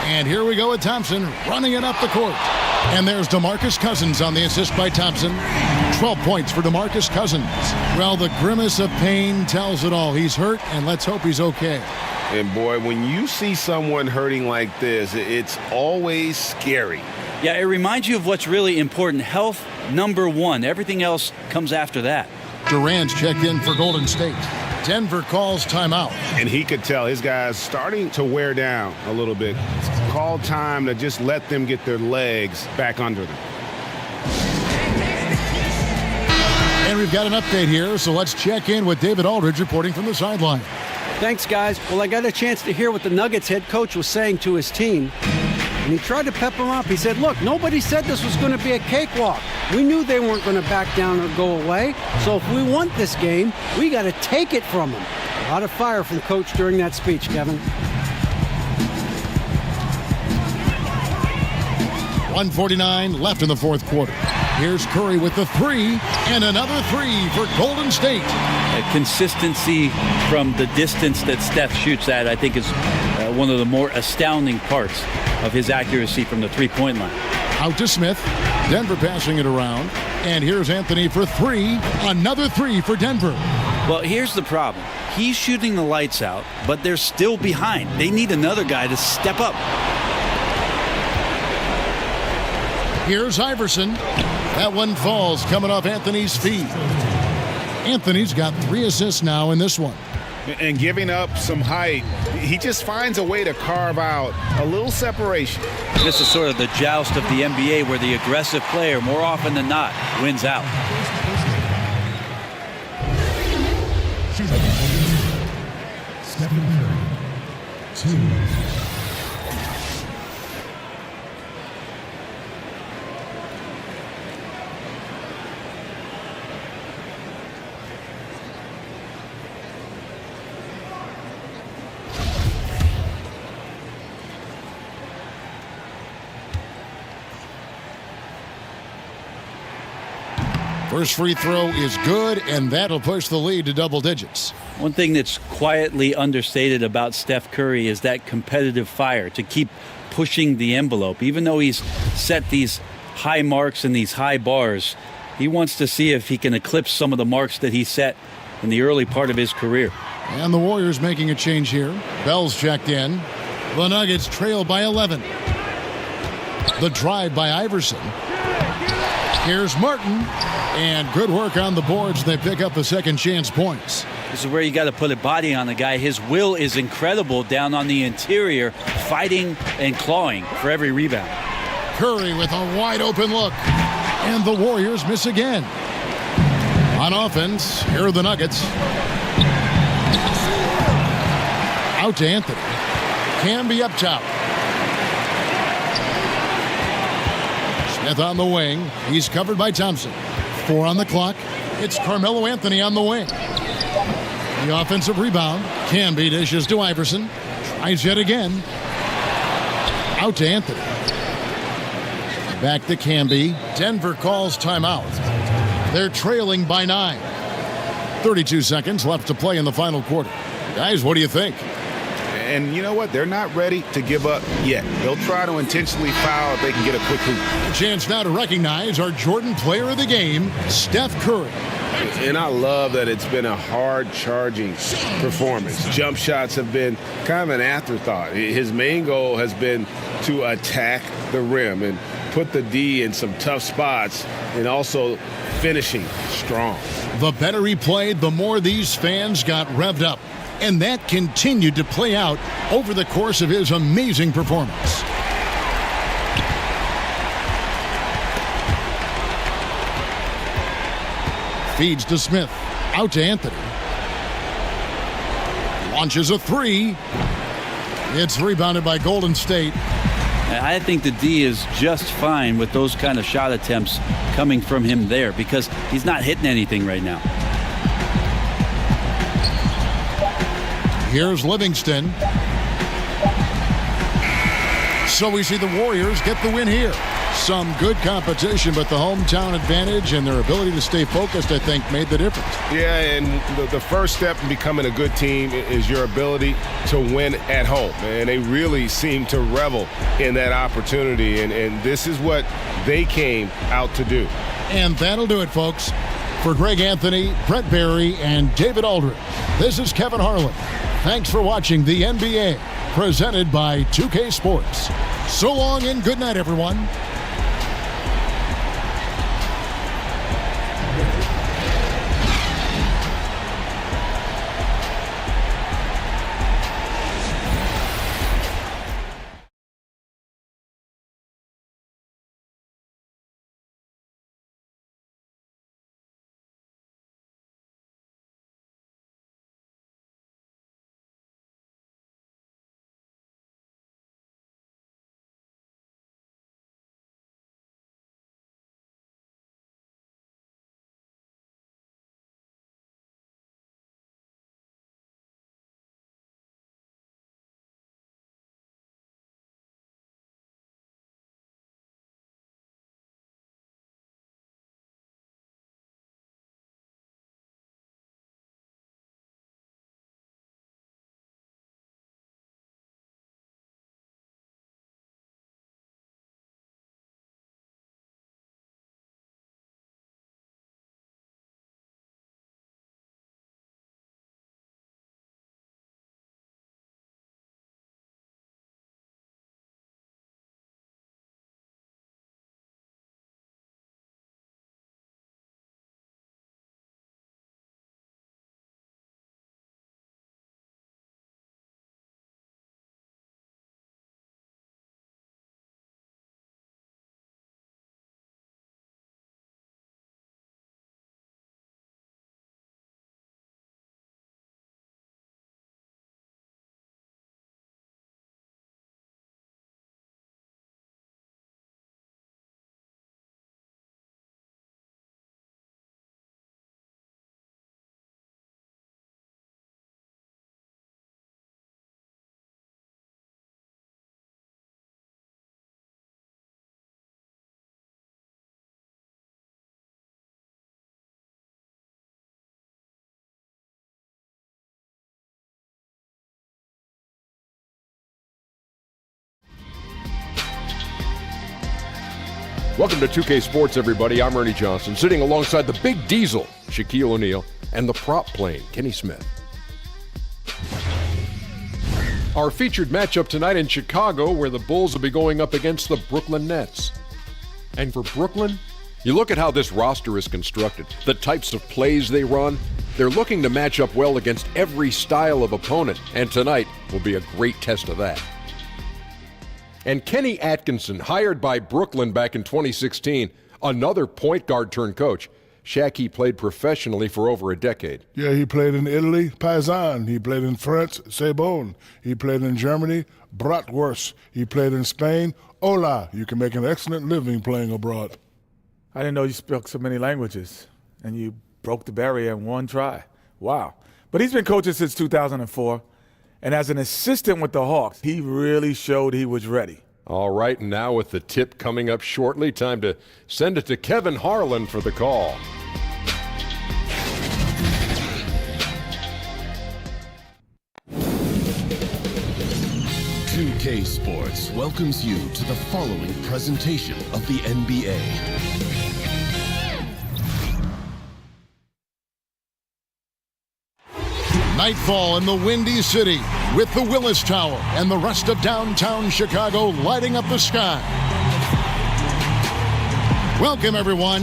S6: And here we go with Thompson running it up the court. And there's DeMarcus Cousins on the assist by Thompson. 12 points for DeMarcus Cousins. Well, the grimace of pain tells it all. He's hurt, and let's hope he's okay.
S7: And boy, when you see someone hurting like this, it's always scary.
S13: Yeah, it reminds you of what's really important. Health, number 1. Everything else comes after that.
S6: Durant's checked in for Golden State. Denver calls timeout.
S7: And he could tell his guys starting to wear down a little bit. Call time to just let them get their legs back under them.
S6: And we've got an update here, so let's check in with David Aldridge reporting from the sideline.
S9: Thanks, guys. Well, I got a chance to hear what the Nuggets head coach was saying to his team. And he tried to pep them up. He said, look, nobody said this was going to be a cakewalk. We knew they weren't going to back down or go away. So if we want this game, we got to take it from them. A lot of fire from Coach during that speech, Kevin.
S6: 1:49 left in the 4th quarter. Here's Curry with the 3, and another 3 for Golden State.
S13: consistency from the distance that Steph shoots at, I think, is one of the more astounding parts of his accuracy from the three-point line.
S6: Out to Smith. Denver passing it around. And here's Anthony for three. Another three for Denver.
S13: Well, here's the problem. He's shooting the lights out, but they're still behind. They need another guy to step up.
S6: Here's Iverson. That one falls coming off Anthony's feet. Anthony's got 3 assists now in this one.
S7: And giving up some height, he just finds a way to carve out a little separation.
S13: This is sort of the joust of the NBA where the aggressive player, more often than not, wins out.
S1: Stephen Curry, 2.
S6: First free throw is good, and that'll push the lead to double digits.
S13: One thing that's quietly understated about Steph Curry is that competitive fire to keep pushing the envelope. Even though he's set these high marks and these high bars, he wants to see if he can eclipse some of the marks that he set in the early part of his career.
S6: And the Warriors making a change here. Bell's checked in. The Nuggets trail by 11. The drive by Iverson. Here's Martin. And good work on the boards. They pick up the second chance points.
S13: This is where you got to put a body on the guy. His will is incredible down on the interior, fighting and clawing for every rebound.
S6: Curry with a wide open look. And the Warriors miss again. On offense, here are the Nuggets. Out to Anthony. Camby up top. Smith on the wing. He's covered by Thompson. 4 on the clock. It's Carmelo Anthony on the wing. The offensive rebound. Camby dishes to Iverson. Tries yet again. Out to Anthony. Back to Camby. Denver calls timeout. They're trailing by 9. 32 seconds left to play in the final quarter. Guys, what do you think?
S7: And you know what? They're not ready to give up yet. They'll try to intentionally foul if they can get a quick hoop.
S6: A chance now to recognize our Jordan Player of the Game, Steph Curry.
S7: And I love that it's been a hard-charging performance. Jump shots have been kind of an afterthought. His main goal has been to attack the rim and put the D in some tough spots and also finishing strong.
S6: The better he played, the more these fans got revved up. And that continued to play out over the course of his amazing performance. Feeds to Smith. Out to Anthony. Launches a three. It's rebounded by Golden State.
S13: I think the D is just fine with those kind of shot attempts coming from him there because he's not hitting anything right now.
S6: Here's Livingston. So we see the Warriors get the win here. Some good competition, but the hometown advantage and their ability to stay focused, I think, made the difference.
S7: Yeah, and the first step in becoming a good team is your ability to win at home. And they really seem to revel in that opportunity, and this is what they came out to do.
S6: And that'll do it, folks. For Greg Anthony, Brett Barry, and David Aldridge, this is Kevin Harlan. Thanks for watching the NBA, presented by 2K Sports. So long and good night, everyone.
S2: Welcome to 2K Sports, everybody. I'm Ernie Johnson, sitting alongside the Big Diesel, Shaquille O'Neal, and the prop plane, Kenny Smith. Our featured matchup tonight in Chicago, where the Bulls will be going up against the Brooklyn Nets. And for Brooklyn, you look at how this roster is constructed, the types of plays they run. They're looking to match up well against every style of opponent, and tonight will be a great test of that. And Kenny Atkinson, hired by Brooklyn back in 2016, another point guard turned coach. Shaq, he played professionally for over a decade.
S4: Yeah, he played in Italy, Paysanne. He played in France, Sebon. He played in Germany, Bratwurst. He played in Spain, Hola. You can make an excellent living playing abroad.
S3: I didn't know you spoke so many languages, and you broke the barrier in one try. Wow. But he's been coaching since 2004, and as an assistant with the Hawks, he really showed he was ready.
S2: All right, and now with the tip coming up shortly, time to send it to Kevin Harlan for the call.
S5: K Sports welcomes you to the following presentation of the NBA.
S6: Nightfall in the Windy City with the Willis Tower and the rest of downtown Chicago lighting up the sky. Welcome, everyone.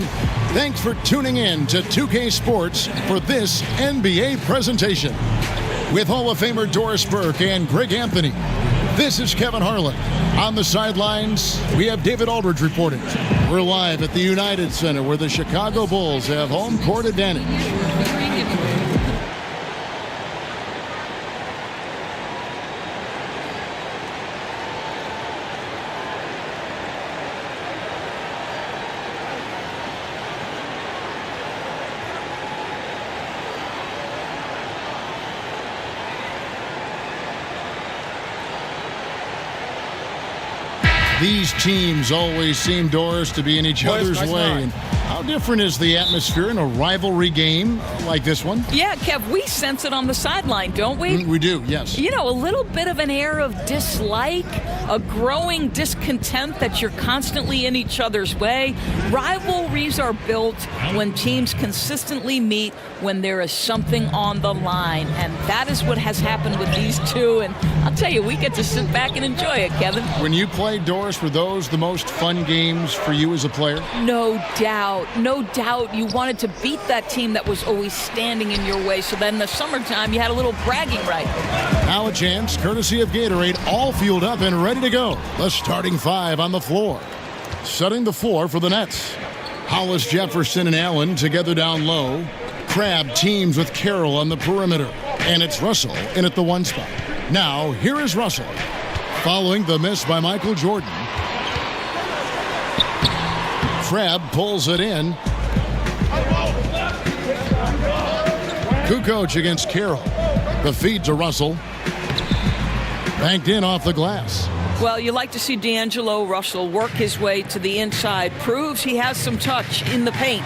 S6: Thanks for tuning in to 2K Sports for this NBA presentation. With Hall of Famer Doris Burke and Greg Anthony, this is Kevin Harlan. On the sidelines, we have David Aldridge reporting. We're live at the United Center where the Chicago Bulls have home court advantage. These teams always seem, Doris, to be in each other's way. And how different is the atmosphere in a rivalry game like this one?
S15: Yeah, Kev, we sense it on the sideline, don't we?
S6: We do, yes.
S15: You know, a little bit of an air of dislike, a growing discontent that you're constantly in each other's way. Rivalries are built when teams consistently meet when there is something on the line, and that is what has happened with these two. And I'll tell you, we get to sit back and enjoy it, Kevin.
S6: When you played, Doris, were those the most fun games for you as a player?
S15: No doubt. No doubt. You wanted to beat that team that was always standing in your way, so then in the summertime you had a little bragging right.
S6: Now a chance, courtesy of Gatorade, all fueled up and ready to go. The starting five on the floor. Setting the floor for the Nets. Hollis, Jefferson, and Allen together down low. Crabbe teams with Carroll on the perimeter. And it's Russell in at the one spot. Now, here is Russell. Following the miss by Michael Jordan. Crabbe pulls it in. Kukoc against Carroll. The feed to Russell. Banked in off the glass.
S15: Well, you like to see D'Angelo Russell work his way to the inside. Proves he has some touch in the paint.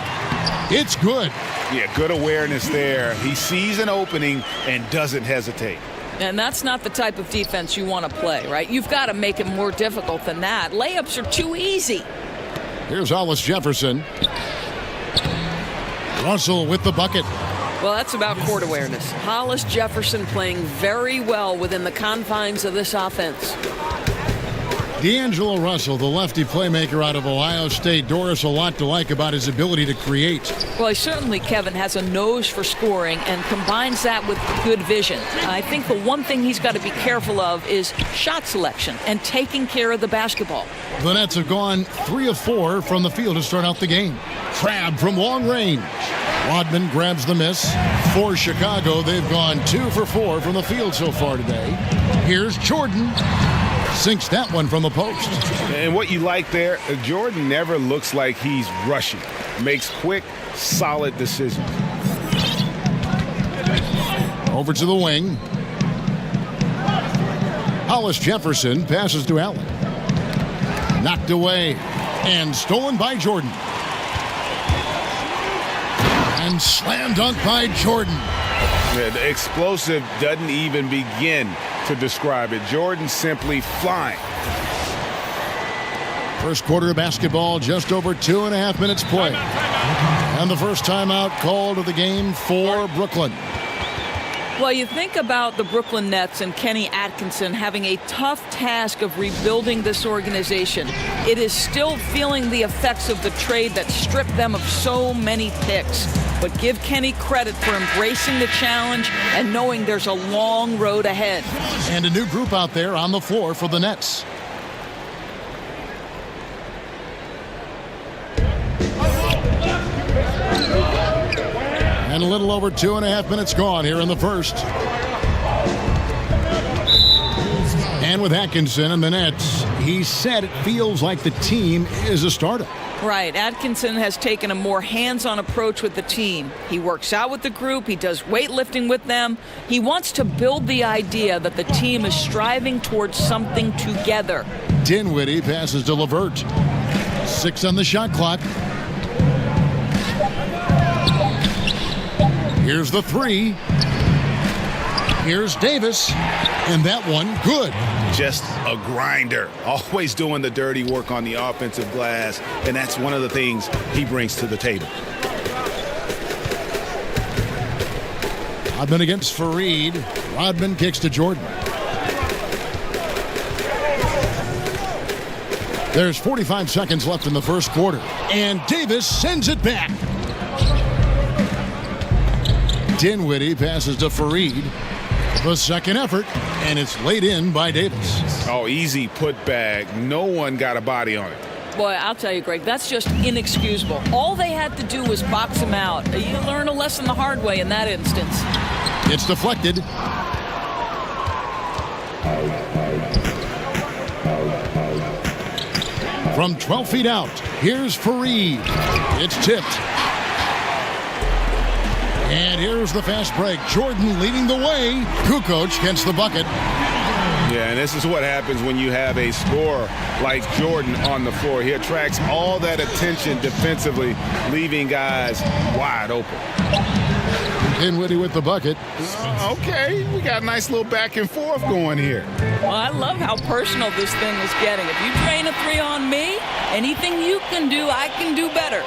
S6: It's good.
S7: Yeah, good awareness there. He sees an opening and doesn't hesitate.
S15: And that's not the type of defense you want to play, right? You've got to make it more difficult than that. Layups are too easy.
S6: Here's Hollis Jefferson. Russell with the bucket.
S15: Well, that's about court awareness. Hollis Jefferson playing very well within the confines of this offense.
S6: D'Angelo Russell, the lefty playmaker out of Ohio State. Doris, a lot to like about his ability to create.
S15: Well, he certainly, Kevin, has a nose for scoring and combines that with good vision. I think the one thing he's got to be careful of is shot selection and taking care of the basketball.
S6: The Nets have gone 3 of 4 from the field to start out the game. Crabbe from long range. Rodman grabs the miss. For Chicago, they've gone 2 for 4 from the field so far today. Here's Jordan. Sinks that one from the post.
S7: And what you like there, Jordan never looks like he's rushing. Makes quick, solid decisions.
S6: Over to the wing. Hollis Jefferson passes to Allen. Knocked away and stolen by Jordan. And slam dunk by Jordan.
S7: Yeah, the explosive doesn't even begin to describe it. Jordan simply flying.
S6: First quarter of basketball, just over 2.5 minutes played. And the first timeout called of the game for Brooklyn.
S15: Well, you think about the Brooklyn Nets and Kenny Atkinson having a tough task of rebuilding this organization. It is still feeling the effects of the trade that stripped them of so many picks. But give Kenny credit for embracing the challenge and knowing there's a long road ahead.
S6: And a new group out there on the floor for the Nets. And a little over 2.5 minutes gone here in the first. And with Atkinson and the Nets, he said it feels like the team is a startup.
S15: Right. Atkinson has taken a more hands-on approach with the team. He works out with the group. He does weightlifting with them. He wants to build the idea that the team is striving towards something together.
S6: Dinwiddie passes to LeVert. 6 on the shot clock. Here's the 3. Here's Davis. And that one, good.
S7: Just a grinder. Always doing the dirty work on the offensive glass. And that's one of the things he brings to the table.
S6: Rodman against Fareed. Rodman kicks to Jordan. There's 45 seconds left in the first quarter. And Davis sends it back. Dinwiddie passes to Fareed. The second effort, and it's laid in by Davis.
S7: Oh, easy putback. No one got a body on it.
S15: Boy, I'll tell you, Greg, that's just inexcusable. All they had to do was box him out. You learn a lesson the hard way in that instance.
S6: It's deflected. From 12 feet out, here's Fareed. It's tipped. And here's the fast break. Jordan leading the way. Kukoc gets the bucket.
S7: Yeah, and this is what happens when you have a scorer like Jordan on the floor. He attracts all that attention defensively, leaving guys wide open.
S6: Dinwiddie with the bucket.
S7: Okay, we got a nice little back and forth going here.
S15: Well, I love how personal this thing is getting. If you drain a 3 on me, anything you can do, I can do better.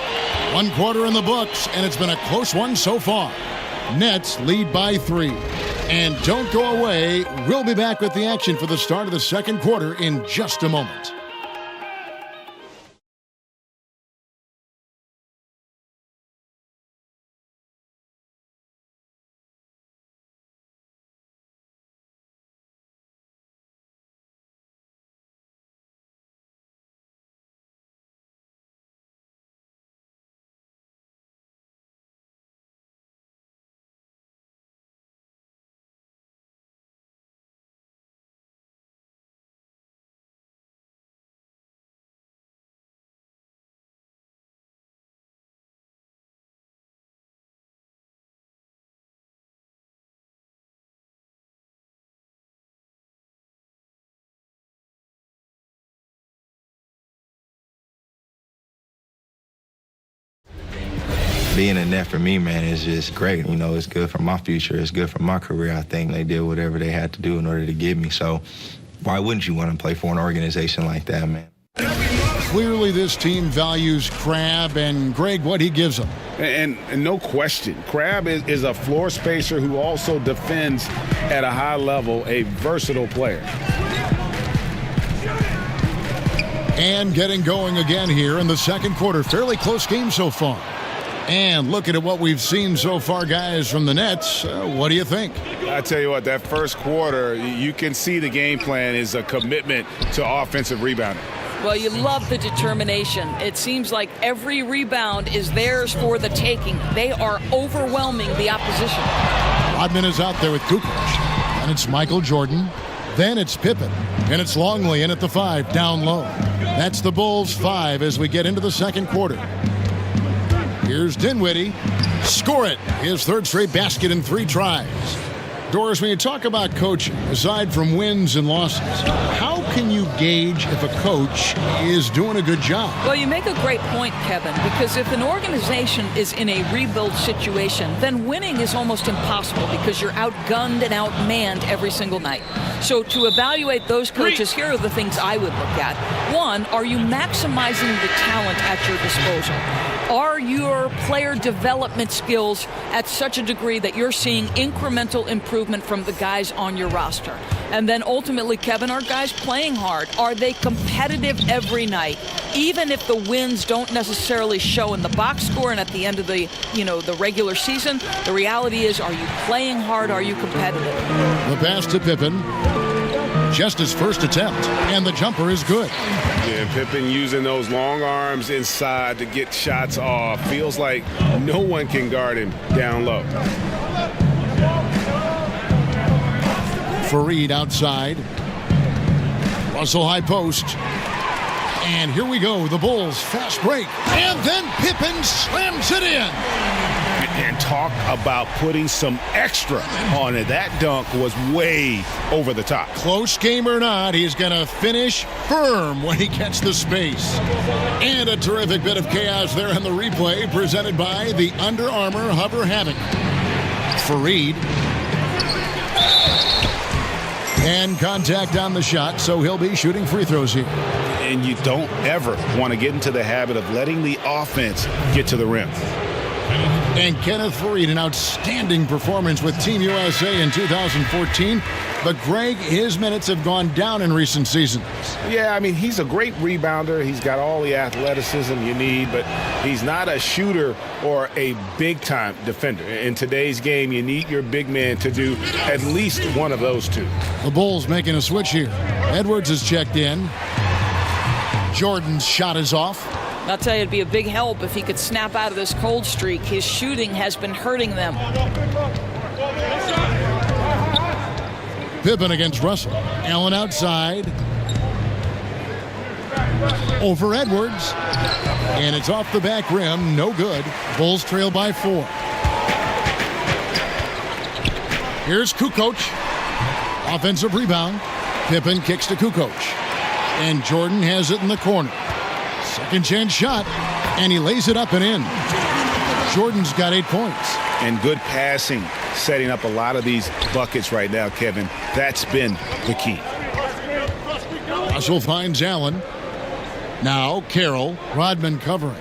S6: 1 quarter in the books, and it's been a close one so far. Nets lead by 3. And don't go away. We'll be back with the action for the start of the second quarter in just a moment.
S16: Being a Net for me, man, is just great. You know, it's good for my future. It's good for my career. I think they did whatever they had to do in order to get me. So why wouldn't you want to play for an organization like that, man?
S6: Clearly this team values Crabbe, and Greg, what he gives them.
S7: And no question, Crabbe is a floor spacer who also defends at a high level, a versatile player.
S6: And getting going again here in the second quarter. Fairly close game so far. And looking at what we've seen so far, guys, from the Nets, what do you think?
S7: I tell you what, that first quarter, you can see the game plan is a commitment to offensive rebounding.
S15: Well, you love the determination. It seems like every rebound is theirs for the taking. They are overwhelming the opposition.
S6: Rodman is out there with Kukoc. And it's Michael Jordan. Then it's Pippen. And it's Longley in at the 5, down low. That's the Bulls' 5 as we get into the second quarter. Here's Dinwiddie. Score it. His third straight basket in 3 tries. Doris, when you talk about coaching, aside from wins and losses, how can you gauge if a coach is doing a good job?
S15: Well, you make a great point, Kevin, because if an organization is in a rebuild situation, then winning is almost impossible because you're outgunned and outmanned every single night. So to evaluate those coaches, here are the things I would look at. One, are you maximizing the talent at your disposal? Are your player development skills at such a degree that you're seeing incremental improvement from the guys on your roster? And then ultimately, Kevin, are guys playing hard? Are they competitive every night? Even if the wins don't necessarily show in the box score and at the end of the regular season, the reality is, are you playing hard? Are you competitive?
S6: The pass to Pippen. Just his first attempt, and the jumper is good.
S7: Yeah, Pippen using those long arms inside to get shots off. Feels like no one can guard him down low.
S6: Faried outside. Russell high post. And here we go, the Bulls fast break. And then Pippen slams it in.
S7: And talk about putting some extra on it. That dunk was way over the top.
S6: Close game or not, he's going to finish firm when he gets the space. And a terrific bit of chaos there in the replay, presented by the Under Armour Hover Havoc. Faried. And contact on the shot, so he'll be shooting free throws here.
S7: And you don't ever want to get into the habit of letting the offense get to the rim.
S6: And Kenneth Faried, an outstanding performance with Team USA in 2014. But, Greg, his minutes have gone down in recent seasons.
S7: Yeah, I mean, he's a great rebounder. He's got all the athleticism you need, but he's not a shooter or a big-time defender. In today's game, you need your big man to do at least one of those two.
S6: The Bulls making a switch here. Edwards is checked in. Jordan's shot is off.
S15: I'll tell you, it'd be a big help if he could snap out of this cold streak. His shooting has been hurting them.
S6: Pippen against Russell. Allen outside. Over Edwards. And it's off the back rim. No good. Bulls trail by 4. Here's Kukoc. Offensive rebound. Pippen kicks to Kukoc. And Jordan has it in the corner. Second chance shot, and he lays it up and in. Jordan's got 8 points.
S7: And good passing, setting up a lot of these buckets right now, Kevin. That's been the key.
S6: Russell finds Allen. Now Carroll. Rodman covering.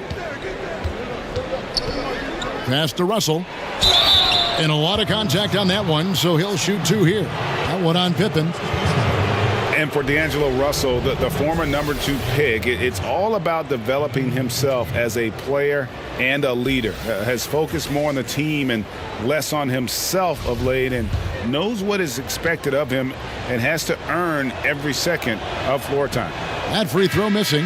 S6: Pass to Russell. And a lot of contact on that one, so he'll shoot 2 here. That one on Pippen.
S7: And for D'Angelo Russell, the former number 2 pick, it's all about developing himself as a player and a leader. Has focused more on the team and less on himself of late, and knows what is expected of him and has to earn every second of floor time.
S6: That free throw missing.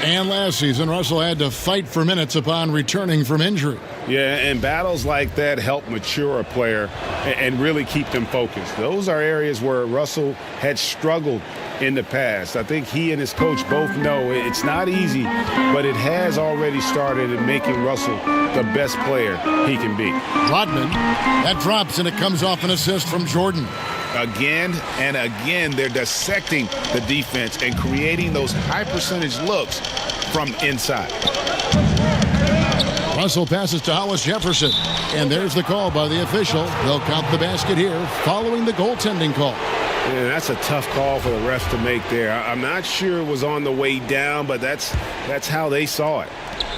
S6: And last season, Russell had to fight for minutes upon returning from injury.
S7: Yeah, and battles like that help mature a player and really keep them focused. Those are areas where Russell had struggled in the past. I think he and his coach both know it's not easy, but it has already started in making Russell the best player he can be.
S6: Rodman, that drops and it comes off an assist from Jordan.
S7: Again and again, they're dissecting the defense and creating those high percentage looks from inside.
S6: Russell passes to Hollis Jefferson. And there's the call by the official. They'll count the basket here following the goaltending call.
S7: Yeah, that's a tough call for the refs to make there. I'm not sure it was on the way down, but that's how they saw it.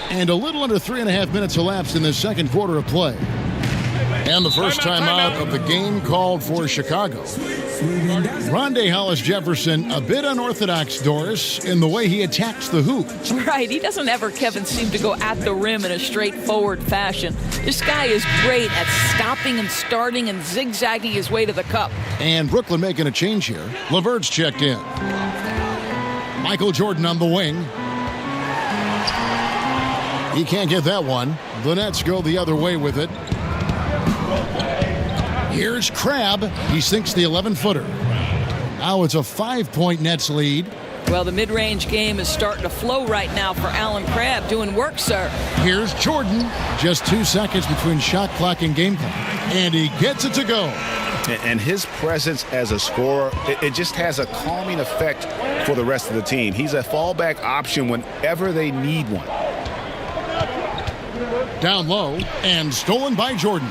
S6: And a little under 3.5 minutes elapsed in the second quarter of play. And the first timeout of the game called for Chicago. Rondae Hollis Jefferson, a bit unorthodox, Doris, in the way he attacks the hoop.
S15: Right, he doesn't ever, Kevin, seem to go at the rim in a straightforward fashion. This guy is great at stopping and starting and zigzagging his way to the cup.
S6: And Brooklyn making a change here. LeVert's checked in. Michael Jordan on the wing. He can't get that one. The Nets go the other way with it. Here's Crabb. He sinks the 11-footer. Now it's a 5-point Nets lead.
S15: Well, the mid-range game is starting to flow right now for Allen Crabb. Doing work, sir.
S6: Here's Jordan. Just 2 seconds between shot clock and game clock. And he gets it to go.
S7: And his presence as a scorer, it just has a calming effect for the rest of the team. He's a fallback option whenever they need one.
S6: Down low and stolen by Jordan.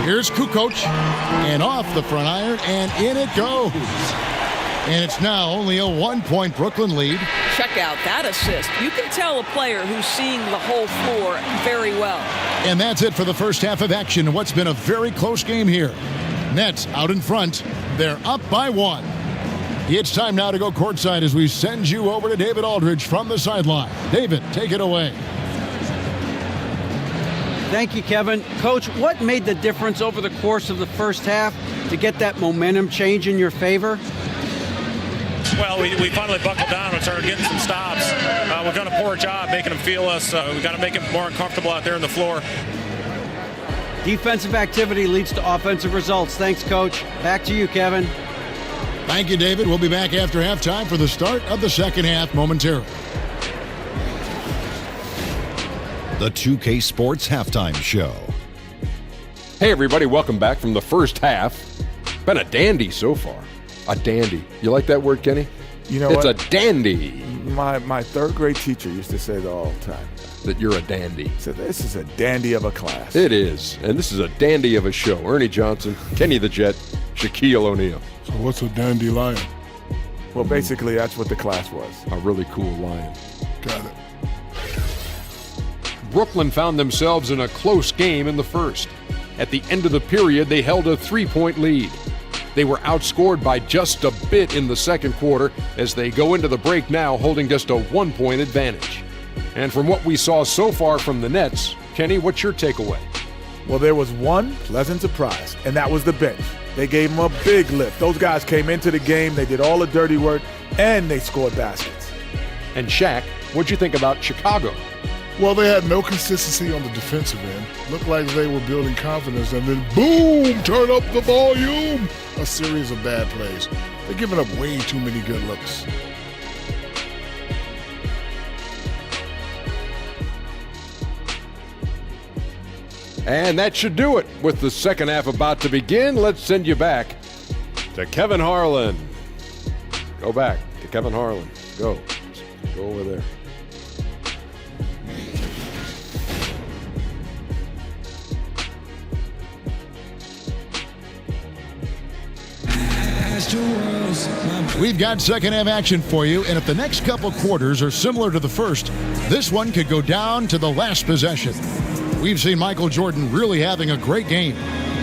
S6: Here's Kukoc and off the front iron and in it goes. And it's now only a 1-point Brooklyn lead.
S15: Check out that assist. You can tell a player who's seeing the whole floor very well.
S6: And that's it for the first half of action in what's been a very close game here. Nets out in front. They're up by 1. It's time now to go courtside as we send you over to David Aldridge from the sideline. David, take it away.
S9: Thank you, Kevin. Coach, what made the difference over the course of the first half to get that momentum change in your favor?
S17: Well, we finally buckled down and started getting some stops. We've done a poor job making them feel us. We've got to make them more uncomfortable out there on the floor.
S9: Defensive activity leads to offensive results. Thanks, Coach. Back to you, Kevin.
S6: Thank you, David. We'll be back after halftime for the start of the second half momentarily.
S10: The 2K Sports Halftime Show.
S2: Hey, everybody. Welcome back from the first half. Been a dandy so far. A dandy. You like that word, Kenny?
S3: You know
S2: it's
S3: what?
S2: a dandy.
S3: My third grade teacher used to say that all the time.
S2: That you're a dandy.
S3: So this is a dandy of a class.
S2: It is. And this is a dandy of a show. Ernie Johnson, Kenny the Jet, Shaquille O'Neal.
S4: So what's a dandelion?
S3: Well, basically, that's what the class was.
S2: A really cool lion.
S4: Got it.
S2: Brooklyn found themselves in a close game in the first. At the end of the period, they held a 3-point lead. They were outscored by just a bit in the second quarter as they go into the break now holding just a 1-point advantage. And from what we saw so far from the Nets, Kenny, what's your takeaway?
S3: Well, there was one pleasant surprise, and that was the bench. They gave them a big lift. Those guys came into the game, they did all the dirty work, and they scored baskets.
S2: And Shaq, what'd you think about Chicago?
S4: Well, they had no consistency on the defensive end. Looked like they were building confidence, and then boom, turn up the volume. A series of bad plays. They're giving up way too many good looks.
S2: And that should do it. With the second half about to begin, let's send you back to Kevin Harlan. Go back to Kevin Harlan. Go over there.
S6: We've got second half action for you, and if the next couple quarters are similar to the first, this one could go down to the last possession. We've seen Michael Jordan really having a great game.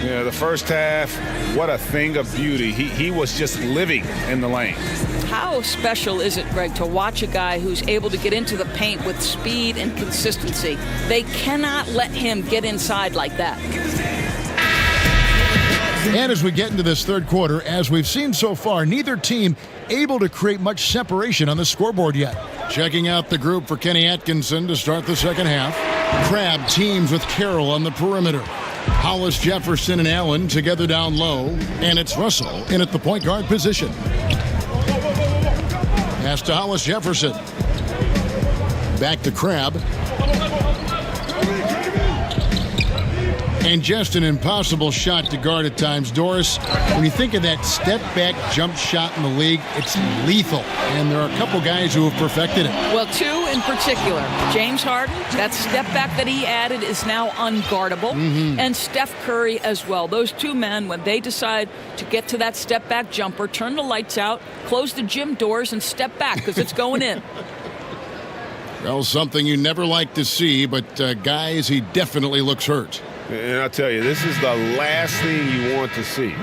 S7: Yeah, the first half, what a thing of beauty. He was just living in the lane.
S15: How special is it, Greg, to watch a guy who's able to get into the paint with speed and consistency? They cannot let him get inside like that.
S6: And as we get into this third quarter, as we've seen so far, neither team able to create much separation on the scoreboard yet. Checking out the group for Kenny Atkinson to start the second half. Crabbe teams with Carroll on the perimeter. Hollis, Jefferson, and Allen together down low. And it's Russell in at the point guard position. Pass to Hollis Jefferson. Back to Crabbe. And just an impossible shot to guard at times. Doris, when you think of that step-back jump shot in the league, it's lethal. And there are a couple guys who have perfected it.
S15: Well, two in particular. James Harden, that step-back that he added is now unguardable. And Steph Curry as well. Those two men, when they decide to get to that step-back jumper, turn the lights out, close the gym doors, and step back because it's going in.
S6: Well, something you never like to see, but guys, he definitely looks hurt.
S7: And I'll tell you, this is the last thing you want to see.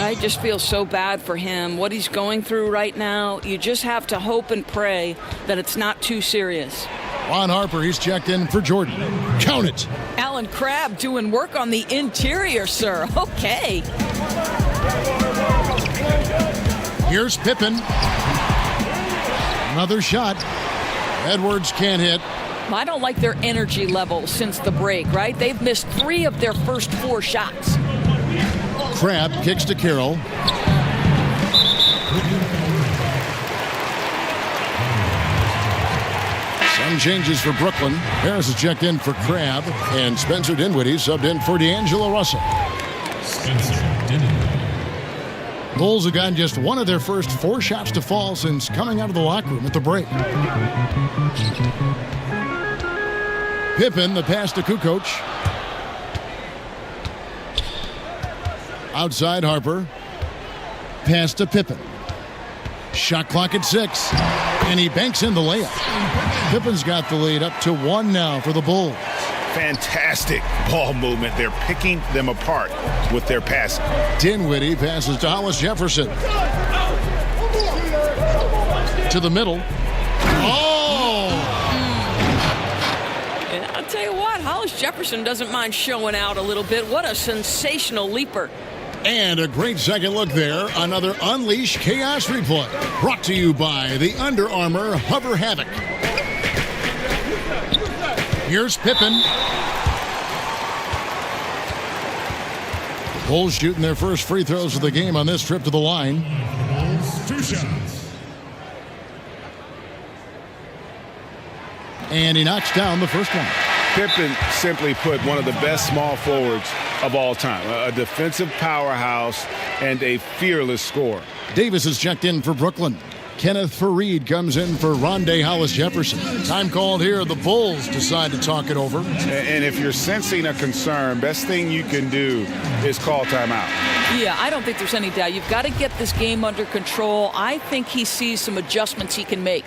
S15: I just feel so bad for him, what he's going through right now. You just have to hope and pray that it's not too serious.
S6: Ron Harper, he's checked in for Jordan. Count it.
S15: Alan Crabbe doing work on the interior, sir. Okay.
S6: Here's Pippen. Another shot. Edwards can't hit.
S15: I don't like their energy level since the break, right? They've missed 3 of their first 4 shots.
S6: Crabbe kicks to Carroll. Some changes for Brooklyn. Harris is checked in for Crabbe, and Spencer Dinwiddie subbed in for D'Angelo Russell.
S1: Spencer Dinwiddie.
S6: Bulls have gotten just one of their first 4 shots to fall since coming out of the locker room at the break. Pippen, the pass to Kukoc. Outside Harper. Pass to Pippen. Shot clock at 6. And he banks in the layup. Pippen's got the lead up to 1 now for the Bulls.
S7: Fantastic ball movement. They're picking them apart with their passing.
S6: Dinwiddie passes to Hollis Jefferson. To the middle. Oh!
S15: And I'll tell you what, Hollis Jefferson doesn't mind showing out a little bit. What a sensational leaper.
S6: And a great second look there. Another Unleash Chaos replay. Brought to you by the Under Armour Hover Havoc. Here's Pippen. The Bulls shooting their first free throws of the game on this trip to the line.
S1: Bulls, 2 shots.
S6: And he knocks down the first one.
S7: Pippen, simply put, one of the best small forwards of all time. A defensive powerhouse and a fearless scorer.
S6: Davis is checked in for Brooklyn. Kenneth Faried comes in for Rondé Hollis Jefferson. Time called here. The Bulls decide to talk it over.
S7: And if you're sensing a concern, best thing you can do is call timeout.
S15: Yeah, I don't think there's any doubt. You've got to get this game under control. I think he sees some adjustments he can make.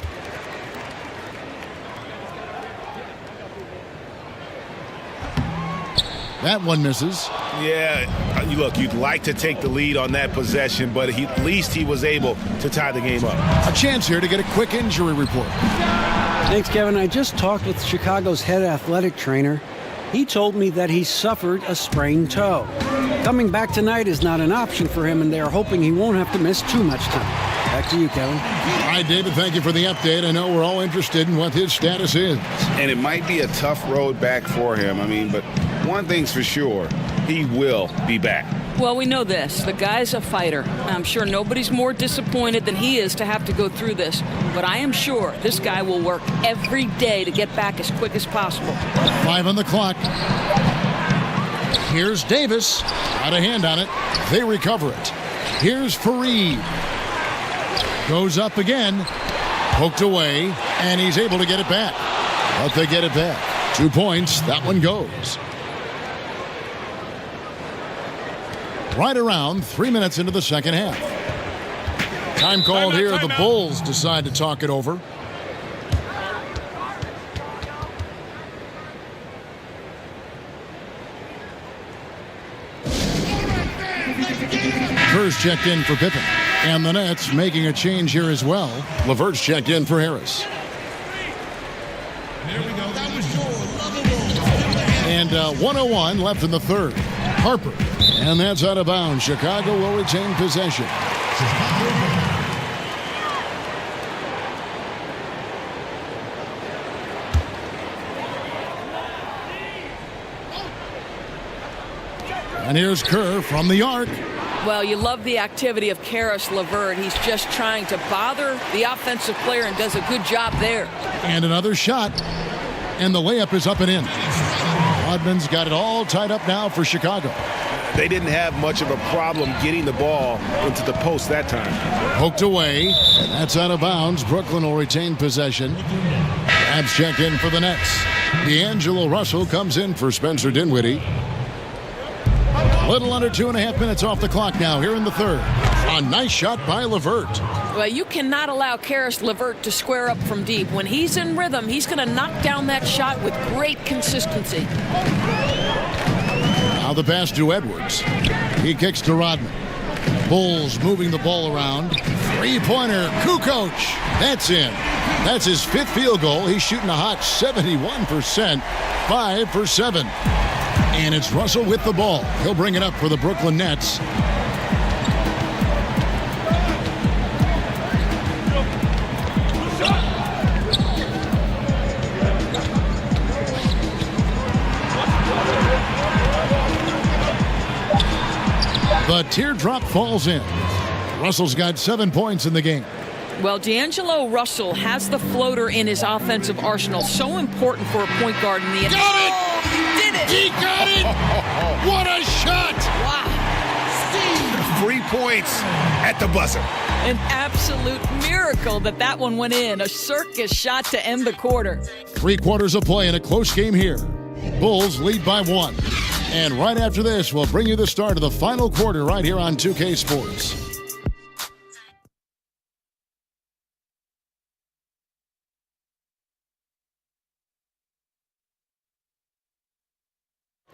S6: That one misses.
S7: Yeah, look, you'd like to take the lead on that possession, but at least he was able to tie the game up.
S6: A chance here to get a quick injury report.
S9: Thanks, Kevin. I just talked with Chicago's head athletic trainer. He told me that he suffered a sprained toe. Coming back tonight is not an option for him, and they are hoping he won't have to miss too much time. Back to you, Kevin.
S6: All right, David, thank you for the update. I know we're all interested in what his status is.
S7: And it might be a tough road back for him. But one thing's for sure, he will be back.
S15: Well, we know this. The guy's a fighter. I'm sure nobody's more disappointed than he is to have to go through this. But I am sure this guy will work every day to get back as quick as possible.
S6: 5 on the clock. Here's Davis. Got a hand on it. They recover it. Here's Faried. Goes up again. Poked away. And he's able to get it back. But they get it back. 2 points. That one goes. Right around 3 minutes into the second half. Time called here. The Bulls decide to talk it over. Kerr's checked in for Pippen. And the Nets making a change here as well. LeVert's checked in for Harris.
S1: There we go. That was your lovable.
S6: And 1:01 left in the third. Harper. And that's out of bounds. Chicago will retain possession. And here's Kerr from the arc.
S15: Well, you love the activity of Caris LeVert. He's just trying to bother the offensive player and does a good job there.
S6: And another shot. And the layup is up and in. Rodman's got it all tied up now for Chicago.
S7: They didn't have much of a problem getting the ball into the post that time.
S6: Poked away, and that's out of bounds. Brooklyn will retain possession. Abs checked in for the Nets. D'Angelo Russell comes in for Spencer Dinwiddie. Little under 2.5 minutes off the clock now here in the third. A nice shot by LeVert.
S15: Well, you cannot allow Caris LeVert to square up from deep. When he's in rhythm, he's going to knock down that shot with great consistency.
S6: Now the pass to Edwards. He kicks to Rodman. Bulls moving the ball around. Three-pointer, Kukoc. That's in. That's his 5th field goal. He's shooting a hot 71%. 5 for 7. And it's Russell with the ball. He'll bring it up for the Brooklyn Nets. The teardrop falls in. Russell's got 7 points in the game.
S15: Well, D'Angelo Russell has the floater in his offensive arsenal. So important for a point guard in the NBA.
S6: Got it!
S15: He did it!
S6: He got it! What a shot!
S15: Wow.
S7: 3 points at the buzzer.
S15: An absolute miracle that one went in. A circus shot to end the quarter.
S6: 3 quarters of play in a close game here. Bulls lead by 1. And right after this, we'll bring you the start of the final quarter right here on 2K Sports.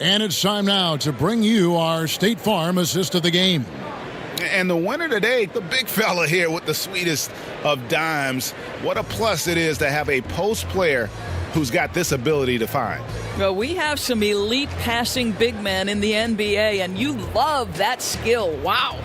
S6: And it's time now to bring you our State Farm assist of the game.
S7: And the winner today, the big fella here with the sweetest of dimes. What a plus it is to have a post player who's got this ability to find.
S15: Well, we have some elite passing big men in the NBA, and you love that skill. Wow.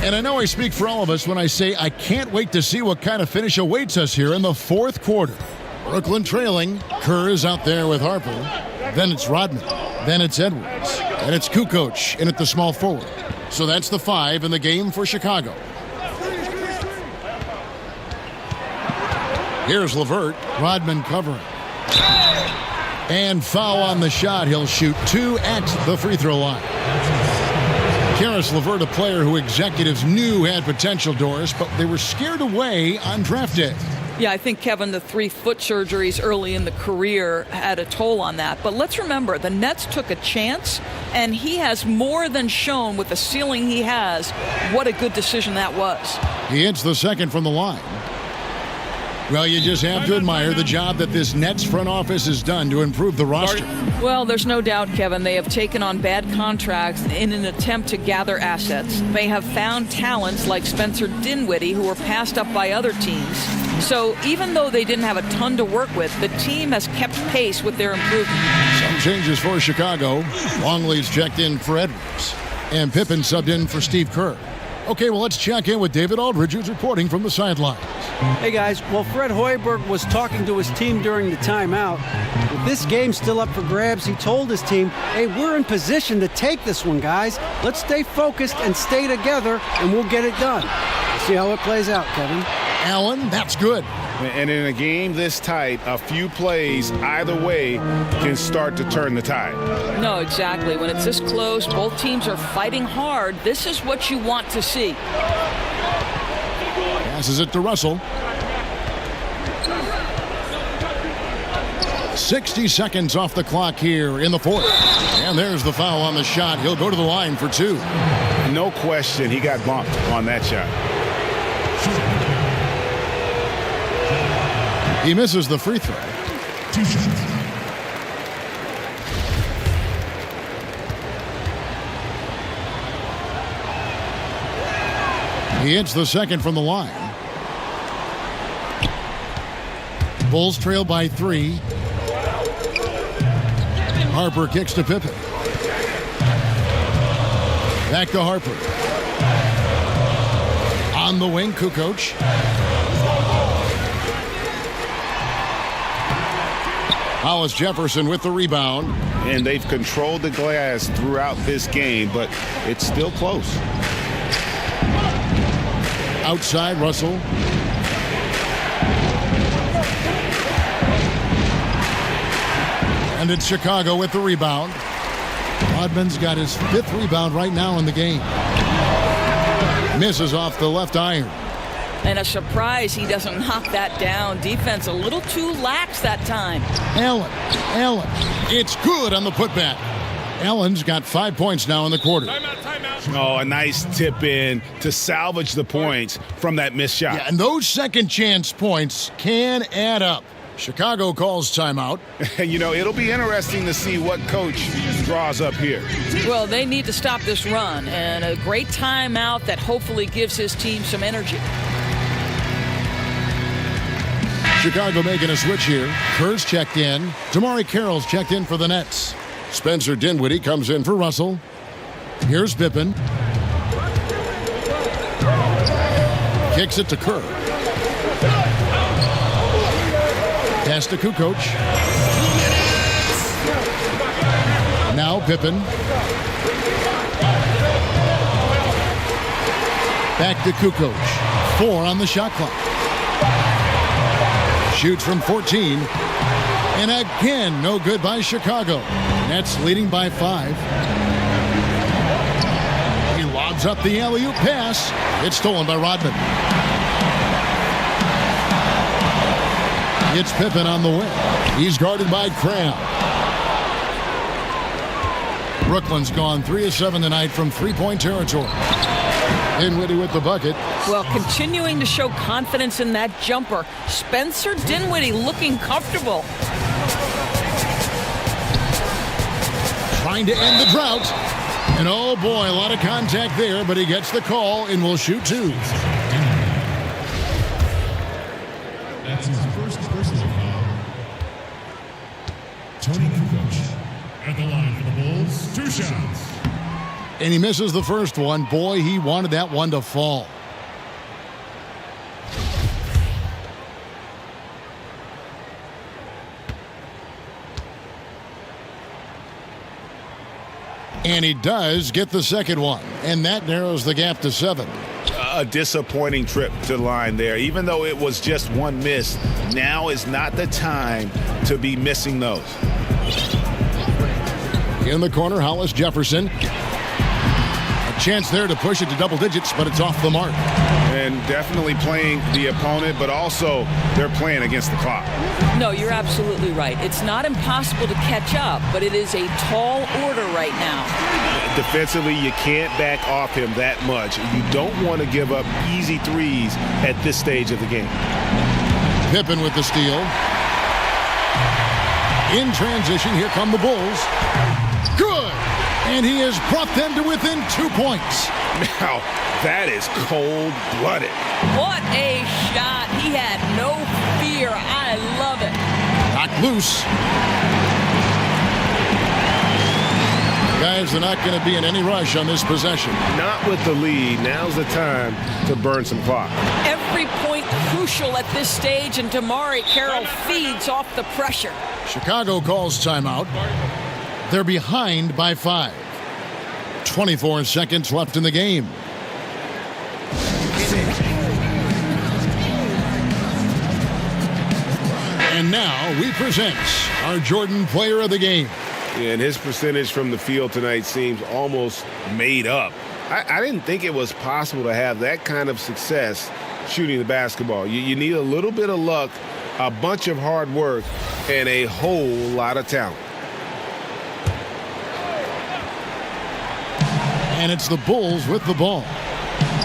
S6: And I know I speak for all of us when I say I can't wait to see what kind of finish awaits us here in the fourth quarter. Brooklyn trailing. Kerr is out there with Harper. Then it's Rodman. Then it's Edwards. And it's Kukoc in at the small forward. So that's the 5 in the game for Chicago. Here's LeVert. Rodman covering. And foul on the shot. He'll shoot 2 at the free throw line. Karis LeVert, a player who executives knew had potential, Doris, but they were scared away on draft day.
S15: Yeah, I think, Kevin, the 3 foot surgeries early in the career had a toll on that. But let's remember, the Nets took a chance, and he has more than shown with the ceiling he has what a good decision that was.
S6: He hits the second from the line. Well, you just have to admire the job that this Nets front office has done to improve the roster.
S15: Well, there's no doubt, Kevin, they have taken on bad contracts in an attempt to gather assets. They have found talents like Spencer Dinwiddie who were passed up by other teams. So even though they didn't have a ton to work with, the team has kept pace with their improvement.
S6: Some changes for Chicago. Longley's checked in for Edwards. And Pippen subbed in for Steve Kerr. Okay, well, let's check in with David Aldridge, who's reporting from the sidelines.
S9: Hey, guys. Well, Fred Hoiberg was talking to his team during the timeout. With this game still up for grabs, he told his team, hey, we're in position to take this one, guys. Let's stay focused and stay together, and we'll get it done. See how it plays out, Kevin.
S6: Allen, that's good.
S7: And in a game this tight, a few plays either way can start to turn the tide.
S15: No, exactly. When it's this close, both teams are fighting hard. This is what you want to see.
S6: Passes it to Russell. 60 seconds off the clock here in the fourth. And there's the foul on the shot. He'll go to the line for 2.
S7: No question, he got bumped on that shot.
S6: He misses the free throw. He hits the second from the line. Bulls trail by 3. Harper kicks to Pippen. Back to Harper. On the wing, Kukoc. Hollis Jefferson with the rebound.
S7: And they've controlled the glass throughout this game, but it's still close.
S6: Outside, Russell. And it's Chicago with the rebound. Rodman's got his 5th rebound right now in the game. Misses off the left iron.
S15: And a surprise he doesn't knock that down. Defense a little too lax that time.
S6: Allen. It's good on the putback. Allen's got 5 points now in the quarter.
S7: Oh, a nice tip in to salvage the points from that missed shot.
S6: Yeah, and those second chance points can add up. Chicago calls timeout.
S7: You know, it'll be interesting to see what coach draws up here.
S15: Well, they need to stop this run, and a great timeout that hopefully gives his team some energy.
S6: Chicago making a switch here. Kerr's checked in. Damari Carroll's checked in for the Nets. Spencer Dinwiddie comes in for Russell. Here's Pippen. Kicks it to Kerr. Pass to Kukoc. Pippen. Back to Kukoc. 4 on the shot clock. Shoots from 14. And again, no good by Chicago. Nets leading by 5. He lobs up the alley-oop pass. It's stolen by Rodman. It's Pippen on the wing. He's guarded by Cram. Brooklyn's gone 3 of 7 tonight from three-point territory. Dinwiddie with the bucket.
S15: Well, continuing to show confidence in that jumper. Spencer Dinwiddie looking comfortable.
S6: Trying to end the drought. And oh boy, a lot of contact there, but he gets the call and will shoot 2.
S1: That's his first personal foul. Tony Kukoc at the line for the Bulls. 2 shots.
S6: And he misses the first one. Boy, he wanted that one to fall. And he does get the second one. And that narrows the gap to 7.
S7: A disappointing trip to the line there. Even though it was just one miss, now is not the time to be missing those.
S6: In the corner, Hollis Jefferson. A chance there to push it to double digits, but it's off the mark.
S7: And definitely playing the opponent, but also they're playing against the clock.
S15: No, you're absolutely right. It's not impossible to catch up, but it is a tall order right now.
S7: Defensively, you can't back off him that much. You don't want to give up easy threes at this stage of the game.
S6: Pippen with the steal. In transition, here come the Bulls. Good! And he has brought them to within 2 points.
S7: Now, that is cold-blooded.
S15: What a shot. He had no fear. I love it.
S6: Knocked loose. Guys, they're not going to be in any rush on this possession.
S7: Not with the lead. Now's the time to burn some clock.
S15: Every point crucial at this stage, and Damari Carroll feeds off the pressure.
S6: Chicago calls timeout. They're behind by 5. 24 seconds left in the game. And now we present our Jordan Player of the Game.
S7: And his percentage from the field tonight seems almost made up. I didn't think it was possible to have that kind of success shooting the basketball. You need a little bit of luck, a bunch of hard work, and a whole lot of talent.
S6: And it's the Bulls with the ball,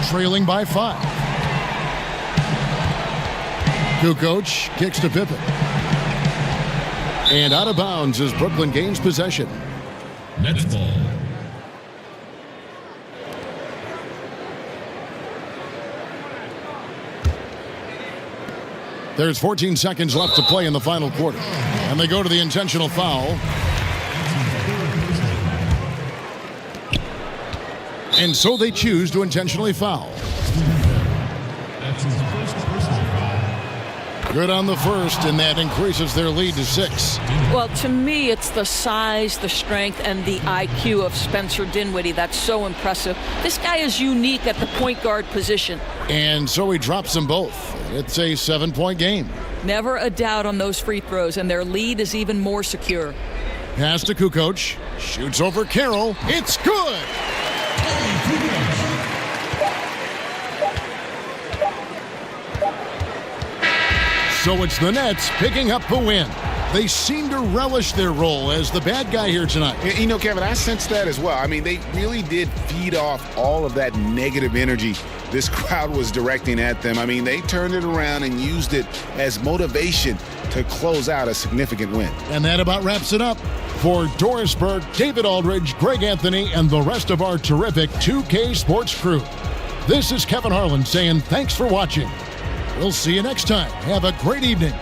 S6: trailing by 5. Kukoc kicks to Pippen. And out of bounds as Brooklyn gains possession.
S1: Nets ball.
S6: There's 14 seconds left to play in the final quarter. And they go to the intentional foul. And so they choose to intentionally foul.
S1: That's his first personal foul.
S6: Good on the first, and that increases their lead to 6.
S15: Well, to me, it's the size, the strength, and the IQ of Spencer Dinwiddie. That's so impressive. This guy is unique at the point guard position.
S6: And so he drops them both. It's a 7-point game.
S15: Never a doubt on those free throws, and their lead is even more secure.
S6: Pass to Kukoc. Shoots over Carroll. It's good! So it's the Nets picking up the win. They seem to relish their role as the bad guy here tonight.
S7: You know, Kevin, I sense that as well. I mean, they really did feed off all of that negative energy this crowd was directing at them. I mean, they turned it around and used it as motivation to close out a significant win.
S6: And that about wraps it up. For Doris Burke, David Aldridge, Greg Anthony, and the rest of our terrific 2K Sports crew, this is Kevin Harlan saying thanks for watching. We'll see you next time. Have a great evening.